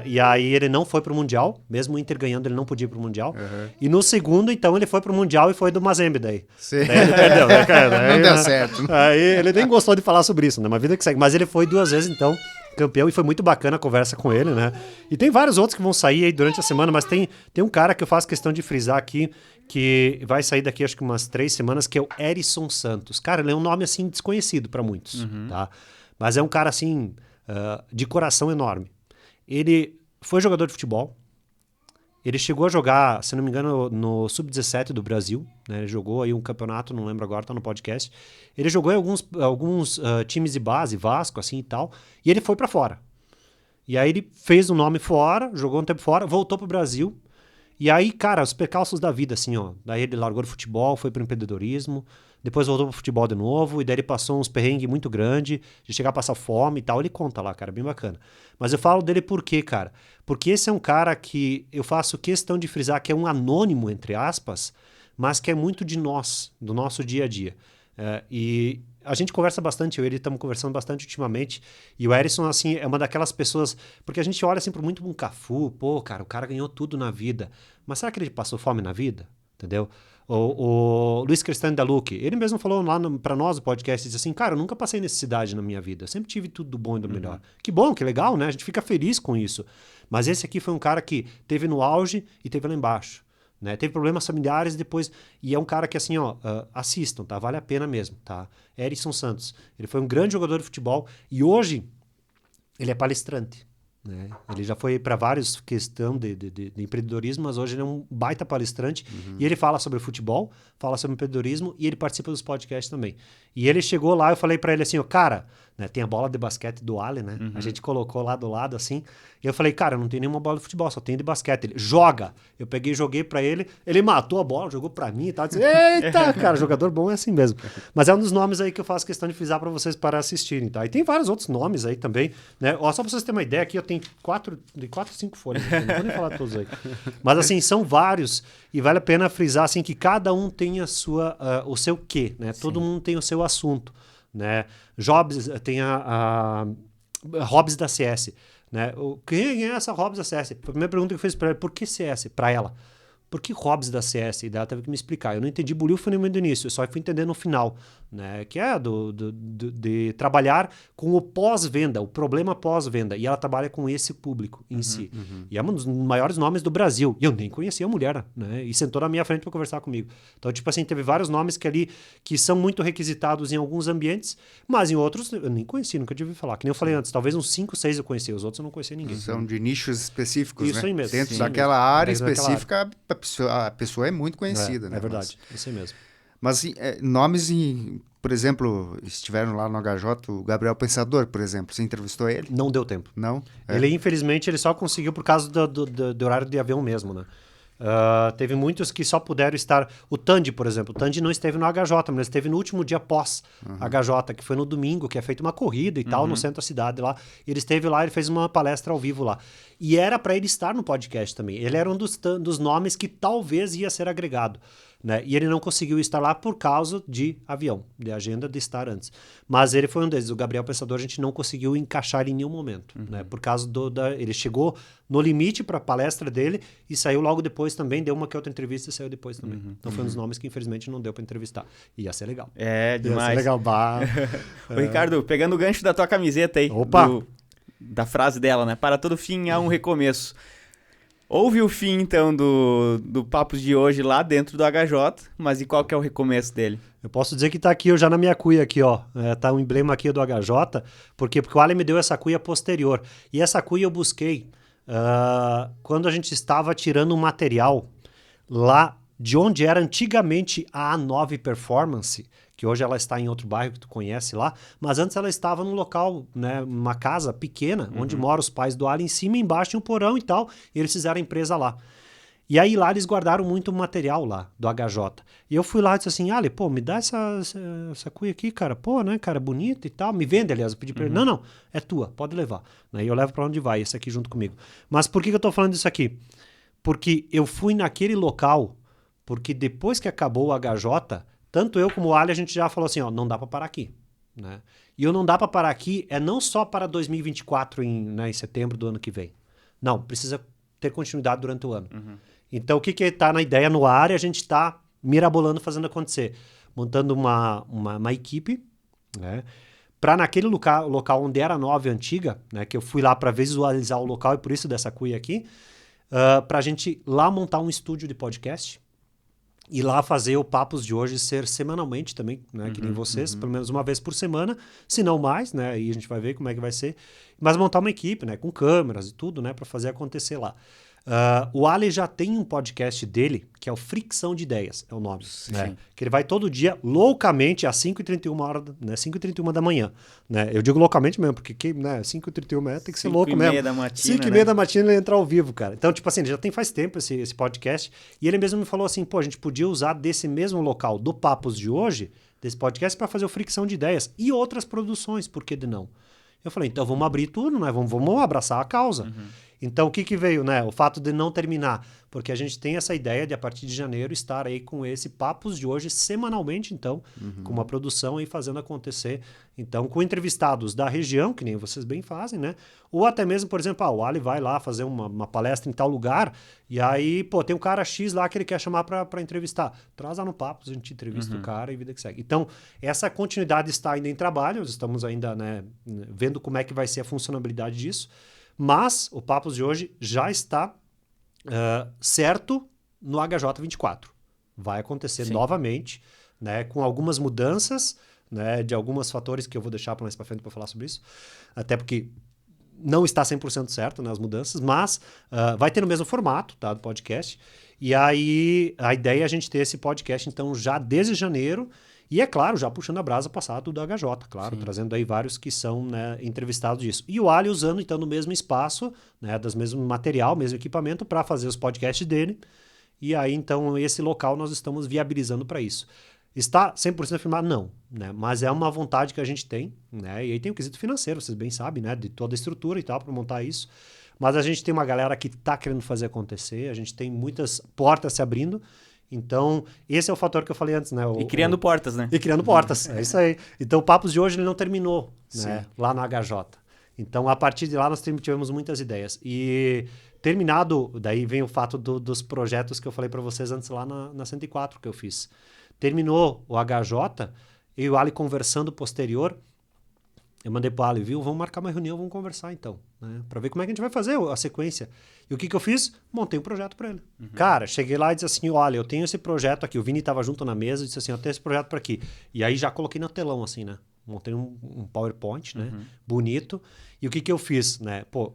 E aí ele não foi pro Mundial, mesmo o Inter ganhando, ele não podia ir pro Mundial. E no segundo, então, ele foi pro Mundial e foi do Mazembe daí. Sim. Daí ele perdeu, né, cara? Não deu certo. Aí ele nem gostou de falar sobre isso, né? Uma vida que segue. Mas ele foi 2 vezes, então, campeão, e foi muito bacana a conversa com ele, né? E tem vários outros que vão sair aí durante a semana, mas tem um cara que eu faço questão de frisar aqui, que vai sair daqui acho que umas 3 semanas, que é o Erisson Santos. Cara, ele é um nome, assim, desconhecido para muitos, tá? Mas é um cara, assim, de coração enorme. Ele foi jogador de futebol. Ele chegou a jogar, se não me engano, no Sub-17 do Brasil, né? Ele jogou aí um campeonato, não lembro agora, tá no podcast. Ele jogou em alguns times de base, Vasco, assim e tal, e ele foi para fora. E aí ele fez um nome fora, jogou um tempo fora, voltou pro Brasil. E aí, cara, os percalços da vida, assim, ó. Daí ele largou do futebol, foi pro empreendedorismo, depois voltou pro futebol de novo, e daí ele passou uns perrengues muito grandes, de chegar a passar fome e tal. Ele conta lá, cara, bem bacana. Mas eu falo dele por quê, cara? Porque esse é um cara que eu faço questão de frisar que é um anônimo, entre aspas, mas que é muito de nós, do nosso dia a dia. E a gente conversa bastante, eu e ele estamos conversando bastante ultimamente, e o Erisson, assim, é uma daquelas pessoas, porque a gente olha assim muito um Cafu, pô, cara, o cara ganhou tudo na vida, mas será que ele passou fome na vida? Entendeu? O Luiz Crestani da Luque, ele mesmo falou lá para nós no podcast, disse assim, cara, eu nunca passei necessidade na minha vida, eu sempre tive tudo do bom e do melhor. Que bom, que legal, né? A gente fica feliz com isso. Mas esse aqui foi um cara que teve no auge e teve lá embaixo. Né? Teve problemas familiares depois, e é um cara que assim, ó, assistam, tá? Vale a pena mesmo, tá? Erisson Santos, ele foi um grande jogador de futebol e hoje ele é palestrante, né? Ele já foi para vários questão de empreendedorismo, mas hoje ele é um baita palestrante e ele fala sobre futebol, fala sobre empreendedorismo e ele participa dos podcasts também. E ele chegou lá, eu falei para ele assim, ó, cara, né, tem a bola de basquete do Ali, né? A gente colocou lá do lado assim. E eu falei, cara, não tem nenhuma bola de futebol, só tem de basquete. Ele, joga! Eu peguei e joguei pra ele, ele matou a bola, jogou pra mim e tal. Disse, eita, cara, jogador bom é assim mesmo. Mas é um dos nomes aí que eu faço questão de frisar pra vocês para assistirem, tá? E tem vários outros nomes aí também, né? Ó, só pra vocês terem uma ideia aqui, eu tenho 4, 5 folhas. Não vou nem falar todos aí. Mas assim, são vários e vale a pena frisar assim que cada um tem o seu quê, né? Sim. Todo mundo tem o seu assunto, né? Jobs tem a Hobbs da CS, né? Quem é essa Hobbs da CS? A primeira pergunta que eu fiz para ela, por que CS? Para ela. Por que Hobbs da CS? E ela teve que me explicar. Eu não entendi bullying no início, eu só fui entender no final, né? Que é de trabalhar com o pós-venda, o problema pós-venda. E ela trabalha com esse público em si. E é um dos maiores nomes do Brasil. E eu nem conhecia a mulher, né? E sentou na minha frente para conversar comigo. Então, tipo assim, teve vários nomes que são muito requisitados em alguns ambientes, mas em outros eu nem conheci, nunca tive falar. Que nem eu falei antes, talvez uns 5, 6 eu conheci, os outros eu não conhecia ninguém. São de nichos específicos, isso, né? Aí mesmo. Dentro Sim, daquela área específica, a pessoa é muito conhecida, né? É verdade, isso aí mesmo. Mas nomes, por exemplo, estiveram lá no HJ, o Gabriel Pensador, por exemplo, você entrevistou ele? Não deu tempo. Não? Ele, infelizmente, ele só conseguiu por causa do horário de avião mesmo, né? Teve muitos que só puderam estar... O Tandy, por exemplo. O Tandy não esteve no HJ, mas esteve no último dia pós HJ, que foi no domingo, que é feita uma corrida e tal, no centro da cidade lá. Ele esteve lá, ele fez uma palestra ao vivo lá. E era para ele estar no podcast também. Ele era um dos nomes que talvez ia ser agregado, né? E ele não conseguiu estar lá por causa de avião, de agenda de estar antes. Mas ele foi um deles. O Gabriel Pensador a gente não conseguiu encaixar em nenhum momento, né? Por causa ele chegou no limite para a palestra dele e saiu logo depois também, deu uma que outra entrevista e saiu depois também. Então foi um dos nomes que infelizmente não deu para entrevistar. Ia ser legal. É, demais. Ia ser legal. Ô, Ricardo, pegando o gancho da tua camiseta aí. Opa! da frase dela, né? Para todo fim há um recomeço. Houve o fim, então, do Papos de hoje lá dentro do HJ, mas e qual que é o recomeço dele? Eu posso dizer que tá aqui, eu já na minha cuia aqui, ó. Tá um emblema aqui do HJ, porque o Ali me deu essa cuia posterior. E essa cuia eu busquei quando a gente estava tirando um material lá de onde era antigamente a A9 Performance, que hoje ela está em outro bairro que tu conhece lá, mas antes ela estava num local, né, uma casa pequena, onde moram os pais do Ali, em cima e embaixo tinha um porão e tal, e eles fizeram a empresa lá. E aí lá eles guardaram muito material lá do HJ. E eu fui lá e disse assim, Ali, pô, me dá essa cuia aqui, cara, pô, né, cara, bonita e tal, me vende, aliás, eu pedi pra ele, não, é tua, pode levar. E eu levo pra onde vai, esse aqui junto comigo. Mas por que eu tô falando disso aqui? Porque eu fui naquele local, porque depois que acabou o HJ, tanto eu como o Ali, a gente já falou assim, ó, não dá para parar aqui. Né? E o não dá para parar aqui é não só para 2024, em setembro do ano que vem. Não, precisa ter continuidade durante o ano. Então, o que está na ideia no ar, a gente está mirabolando, fazendo acontecer. Montando uma equipe, né? Para naquele local onde era a 9 antiga, né? Que eu fui lá para visualizar o local e por isso dessa cuia aqui, para a gente lá montar um estúdio de podcast, e lá fazer o Papos de hoje ser semanalmente também, né? Que nem vocês, pelo menos uma vez por semana, se não mais, né? Aí a gente vai ver como é que vai ser. Mas montar uma equipe, né? Com câmeras e tudo, né? Para fazer acontecer lá. O Ali já tem um podcast dele, que é o Fricção de Ideias, é o nome. Né? Que ele vai todo dia, loucamente, às 5h31, né? 5h31 da manhã. Né? Eu digo loucamente mesmo, porque né? 5h31 tem que ser louco mesmo. 5h30 da matina, 5h30 da matina ele entra ao vivo, cara. Então, tipo assim, ele já tem faz tempo esse podcast, e ele mesmo me falou assim, pô, a gente podia usar desse mesmo local do Papos de hoje, desse podcast, para fazer o Fricção de Ideias e outras produções, por que de não? Eu falei, então vamos abrir tudo, né? Vamos abraçar a causa. Então, o que veio, né? O fato de não terminar. Porque a gente tem essa ideia de, a partir de janeiro, estar aí com esse Papos de hoje semanalmente, então, com uma produção aí fazendo acontecer. Então, com entrevistados da região, que nem vocês bem fazem, né? Ou até mesmo, por exemplo, o Ali vai lá fazer uma palestra em tal lugar, e aí, pô, tem um cara X lá que ele quer chamar para entrevistar. Traz lá no Papos, a gente entrevista o cara e vida que segue. Então, essa continuidade está ainda em trabalho, nós estamos ainda, né, vendo como é que vai ser a funcionalidade disso. Mas o Papos de hoje já está certo no HJ24. Vai acontecer novamente, né, com algumas mudanças, né, de alguns fatores que eu vou deixar mais para frente para falar sobre isso. Até porque não está 100% certo, né, as mudanças, mas vai ter no mesmo formato, tá, do podcast. E aí a ideia é a gente ter esse podcast, então, já desde janeiro. E é claro, já puxando a brasa passado do HJ, claro, trazendo aí vários que são, né, entrevistados disso. E o Ali usando, então, no mesmo espaço, né, do mesmo material, mesmo equipamento, para fazer os podcasts dele. E aí, então, esse local nós estamos viabilizando para isso. Está 100% afirmado? Não, né? Mas é uma vontade que a gente tem, né? E aí tem o quesito financeiro, vocês bem sabem, né? De toda a estrutura e tal, para montar isso. Mas a gente tem uma galera que está querendo fazer acontecer, a gente tem muitas portas se abrindo. Então, esse é o fator que eu falei antes, né? E criando portas, né? E criando portas, é isso aí. Então, o Papos de hoje ele não terminou, né? Lá no HJ. Então, a partir de lá, nós tivemos muitas ideias. E terminado, daí vem o fato dos projetos que eu falei para vocês antes lá na 104 que eu fiz. Terminou o HJ, eu e o Ali conversando posterior, eu mandei pro Ali, viu? Vamos marcar uma reunião, vamos conversar então, né? Pra ver como é que a gente vai fazer a sequência. E o que eu fiz? Montei um projeto pra ele. Cara, cheguei lá e disse assim, olha, eu tenho esse projeto aqui. O Vini tava junto na mesa e disse assim, eu tenho esse projeto pra aqui. E aí já coloquei no telão, assim, né? Montei um PowerPoint, né? Bonito. E o que eu fiz, né? Pô,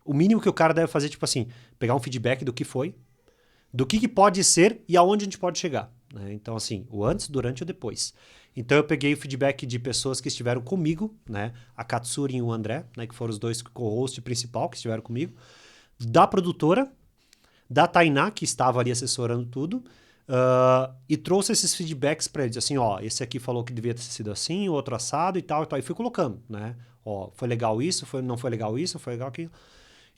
o mínimo que o cara deve fazer, tipo assim, pegar um feedback do que foi, do que pode ser e aonde a gente pode chegar. Né? Então, assim, o antes, durante e o depois. Então, eu peguei o feedback de pessoas que estiveram comigo, né? A Katsuri e o André, né? Que foram os dois co-hosts principal que estiveram comigo. Da produtora, da Tainá, que estava ali assessorando tudo, e trouxe esses feedbacks para eles. Assim, ó, esse aqui falou que devia ter sido assim, o outro assado e tal, e tal. E fui colocando, né? Ó, foi legal isso, não foi legal isso, foi legal aquilo.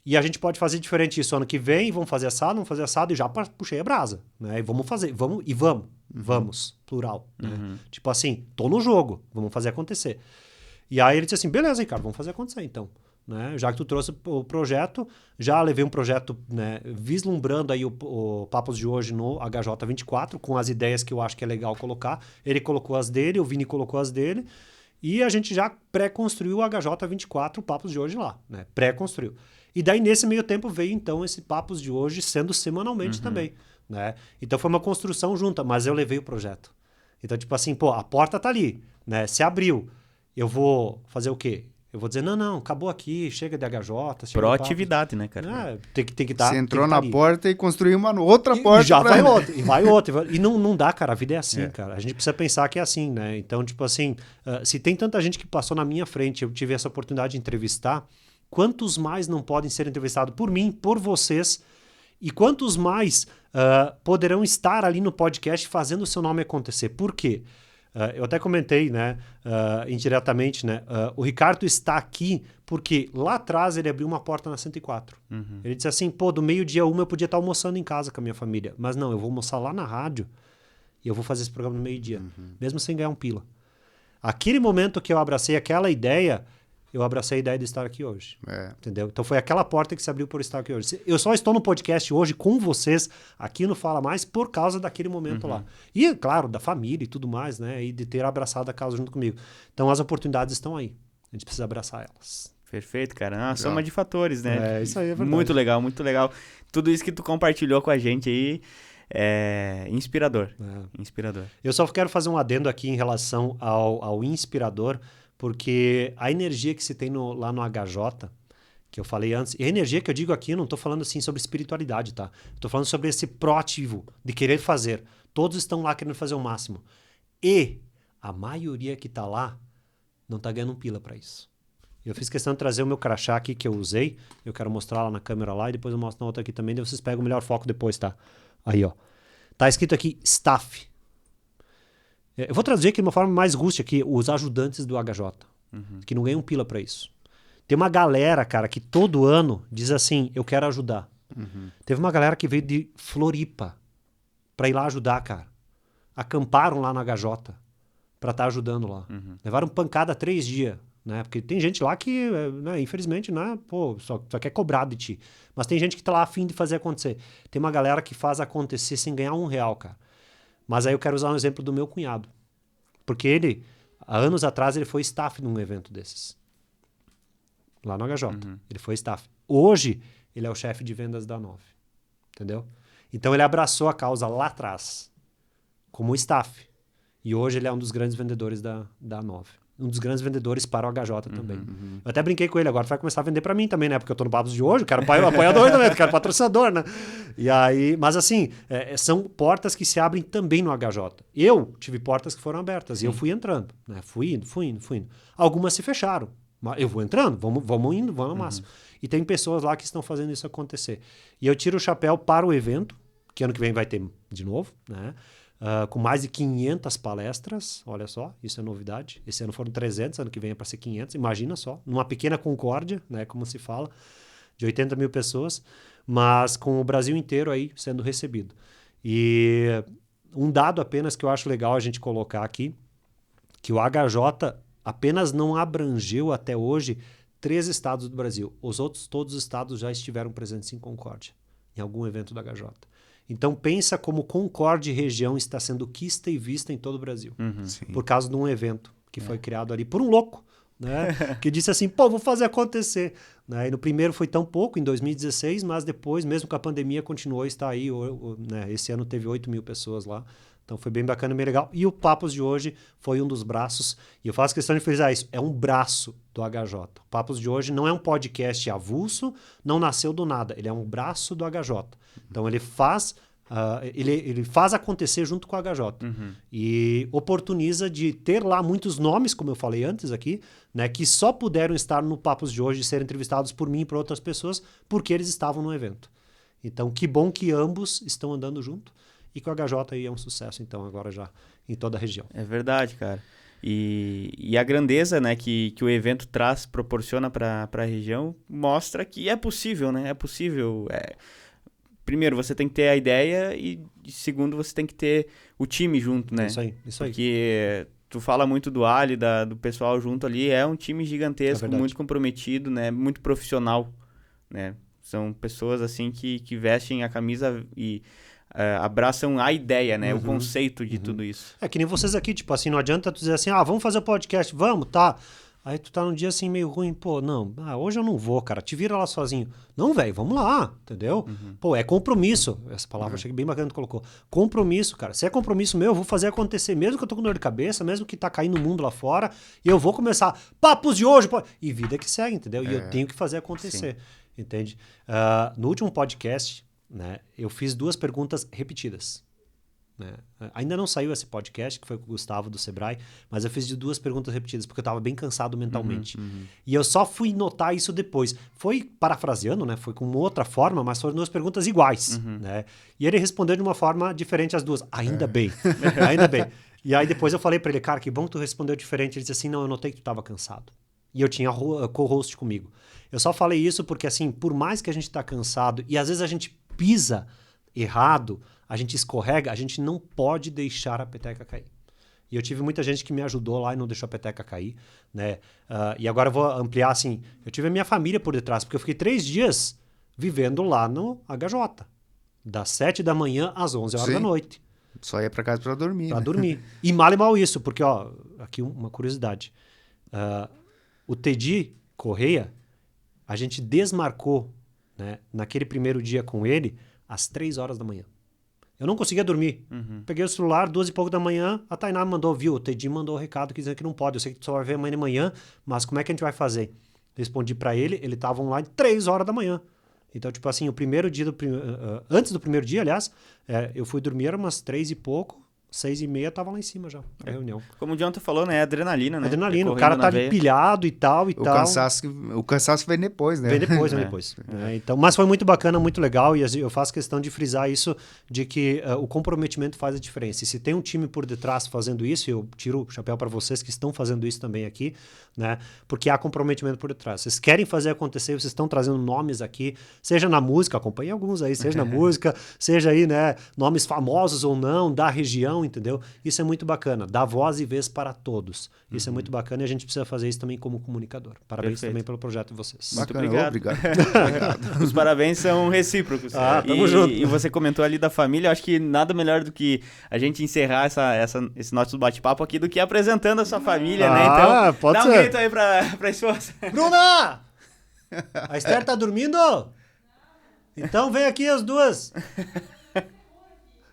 E a gente pode fazer diferente isso ano que vem, vamos fazer assado, e já puxei a brasa, né? E vamos fazer, vamos, plural. Né? Tipo assim, tô no jogo, vamos fazer acontecer. E aí ele disse assim, beleza, Ricardo, vamos fazer acontecer então. Né? Já que tu trouxe o projeto, já levei um projeto, né, vislumbrando aí o Papos de hoje no HJ24, com as ideias que eu acho que é legal colocar. Ele colocou as dele, o Vini colocou as dele, E a gente já pré-construiu o HJ24 Papos de Hoje lá, né? Pré-construiu. E daí, nesse meio tempo, veio, então, esse Papos de Hoje sendo semanalmente também, né? Então, foi uma construção junta, mas eu levei o projeto. Então, tipo assim, pô, a porta tá ali, né? Se abriu, eu vou fazer o quê? Eu vou dizer, não, acabou aqui, chega de HJ, chega Proatividade, né, cara? Tem que dar. Você entrou tá na porta e construiu uma outra porta. E já vai outra, e vai outra. E não dá, cara, a vida é assim, cara. A gente precisa pensar que é assim, né? Então, tipo assim, se tem tanta gente que passou na minha frente, eu tive essa oportunidade de entrevistar, quantos mais não podem ser entrevistados por mim, por vocês, e quantos mais poderão estar ali no podcast fazendo o seu nome acontecer? Por quê? Eu até comentei, né, indiretamente, né, o Ricardo está aqui porque lá atrás ele abriu uma porta na 104. Ele disse assim, pô, do meio-dia a 1 eu podia estar almoçando em casa com a minha família, mas não, eu vou almoçar lá na rádio e eu vou fazer esse programa no meio-dia, mesmo sem ganhar um pila. Aquele momento que eu abracei aquela ideia, eu abracei a ideia de estar aqui hoje. Entendeu? Então foi aquela porta que se abriu por estar aqui hoje. Eu só estou no podcast hoje com vocês, aqui no Fala Mais, por causa daquele momento lá. E, claro, da família e tudo mais, né? E de ter abraçado a causa junto comigo. Então as oportunidades estão aí. A gente precisa abraçar elas. Perfeito, cara. Uma soma de fatores, né? Isso aí é verdade. Muito legal, muito legal. Tudo isso que tu compartilhou com a gente aí é inspirador. Inspirador. Eu só quero fazer um adendo aqui em relação ao inspirador, porque a energia que se tem lá no HJ, que eu falei antes, e a energia que eu digo aqui, eu não estou falando assim sobre espiritualidade, tá? Estou falando sobre esse proativo de querer fazer. Todos estão lá querendo fazer o máximo. E a maioria que está lá não está ganhando um pila para isso. Eu fiz questão de trazer o meu crachá aqui que eu usei. Eu quero mostrar lá na câmera lá e depois eu mostro na outra aqui também. Daí vocês pegam o melhor foco depois, tá? Aí, ó. Tá escrito aqui, staff. Eu vou traduzir aqui de uma forma mais rústica aqui, os ajudantes do HJ, que não ganham pila para isso. Tem uma galera, cara, que todo ano diz assim, eu quero ajudar. Teve uma galera que veio de Floripa para ir lá ajudar, cara. Acamparam lá no HJ para estar ajudando lá. Levaram pancada 3 dias, né? Porque tem gente lá que, né, infelizmente, né, pô, só quer cobrar de ti. Mas tem gente que tá lá a fim de fazer acontecer. Tem uma galera que faz acontecer sem ganhar R$1, cara. Mas aí eu quero usar um exemplo do meu cunhado. Porque ele, há anos atrás, ele foi staff num evento desses. Lá no HJ. Ele foi staff. Hoje, ele é o chefe de vendas da Nove. Entendeu? Então, ele abraçou a causa lá atrás, como staff. E hoje, ele é um dos grandes vendedores da Nove. Um dos grandes vendedores para o HJ também. Eu até brinquei com ele, agora vai começar a vender para mim também, né? Porque eu tô no Papos de Hoje, eu quero apoiador também, eu quero patrocinador, né? E aí, mas assim, são portas que se abrem também no HJ. Eu tive portas que foram abertas e eu fui entrando, né? Fui indo. Algumas se fecharam, mas eu vou entrando, vamos indo, vamos ao máximo. E tem pessoas lá que estão fazendo isso acontecer. E eu tiro o chapéu para o evento, que ano que vem vai ter de novo, né? Com mais de 500 palestras, olha só, isso é novidade. Esse ano foram 300, ano que vem é para ser 500, imagina só. Numa pequena concórdia, né, como se fala, de 80 mil pessoas, mas com o Brasil inteiro aí sendo recebido. E um dado apenas que eu acho legal a gente colocar aqui, que o HJ apenas não abrangeu até hoje 3 estados do Brasil. Os outros, todos os estados já estiveram presentes em Concórdia, em algum evento da HJ. Então pensa como Concórdia e região está sendo quista e vista em todo o Brasil. Por causa de um evento que foi criado ali por um louco, né? Que disse assim, pô, vou fazer acontecer. Né? E no primeiro foi tão pouco, em 2016, mas depois, mesmo com a pandemia, continuou a estar aí. Né? Esse ano teve 8 mil pessoas lá. Então foi bem bacana, bem legal. E o Papos de Hoje foi um dos braços, e eu faço questão de frisar isso, é um braço do HJ. O Papos de Hoje não é um podcast avulso, não nasceu do nada, ele é um braço do HJ. Então ele faz, ele faz acontecer junto com o HJ. E oportuniza de ter lá muitos nomes, como eu falei antes aqui, né, que só puderam estar no Papos de Hoje e ser entrevistados por mim e por outras pessoas, porque eles estavam no evento. Então que bom que ambos estão andando junto. E com o HJ aí é um sucesso, então, agora já em toda a região. É verdade, cara. E a grandeza, né, que o evento proporciona para a região, mostra que é possível, né? É possível. Primeiro, você tem que ter a ideia e segundo, você tem que ter o time junto, né? Isso aí. Porque tu fala muito do Ali, do pessoal junto ali, é um time gigantesco, muito comprometido, né? Muito profissional, né? São pessoas, assim, que vestem a camisa e abraçam a ideia, né? O conceito de tudo isso. É que nem vocês aqui, tipo assim, não adianta tu dizer assim, vamos fazer o podcast, vamos, tá. Aí tu tá num dia assim meio ruim, pô, não, hoje eu não vou, cara, te vira lá sozinho. Não, velho, vamos lá, entendeu? Pô, é compromisso. Essa palavra eu achei bem bacana que tu colocou. Compromisso, cara. Se é compromisso meu, eu vou fazer acontecer, mesmo que eu tô com dor de cabeça, mesmo que tá caindo o mundo lá fora, e eu vou começar, papos de hoje, e vida que segue, entendeu? E eu tenho que fazer acontecer, entende? No último podcast, né, eu fiz 2 perguntas repetidas. Né? Ainda não saiu esse podcast, que foi com o Gustavo do Sebrae, mas eu fiz de 2 perguntas repetidas, porque eu estava bem cansado mentalmente. E eu só fui notar isso depois. Foi parafraseando, né? Foi com outra forma, mas foram 2 perguntas iguais. Né? E ele respondeu de uma forma diferente as 2. Ainda bem. Ainda bem. E aí depois eu falei para ele, cara, que bom que tu respondeu diferente. Ele disse assim, não, eu notei que tu estava cansado. E eu tinha co-host comigo. Eu só falei isso porque, assim, por mais que a gente tá cansado, e às vezes a gente pisa errado, a gente escorrega, a gente não pode deixar a peteca cair. E eu tive muita gente que me ajudou lá e não deixou a peteca cair, né? E agora eu vou ampliar, assim, eu tive a minha família por detrás, porque eu fiquei 3 dias vivendo lá no HJ, das 7 da manhã às 11 horas da noite. Só ia pra casa pra dormir. Pra dormir. E mal e mal isso, porque, ó, aqui uma curiosidade. O Tedi Correia, a gente desmarcou, né, naquele primeiro dia com ele, às 3 horas da manhã. Eu não conseguia dormir. Peguei o celular, 2 e pouco da manhã, a Tainá mandou, viu? O Tedi mandou o recado dizendo que não pode. Eu sei que tu só vai ver amanhã de manhã, mas como é que a gente vai fazer? Respondi pra ele, ele tava online 3 horas da manhã. Então, tipo assim, o primeiro dia, antes do primeiro dia, aliás, eu fui dormir, era umas 3 e pouco, 6h30 tava lá em cima já, a reunião. Como o Jonathan falou, né? Adrenalina, né? Adrenalina, o cara tá ali pilhado e tal e tal. O cansaço vem depois, né? Vem depois, vem depois. Então, mas foi muito bacana, muito legal, e eu faço questão de frisar isso, de que o comprometimento faz a diferença. E se tem um time por detrás fazendo isso, eu tiro o chapéu para vocês que estão fazendo isso também aqui, né? Porque há comprometimento por detrás. Vocês querem fazer acontecer, vocês estão trazendo nomes aqui, seja na música, acompanhe alguns aí, seja na música, seja aí, né, nomes famosos ou não, da região, entendeu? Isso é muito bacana, dá voz e vez para todos. Isso é muito bacana e a gente precisa fazer isso também como comunicador. Parabéns também pelo projeto de vocês. Muito Bacana, obrigado. Obrigado. Os parabéns são recíprocos. Tamo junto. E você comentou ali da família, eu acho que nada melhor do que a gente encerrar esse nosso bate-papo aqui do que apresentando a sua família, né? Então, pode dá ser. um grito aí pra esposa. Bruna! A Esther tá dormindo? Então vem aqui as duas.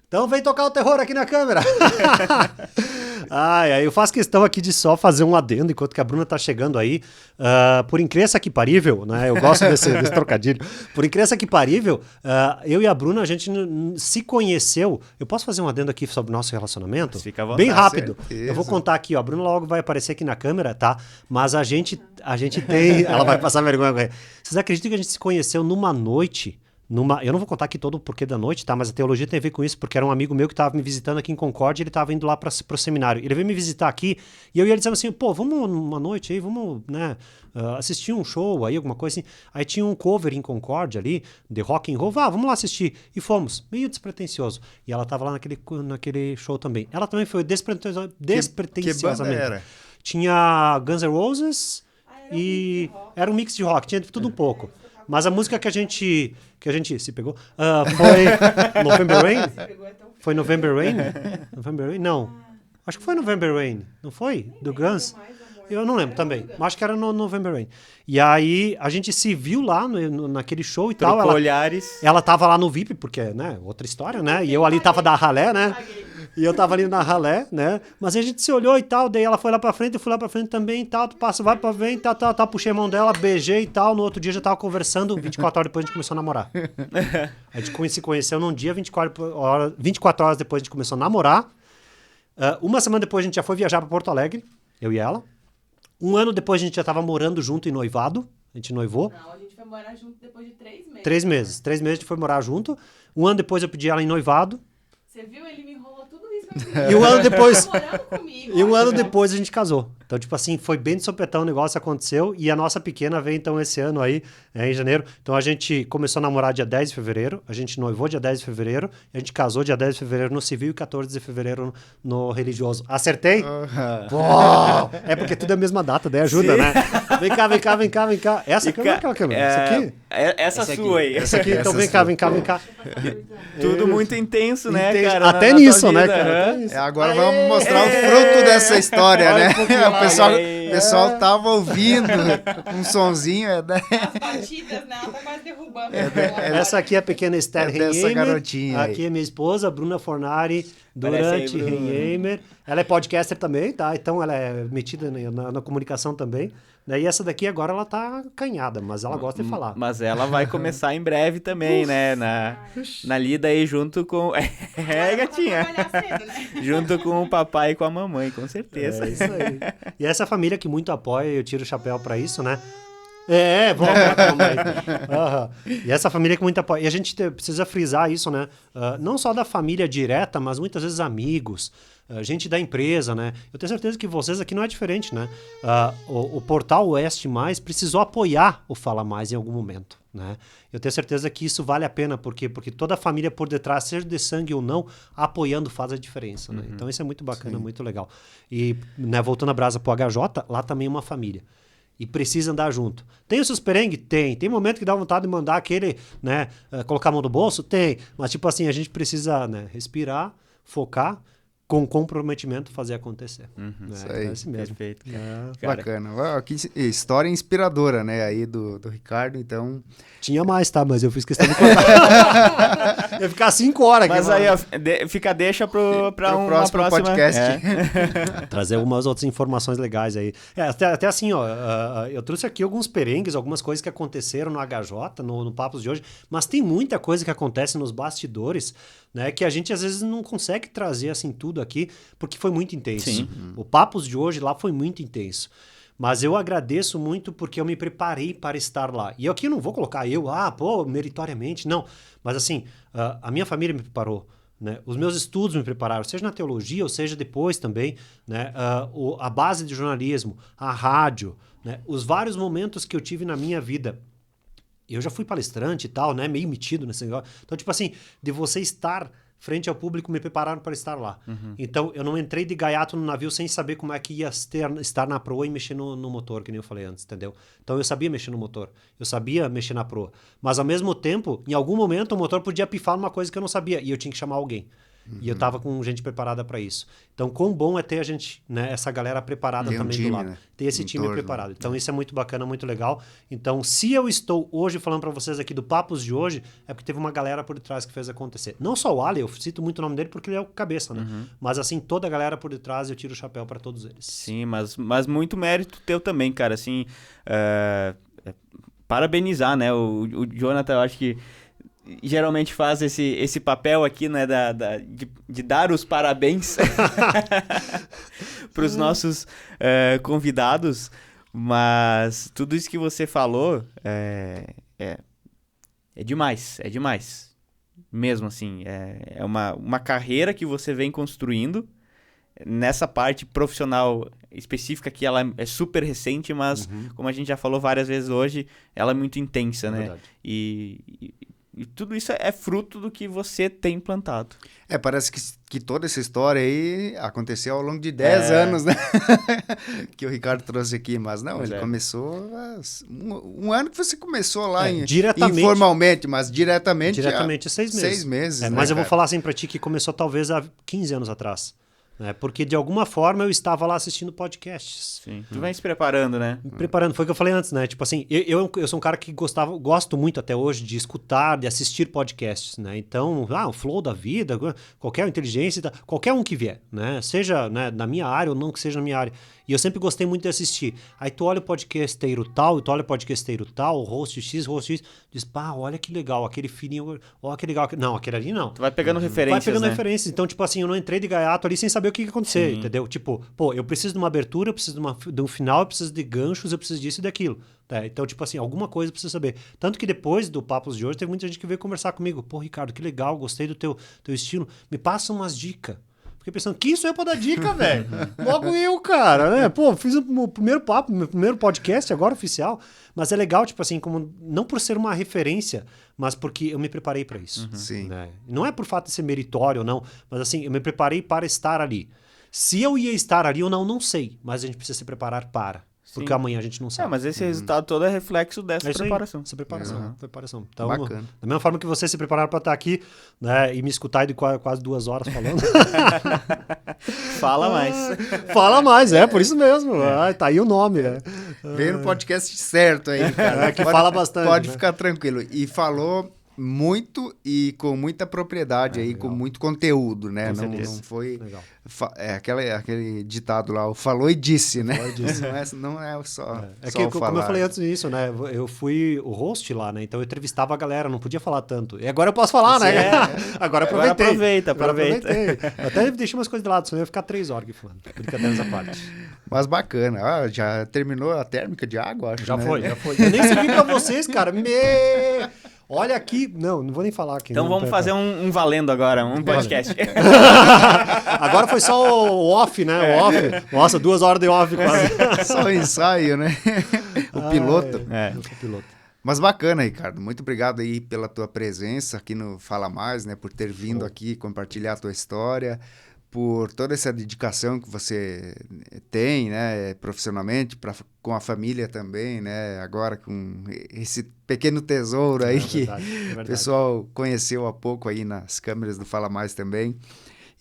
Então vem tocar o terror aqui na câmera. Eu faço questão aqui de só fazer um adendo enquanto que a Bruna tá chegando aí. Por incrível que parível, né? Eu gosto desse trocadilho. Por incrível que parível, eu e a Bruna, a gente se conheceu. Eu posso fazer um adendo aqui sobre o nosso relacionamento? Fica à vontade. Bem rápido. Certeza. Eu vou contar aqui, ó. A Bruna logo vai aparecer aqui na câmera, tá? Mas a gente tem... Ela vai passar vergonha. Vocês acreditam que a gente se conheceu numa noite... Eu não vou contar aqui todo o porquê da noite, tá? Mas a teologia tem a ver com isso, porque era um amigo meu que estava me visitando aqui em Concórdia, ele estava indo lá para o seminário. Ele veio me visitar aqui e eu ia dizendo assim, pô, vamos uma noite aí, vamos, né, assistir um show aí, alguma coisa assim. Aí tinha um cover em Concórdia ali, de rock and roll, vamos lá assistir. E fomos, meio despretensioso. E ela estava lá naquele show também. Ela também foi despretensiosamente. Que banda era? Tinha Guns N' Roses e era um mix de rock, tinha tudo um pouco. Mas a música que a gente se pegou foi November Rain? Foi November Rain? November Rain? Não. Acho que foi November Rain. Não foi? Do Guns? Eu não lembro também. Mas acho que era no November Rain. E aí a gente se viu lá naquele show e tal. Trocou olhares. Ela tava lá no VIP, porque, né, outra história, né? E eu ali tava da ralé, né? E eu tava ali na ralé, né? Mas a gente se olhou e tal, daí ela foi lá pra frente, eu fui lá pra frente também e tal, tu passa, vai pra frente, tal, puxei a mão dela, beijei e tal, no outro dia já tava conversando, 24 horas depois a gente começou a namorar. A gente se conheceu num dia, 24 horas depois a gente começou a namorar. Uma semana depois a gente já foi viajar pra Porto Alegre, eu e ela. 1 ano depois a gente já tava morando junto em noivado, a gente noivou. Não, a gente foi morar junto depois de 3 meses. 3 meses. 3 meses a gente foi morar junto. 1 ano depois eu pedi ela em noivado. Você viu? Ele me enrolou tudo isso. E 1 ano depois... Namorando comigo. E 1 ano depois a gente casou. Então, tipo assim, foi bem de sopetão o negócio, aconteceu, e a nossa pequena veio, então, esse ano aí, em janeiro. Então, a gente começou a namorar dia 10 de fevereiro, a gente noivou dia 10 de fevereiro, a gente casou dia 10 de fevereiro no civil e 14 de fevereiro no religioso. Acertei? Pô! É porque tudo é a mesma data, daí ajuda, né? Vem cá. Essa aqui é aquela câmera? Essa aqui? Essa sua aí. Essa aqui, então vem cá. Tudo muito intenso, né, Intenso. cara? Até na nisso, tua né, vida, cara? aham. Até nisso. Agora vamos mostrar o fruto dessa história, né? O pessoal tava ouvindo um sonzinho. As batidas, né? Ela tá quase derrubando. Essa aqui é a pequena Esther É dessa Renheimer. garotinha aí. Aqui é minha esposa, Bruna Fornari, Parece aí, Durante Bruna. Renheimer. Ela é podcaster também, tá? Então ela é metida na comunicação também. Daí essa daqui agora ela tá canhada, mas ela gosta de falar. Mas ela vai começar em breve também, né? Na lida aí junto com... gatinha. Cedo, né? Junto com o papai e com a mamãe, com certeza. É isso aí. E essa família que muito apoia, eu tiro o chapéu pra isso, né? Vamos calma aí. Aham. E essa família que muito apoia. E a gente precisa frisar isso, né? Não só da família direta, mas muitas vezes amigos, gente da empresa, né? Eu tenho certeza que vocês aqui não é diferente, né? O Portal Oeste Mais precisou apoiar o Fala Mais em algum momento, né? Eu tenho certeza que isso vale a pena, porque toda a família por detrás, seja de sangue ou não, apoiando faz a diferença, né? Então isso é muito bacana, muito legal. E, né, voltando a brasa pro HJ, lá também é uma família. E precisa andar junto. Tem os seus perrengues? Tem. Tem momento que dá vontade de mandar aquele, né, colocar a mão no bolso? Tem. Mas, tipo assim, a gente precisa, né, respirar, focar, com comprometimento fazer acontecer. Isso aí. É assim mesmo. Perfeito. Cara, Bacana. Ó, que história inspiradora, né? Aí do Ricardo, então... Tinha mais, tá? Mas eu fiz questão de contar. Ia ficar 5 horas aqui. mas aí, ó, fica deixa pra Pro uma próximo próxima... podcast. Trazer algumas outras informações legais aí. Até assim, ó, eu trouxe aqui alguns perengues, algumas coisas que aconteceram no HJ, no Papos de hoje, mas tem muita coisa que acontece nos bastidores, né, que a gente às vezes não consegue trazer assim tudo aqui, porque foi muito intenso. Sim. O Papos de hoje lá foi muito intenso. Mas eu agradeço muito porque eu me preparei para estar lá. E aqui eu não vou colocar meritoriamente, não. Mas assim, a minha família me preparou, né? Os meus estudos me prepararam, seja na teologia ou seja depois também, né? A base de jornalismo, a rádio, né? Os vários momentos que eu tive na minha vida. Eu já fui palestrante e tal, né? Meio metido nesse negócio. Então, tipo assim, de você estar frente ao público, me prepararam para estar lá. Então, eu não entrei de gaiato no navio sem saber como é que ia estar na proa e mexer no motor, que nem eu falei antes, entendeu? Então, eu sabia mexer no motor, eu sabia mexer na proa. Mas, ao mesmo tempo, em algum momento, o motor podia pifar numa coisa que eu não sabia, e eu tinha que chamar alguém. E eu tava com gente preparada para isso. Então, quão bom é ter a gente, né, essa galera preparada Tem um também time, do lado. né? Ter esse Em time torno, preparado. Então, isso é muito bacana, muito legal. Então, se eu estou hoje falando para vocês aqui do Papos de hoje, é porque teve uma galera por detrás que fez acontecer. Não só o Ali, eu cito muito o nome dele porque ele é o cabeça, né? Mas, assim, toda a galera por detrás, eu tiro o chapéu para todos eles. Sim, mas muito mérito teu também, cara, assim, parabenizar, né, o Jonathan, eu acho que geralmente faz esse papel aqui, né, de dar os parabéns para os nossos convidados, mas tudo isso que você falou é demais, mesmo assim, é uma carreira que você vem construindo nessa parte profissional específica que ela é super recente, mas como a gente já falou várias vezes hoje, ela é muito intensa, né, Verdade. E tudo isso é fruto do que você tem plantado. Parece que toda essa história aí aconteceu ao longo de 10 anos, né? Que o Ricardo trouxe aqui, mas não, Pois ele é. começou um ano que você começou lá diretamente. informalmente, mas diretamente Diretamente, 6 meses. 6 meses, né, Mas eu vou cara? falar assim pra ti que começou talvez há 15 anos atrás. Né? Porque de alguma forma eu estava lá assistindo podcasts. Sim. Tu vem se preparando, né? Me preparando, foi o que eu falei antes, né? Tipo assim, eu sou um cara que gosto muito até hoje de escutar, de assistir podcasts, né? Então, o flow da vida, qualquer inteligência, qualquer um que vier, né? Seja, né, na minha área ou não que seja na minha área. E eu sempre gostei muito de assistir. Aí tu olha o podcasteiro tal, e tu olha o podcasteiro tal, o host X, diz, olha que legal, aquele filhinho, ó, que legal. Não, aquele ali não. Tu vai pegando referências, Vai pegando né? referências. Então, tipo assim, eu não entrei de gaiato ali sem saber o que ia acontecer, Sim. entendeu? Tipo, eu preciso de uma abertura, eu preciso de um final, eu preciso de ganchos, eu preciso disso e daquilo. Tá? Então, tipo assim, alguma coisa eu preciso saber. Tanto que depois do Papos de hoje, teve muita gente que veio conversar comigo. Pô, Ricardo, que legal, gostei do teu estilo. Me passa umas dicas. Fiquei pensando, quem sou eu pra dar dica, velho? Logo eu, cara, né? Pô, fiz o primeiro papo, meu primeiro podcast agora oficial, mas é legal, tipo assim, como não por ser uma referência, mas porque eu me preparei pra isso. Sim. Né? Não é por fato de ser meritório ou não, mas assim, eu me preparei para estar ali. Se eu ia estar ali ou não sei, mas a gente precisa se preparar para. Porque Sim. amanhã a gente não sabe. Mas esse resultado todo é reflexo dessa É isso aí, preparação. essa preparação, preparação. Então, Bacana. da mesma forma que você se prepararam para estar aqui, né, e me escutar de quase 2 horas falando. Fala mais. Fala mais, por isso mesmo. Tá aí o nome, né? Veio no podcast certo aí, cara. Que fala bastante. Pode né? ficar tranquilo. E falou muito e com muita propriedade aí, legal. com muito conteúdo, né? Com Não, certeza. não foi... Legal. Aquele ditado lá, o falou e disse, né? Falou e disse. Não é só É só que, o como eu falar. falei antes disso, né? Eu fui o host lá, né? Então eu entrevistava a galera, não podia falar tanto. E agora eu posso falar, né? Agora aproveitei. Agora aproveita. Eu até deixei umas coisas de lado, senão eu ia ficar 3 horas aqui falando. Brincadeiras à parte. Mas bacana. Já terminou a térmica de água, acho, Já né? foi. Eu nem servi pra vocês, cara. Olha aqui. Não vou nem falar aqui. Então vamos fazer um valendo agora, um podcast. Agora foi só o off, né? O off. Nossa, 2 horas de off quase. Só o ensaio, né? O piloto. Eu sou piloto. Mas bacana, Ricardo. Muito obrigado aí pela tua presença aqui no Fala Mais, né? Por ter vindo aqui compartilhar a tua história, por toda essa dedicação que você tem, né? Profissionalmente, com a família também, né? Agora com esse pequeno tesouro aí que o pessoal conheceu há pouco aí nas câmeras do Fala Mais também.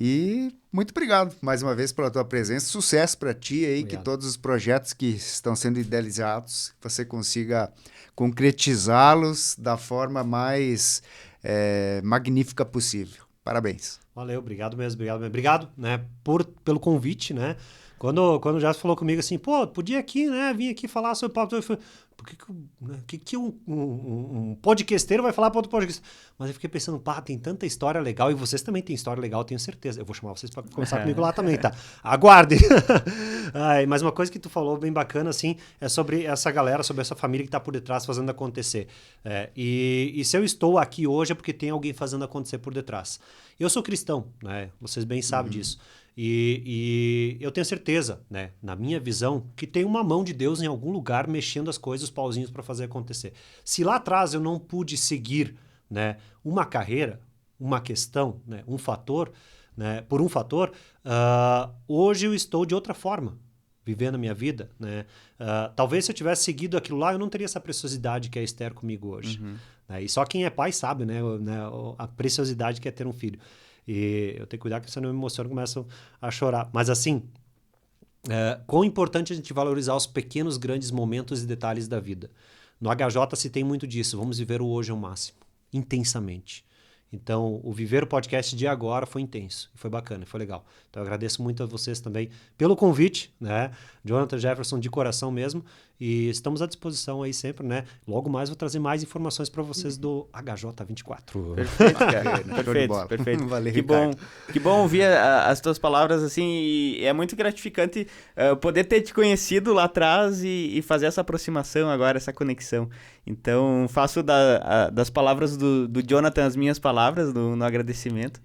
E muito obrigado mais uma vez pela tua presença. Sucesso para ti aí, Obrigado. que todos os projetos que estão sendo idealizados, você consiga concretizá-los da forma mais magnífica possível. Parabéns. Valeu, obrigado mesmo. Obrigado, né, pelo convite, né? Quando o Jason falou comigo assim, pô, podia aqui, né, vir aqui falar sobre papo, eu falei, por que um podcasteiro vai falar para outro podcast? Mas eu fiquei pensando, tem tanta história legal, e vocês também têm história legal, tenho certeza. Eu vou chamar vocês para conversar comigo lá também, tá? Aguardem! Mas uma coisa que tu falou bem bacana, assim, é sobre essa galera, sobre essa família que tá por detrás fazendo acontecer. E se eu estou aqui hoje é porque tem alguém fazendo acontecer por detrás. Eu sou cristão, né? Vocês bem sabem disso. E eu tenho certeza, né, na minha visão, que tem uma mão de Deus em algum lugar mexendo as coisas, os pauzinhos para fazer acontecer. Se lá atrás eu não pude seguir, né, uma carreira, uma questão, né, um fator, né, por um fator, hoje eu estou de outra forma, vivendo a minha vida. Né? Talvez se eu tivesse seguido aquilo lá, eu não teria essa preciosidade que é a Esther comigo hoje. Né? E só quem é pai sabe, né, a preciosidade que é ter um filho. E eu tenho que cuidar que você não me emociona e começam a chorar. Mas assim, quão importante a gente valorizar os pequenos, grandes momentos e detalhes da vida. No HJ se tem muito disso. Vamos viver o hoje ao máximo, intensamente. Então, o viver o podcast de agora foi intenso, foi bacana, foi legal. Então, eu agradeço muito a vocês também pelo convite, né? Jonathan, Jefferson, de coração mesmo. E estamos à disposição aí sempre, né? Logo mais vou trazer mais informações para vocês do HJ24. Perfeito, cara. Show de Perfeito, bola. perfeito. Valeu, que bom ouvir as tuas palavras assim, e é muito gratificante poder ter te conhecido lá atrás e fazer essa aproximação agora, essa conexão. Então, faço das palavras do Jonathan as minhas palavras no agradecimento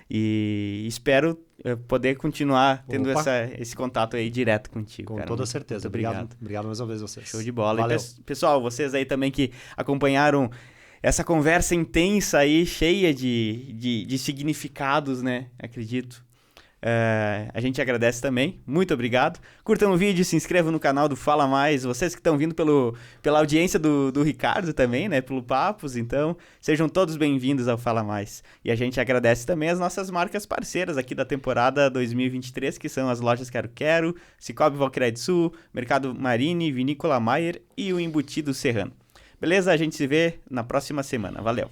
e espero poder continuar tendo esse contato aí direto contigo. Com cara. toda certeza. Muito obrigado. Obrigado mais uma vez a vocês. Show de bola. Valeu. E, pessoal, vocês aí também que acompanharam essa conversa intensa aí, cheia de significados, né? Acredito. A gente agradece também. Muito obrigado. Curtam o vídeo, se inscrevam no canal do Fala Mais. Vocês que estão vindo pela audiência do Ricardo também, né? Pelo Papos. Então, sejam todos bem-vindos ao Fala Mais. E a gente agradece também as nossas marcas parceiras aqui da temporada 2023, que são as lojas Quero Quero, Cicobi Valqueira Sul, Mercado Marini, Vinícola Maier e o Embutido Serrano. Beleza? A gente se vê na próxima semana. Valeu!